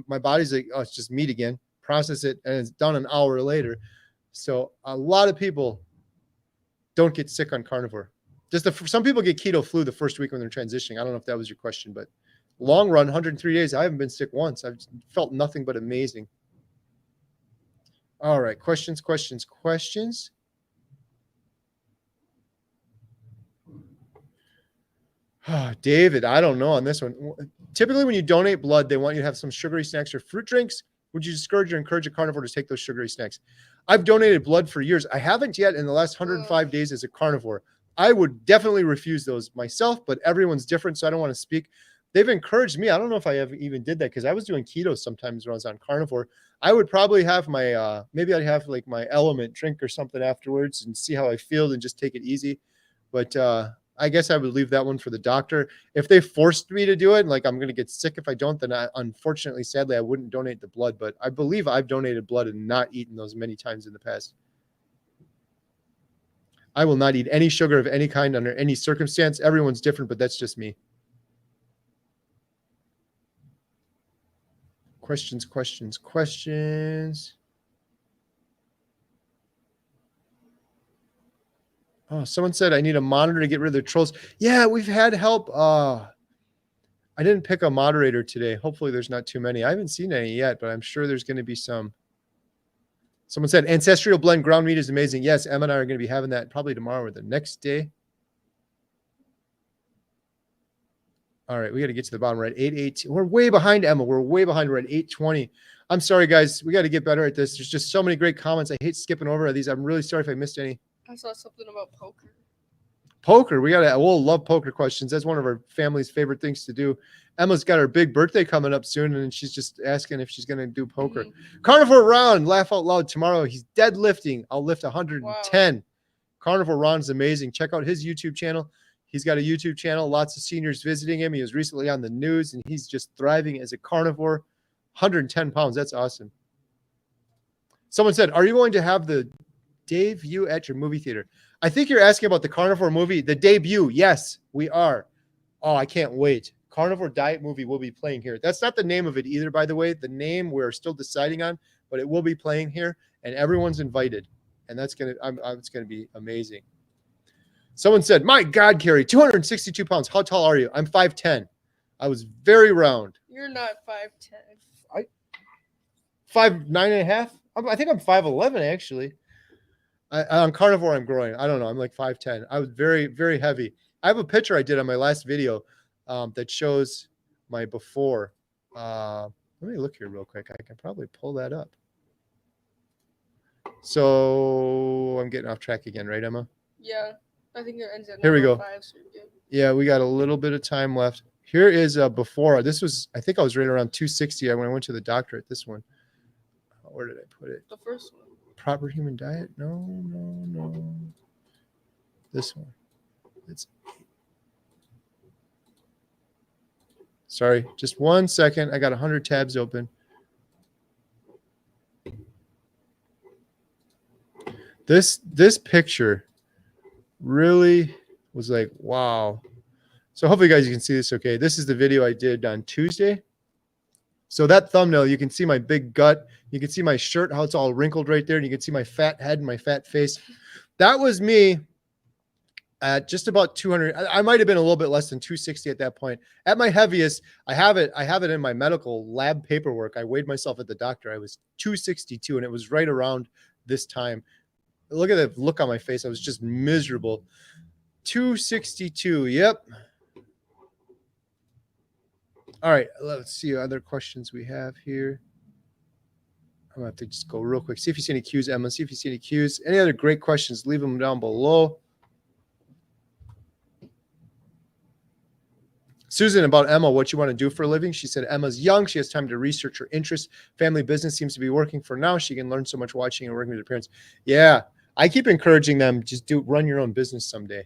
My body's like, oh, it's just meat again. process it, and it's done an hour later. So a lot of people don't get sick on carnivore. Some people get keto flu the first week when they're transitioning. I don't know if that was your question, but long run, 103 days, I haven't been sick once. I've felt nothing but amazing. All right, questions. David, I don't know on this one. Typically, when you donate blood, they want you to have some sugary snacks or fruit drinks. Would you discourage or encourage a carnivore to take those sugary snacks? I've donated blood for years. I haven't yet in the last 105 days as a carnivore. I would definitely refuse those myself, but everyone's different, so I don't want to speak. They've encouraged me. I don't know if I ever even did that because I was doing keto sometimes when I was on carnivore. I would probably have my, maybe I'd have like my element drink or something afterwards and see how I feel and just take it easy. But I guess I would leave that one for the doctor. If they forced me to do it, like I'm going to get sick if I don't, then unfortunately, sadly, I wouldn't donate the blood. But I believe I've donated blood and not eaten those many times in the past. I will not eat any sugar of any kind under any circumstance. Everyone's different, but that's just me. Questions. Oh, someone said I need a monitor to get rid of the trolls. Yeah, we've had help. I didn't pick a moderator today. Hopefully there's not too many. I haven't seen any yet, but I'm sure there's going to be some. Someone said ancestral blend ground meat is amazing. Yes, Emma and I are going to be having that probably tomorrow or the next day. All right, we got to get to the bottom. We're at 8:18. We're way behind, Emma. We're way behind. We're at 8:20. I'm sorry, guys. We got to get better at this. There's just so many great comments. I hate skipping over these. I'm really sorry if I missed any. I saw something about poker. Poker. We'll love poker questions. That's one of our family's favorite things to do. Emma's got her big birthday coming up soon, and she's just asking if she's going to do poker. Carnivore Round, laugh out loud tomorrow. He's deadlifting. I'll lift 110. Wow. Carnivore Round is amazing. Check out his YouTube channel. He's got a YouTube channel. Lots of seniors visiting him. He was recently on the news, and he's just thriving as a carnivore. 110 pounds. That's awesome. Someone said, are you going to have the debut at your movie theater? I think you're asking about the Carnivore movie, the debut. Yes, we are. Oh, I can't wait. Carnivore Diet movie will be playing here. That's not the name of it either, by the way. The name we're still deciding on, but it will be playing here, and everyone's invited. And that's it's gonna be amazing. Someone said, my God, Kerry, 262 pounds. How tall are you? I'm 5'10". I was very round. You're not 5'10". 5'9.5". I think I'm 5'11", actually. On carnivore, I'm growing. I don't know. I'm like 5'10". I was very, very heavy. I have a picture I did on my last video that shows my before. Let me look here real quick. I can probably pull that up. So I'm getting off track again, right, Emma? Yeah. I think it ends at here we go. 5, so yeah, we got a little bit of time left. Here is before. This was, I think I was right around 260 when I went to the doctor at this one. Where did I put it? The first one. Proper human diet? No. This one. Sorry, just 1 second. I got 100 tabs open. This picture really was like, wow. So hopefully you guys can see this okay. This is the video I did on Tuesday. So that thumbnail, you can see my big gut. You can see my shirt, how it's all wrinkled right there. And you can see my fat head and my fat face. That was me at just about 200. I might have been a little bit less than 260 at that point. At my heaviest, I have it in my medical lab paperwork. I weighed myself at the doctor. I was 262, and it was right around this time. Look at the look on my face. I was just miserable. 262. Yep. All right. Let's see other questions we have here. I'm going to have to just go real quick. See if you see any cues, Emma. See if you see any cues. Any other great questions, leave them down below. Susan, about Emma, what you want to do for a living? She said Emma's young. She has time to research her interests. Family business seems to be working for now. She can learn so much watching and working with her parents. Yeah, I keep encouraging them, just run your own business someday.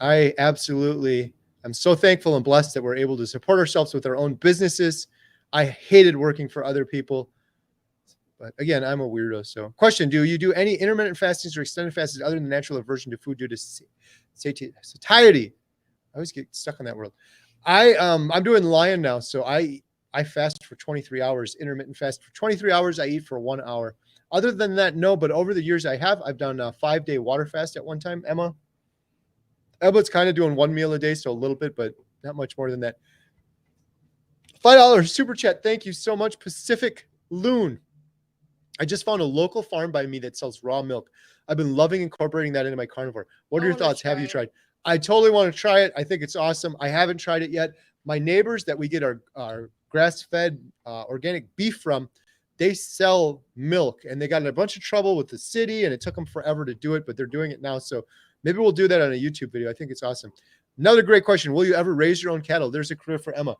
I absolutely am so thankful and blessed that we're able to support ourselves with our own businesses. I hated working for other people. But again, I'm a weirdo. So question, do you do any intermittent fastings or extended fastings other than natural aversion to food due to satiety? I always get stuck on that word. I'm doing Lion now, so I I fast for 23 hours, intermittent fast for 23 hours. I eat for 1 hour. Other than that, no. But over the years I've done a 5-day water fast at one time. Emma's kind of doing one meal a day, so a little bit, but not much more than that. $5 super chat. Thank you so much, Pacific Loon. I just found a local farm by me that sells raw milk. I've been loving incorporating that into my carnivore. What are your thoughts? Have you tried? I totally want to try it. I think it's awesome. I haven't tried it yet. My neighbors that we get our grass-fed organic beef from, they sell milk, and they got in a bunch of trouble with the city, and it took them forever to do it, but they're doing it now. So maybe we'll do that on a YouTube video. I think it's awesome. Another great question. Will you ever raise your own cattle? There's a career for Emma.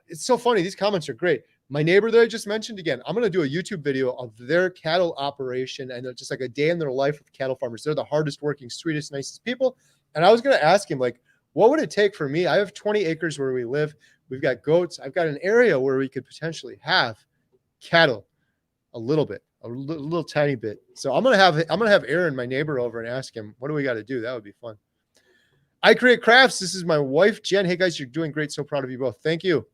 It's so funny. These comments are great. My neighbor that I just mentioned, again, I'm going to do a YouTube video of their cattle operation and just like a day in their life with cattle farmers. They're the hardest working, sweetest, nicest people. And I was going to ask him, like, what would it take for me? I have 20 acres where we live. We've got goats. I've got an area where we could potentially have cattle a little bit, a little tiny bit. So I'm going to have Aaron, my neighbor, over and ask him, what do we got to do? That would be fun. I Create Crafts. This is my wife, Jen. Hey guys, you're doing great. So proud of you both. Thank you.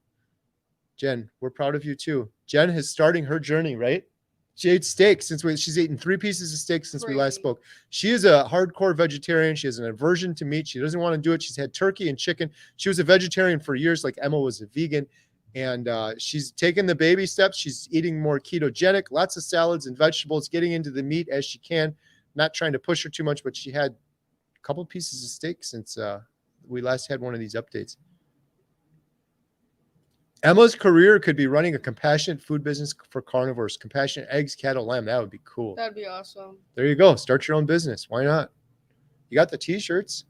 Jen, we're proud of you too. Jen is starting her journey, right? She ate steak she's eaten 3 pieces of steak since we last spoke. She is a hardcore vegetarian. She has an aversion to meat. She doesn't want to do it. She's had turkey and chicken. She was a vegetarian for years, like Emma was a vegan. And she's taken the baby steps. She's eating more ketogenic, lots of salads and vegetables, getting into the meat as she can, not trying to push her too much, but she had a couple pieces of steak since we last had one of these updates. Emma's career could be running a compassionate food business for carnivores, compassionate eggs, cattle, lamb. That would be cool. That'd be awesome. There you go. Start your own business. Why not? You got the t-shirts.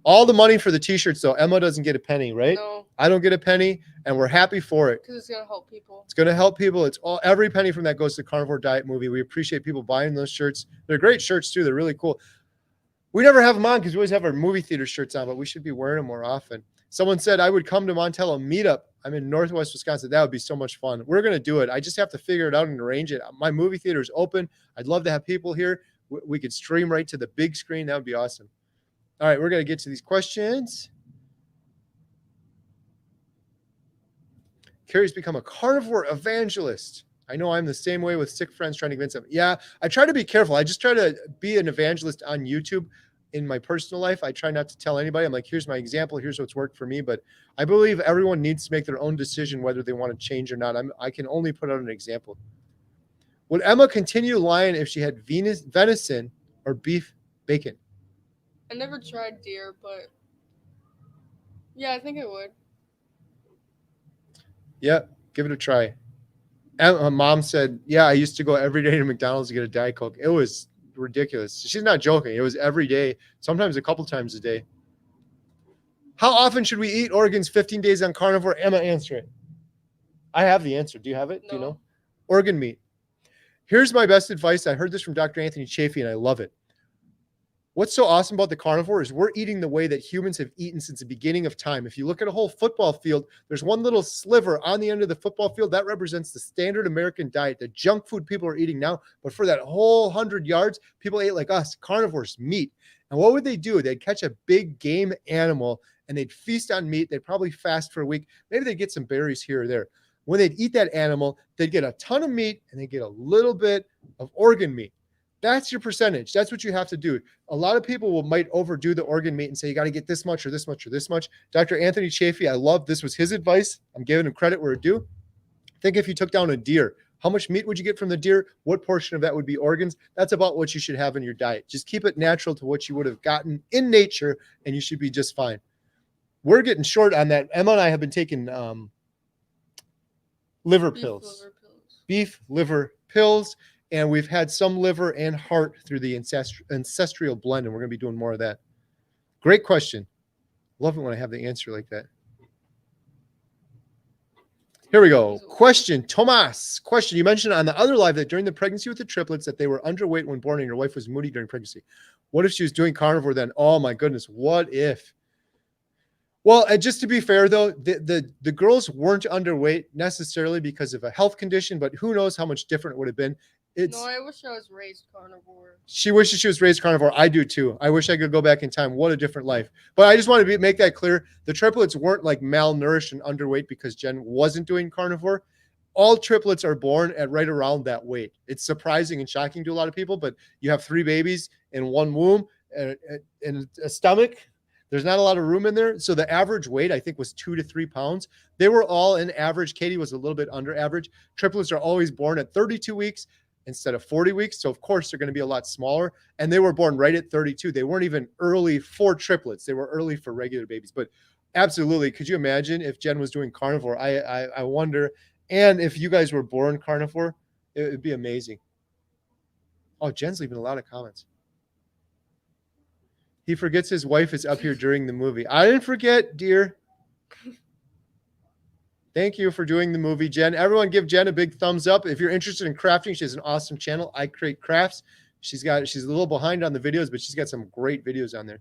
All the money for the t-shirts, though. Emma doesn't get a penny, right? No. I don't get a penny, and we're happy for it. Because it's going to help people. It's going to help people. Every penny from that goes to the Carnivore Diet movie. We appreciate people buying those shirts. They're great shirts, too. They're really cool. We never have them on because we always have our movie theater shirts on, but we should be wearing them more often. Someone said I would come to Montello meetup. I'm in Northwest Wisconsin. That would be so much fun. We're going to do it. I just have to figure it out and arrange it. My movie theater is open. I'd love to have people here. We could stream right to the big screen. That would be awesome. All right, we're going to get to these questions. Kerry's become a carnivore evangelist. I know I'm the same way with sick friends trying to convince them. Yeah, I try to be careful. I just try to be an evangelist on YouTube. In my personal life, I try not to tell anybody. I'm like, here's my example. Here's what's worked for me. But I believe everyone needs to make their own decision whether they want to change or not. I can only put out an example. Would Emma continue lying if she had venison or beef bacon? I never tried deer, but yeah, I think it would. Yeah, give it a try. Emma, mom said, yeah, I used to go every day to McDonald's to get a Diet Coke. It was ridiculous. She's not joking. It was every day, sometimes a couple times a day. How often should we eat organs 15 days on carnivore? Emma, answer it. I have the answer. Do you have it? No. Do you know? Organ meat. Here's my best advice. I heard this from Dr. Anthony Chafee, and I love it. What's so awesome about the carnivore is we're eating the way that humans have eaten since the beginning of time. If you look at a whole football field, there's one little sliver on the end of the football field that represents the standard American diet, the junk food people are eating now. But for that whole 100 yards, people ate like us, carnivores, meat. And what would they do? They'd catch a big game animal and they'd feast on meat. They'd probably fast for a week. Maybe they'd get some berries here or there. When they'd eat that animal, they'd get a ton of meat and they'd get a little bit of organ meat. That's your percentage. That's what you have to do. A lot of people might overdo the organ meat and say, you got to get this much or this much or this much. Dr. Anthony Chafee, I love this was his advice. I'm giving him credit where it's due. Think if you took down a deer, how much meat would you get from the deer? What portion of that would be organs? That's about what you should have in your diet. Just keep it natural to what you would have gotten in nature, and you should be just fine. We're getting short on that. Emma and I have been taking liver pills. Beef liver pills. And we've had some liver and heart through the ancestral blend, and we're going to be doing more of that. Great question. Love it when I have the answer like that. Here we go. Question, Tomas. Question, you mentioned on the other live that during the pregnancy with the triplets that they were underweight when born and your wife was moody during pregnancy. What if she was doing carnivore then? Oh, my goodness. What if? Well, and just to be fair, though, the girls weren't underweight necessarily because of a health condition, but who knows how much different it would have been. It's No, I wish I was raised carnivore. She wishes she was raised carnivore. I do too. I wish I could go back in time. What a different life. But I just want to make that clear. The triplets weren't like malnourished and underweight because Jen wasn't doing carnivore. All triplets are born at right around that weight. It's surprising and shocking to a lot of people, but you have 3 babies in one womb and a stomach. There's not a lot of room in there. So the average weight, I think, was 2 to 3 pounds. They were all in average. Katie was a little bit under average. Triplets are always born at 32 weeks instead of 40 weeks. So, of course, they're going to be a lot smaller. And they were born right at 32. They weren't even early for triplets. They were early for regular babies. But absolutely, could you imagine if Jen was doing carnivore? I wonder. And if you guys were born carnivore, it would be amazing. Oh, Jen's leaving a lot of comments. He forgets his wife is up here during the movie. I didn't forget, dear. Thank you for doing the movie, Jen. Everyone give Jen a big thumbs up. If you're interested in crafting, she has an awesome channel. I Create Crafts. She's a little behind on the videos, but she's got some great videos on there.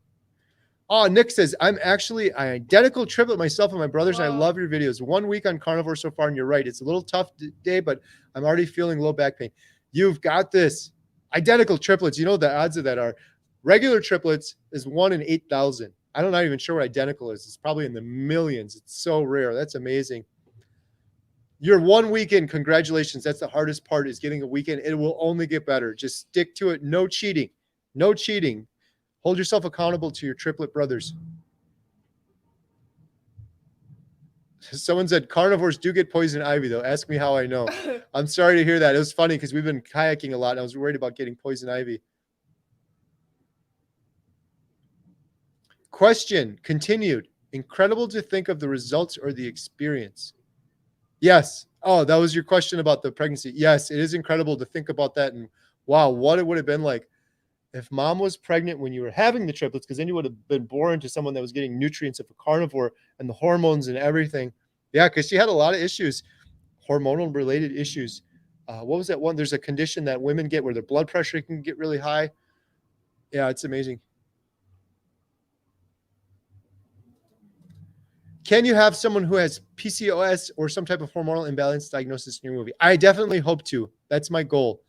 Oh, Nick says, I'm actually an identical triplet myself and my brothers, and I love your videos. 1 week on carnivore so far, and you're right. It's a little tough day, but I'm already feeling low back pain. You've got this. Identical triplets, you know the odds of that are. Regular triplets is 1 in 8,000. I'm not even sure what identical is. It's probably in the millions. It's so rare. That's amazing. You're 1 week in. Congratulations. That's the hardest part, is getting a weekend. It will only get better. Just stick to it. No cheating. No cheating. Hold yourself accountable to your triplet brothers. Someone said carnivores do get poison ivy, though. Ask me how I know. I'm sorry to hear that. It was funny because we've been kayaking a lot, and I was worried about getting poison ivy. Question continued. Incredible to think of the results or the experience. Yes. Oh, that was your question about the pregnancy. Yes, it is incredible to think about that. And wow, what it would have been like if mom was pregnant when you were having the triplets, because then you would have been born to someone that was getting nutrients of a carnivore and the hormones and everything. Yeah, because she had a lot of issues, hormonal related issues. What was that one? There's a condition that women get where their blood pressure can get really high. Yeah, it's amazing. Can you have someone who has PCOS or some type of hormonal imbalance diagnosis in your movie? I definitely hope to. That's my goal.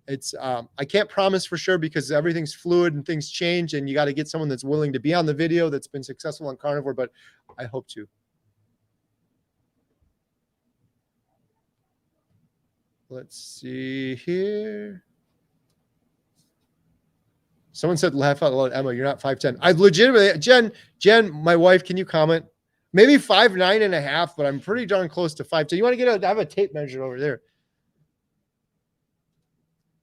It's I can't promise for sure because everything's fluid and things change, and you got to get someone that's willing to be on the video that's been successful on carnivore, but I hope to. Let's see here. Someone said laugh out loud, Emma, you're not 5'10". I legitimately, Jen, my wife, can you comment? Maybe 5'9.5", but I'm pretty darn close to 5'10". You want to I have a tape measure over there.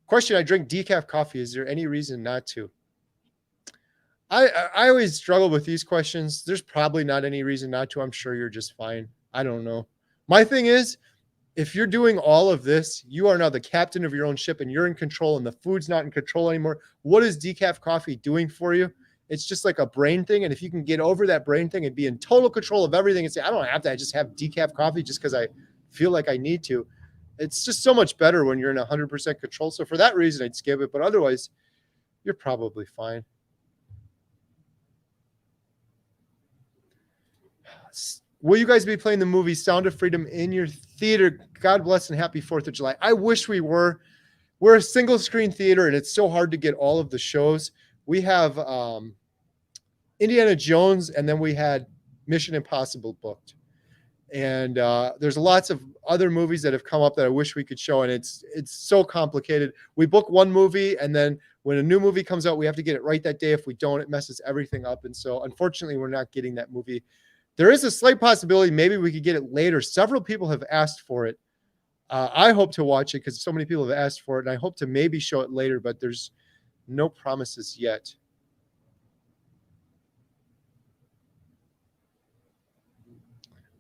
Question, I drink decaf coffee. Is there any reason not to? I always struggle with these questions. There's probably not any reason not to. I'm sure you're just fine. I don't know. My thing is, if you're doing all of this, you are now the captain of your own ship and you're in control and the food's not in control anymore. What is decaf coffee doing for you? It's just like a brain thing. And if you can get over that brain thing and be in total control of everything and say, I don't have to, I just have decaf coffee just because I feel like I need to. It's just so much better when you're in 100% control. So for that reason, I'd skip it. But otherwise, you're probably fine. Will you guys be playing the movie Sound of Freedom in your theater? God bless and happy 4th of July. I wish we were. We're a single screen theater, and it's so hard to get all of the shows. We have Indiana Jones, and then we had Mission Impossible booked. And there's lots of other movies that have come up that I wish we could show, and it's so complicated. We book one movie, and then when a new movie comes out, we have to get it right that day. If we don't, it messes everything up. And so, unfortunately, we're not getting that movie. There is a slight possibility maybe we could get it later. Several people have asked for it. I hope to watch it because so many people have asked for it, and I hope to maybe show it later, but there's no promises yet.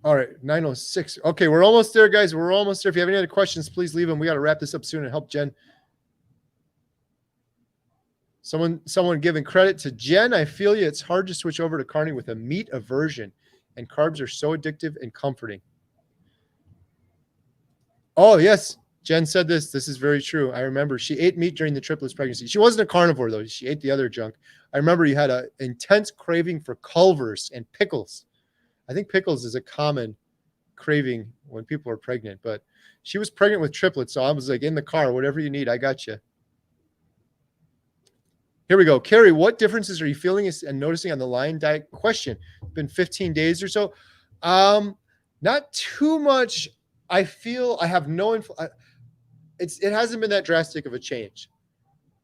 All right, 9:06. Okay, we're almost there, guys. We're almost there. If you have any other questions, please leave them. We got to wrap this up soon and help Jen. Someone giving credit to Jen. I feel you. It's hard to switch over to carnivore with a meat aversion, and carbs are so addictive and comforting. Oh, yes. Jen said this. This is very true. I remember she ate meat during the triplets pregnancy. She wasn't a carnivore, though. She ate the other junk. I remember you had an intense craving for Culvers and pickles. I think pickles is a common craving when people are pregnant, but she was pregnant with triplets. So I was like, in the car, whatever you need, I got you. Here we go. Kerry, what differences are you feeling and noticing on the Lion Diet? Question. It's been 15 days or so. Not too much. I feel I have no it hasn't been that drastic of a change.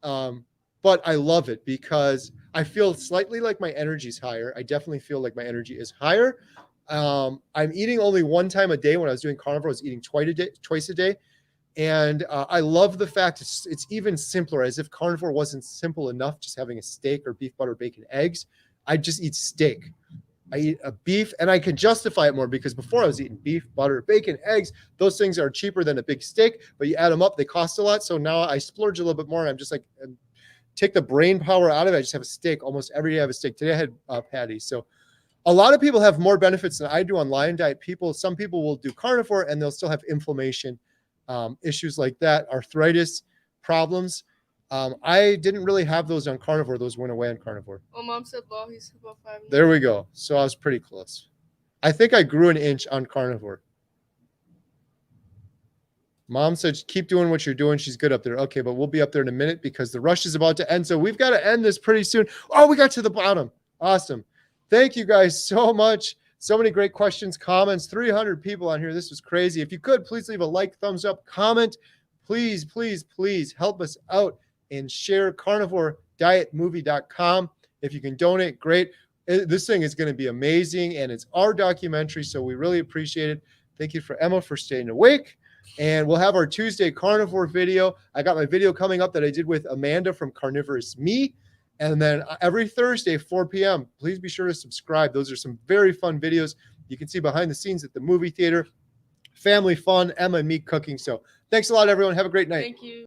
But I love it because I feel slightly like my energy is higher. I definitely feel like my energy is higher. I'm eating only one time a day. When I was doing carnivore, I was eating twice a day. And I love the fact it's even simpler, as if carnivore wasn't simple enough, just having a steak or beef, butter, bacon, eggs. I just eat steak. I eat a beef, and I can justify it more because before I was eating beef, butter, bacon, eggs. Those things are cheaper than a big steak, but you add them up, they cost a lot. So now I splurge a little bit more. And I'm just like, take the brain power out of it. I just have a steak almost every day. I have a steak. Today I had patties. So a lot of people have more benefits than I do on Lion Diet. Some people will do carnivore and they'll still have inflammation, issues like that, arthritis problems. I didn't really have those on carnivore. Those went away on carnivore. Well, Mom said low. He said about 5. There we go. So I was pretty close. I think I grew an inch on carnivore. Mom said, keep doing what you're doing. She's good up there. Okay, but we'll be up there in a minute because the rush is about to end. So we've got to end this pretty soon. Oh, we got to the bottom. Awesome. Thank you guys so much. So many great questions, comments, 300 people on here. This was crazy. If you could, please leave a like, thumbs up, comment. Please, please, please help us out and share carnivoredietmovie.com. If you can donate, great. This thing is going to be amazing, and it's our documentary, so we really appreciate it. Thank you for Emma for staying awake. And we'll have our Tuesday carnivore video. I got my video coming up that I did with Amanda from Carnivorous Me. And then every Thursday, 4 p.m., please be sure to subscribe. Those are some very fun videos. You can see behind the scenes at the movie theater. Family fun, Emma and me cooking. So thanks a lot, everyone. Have a great night. Thank you.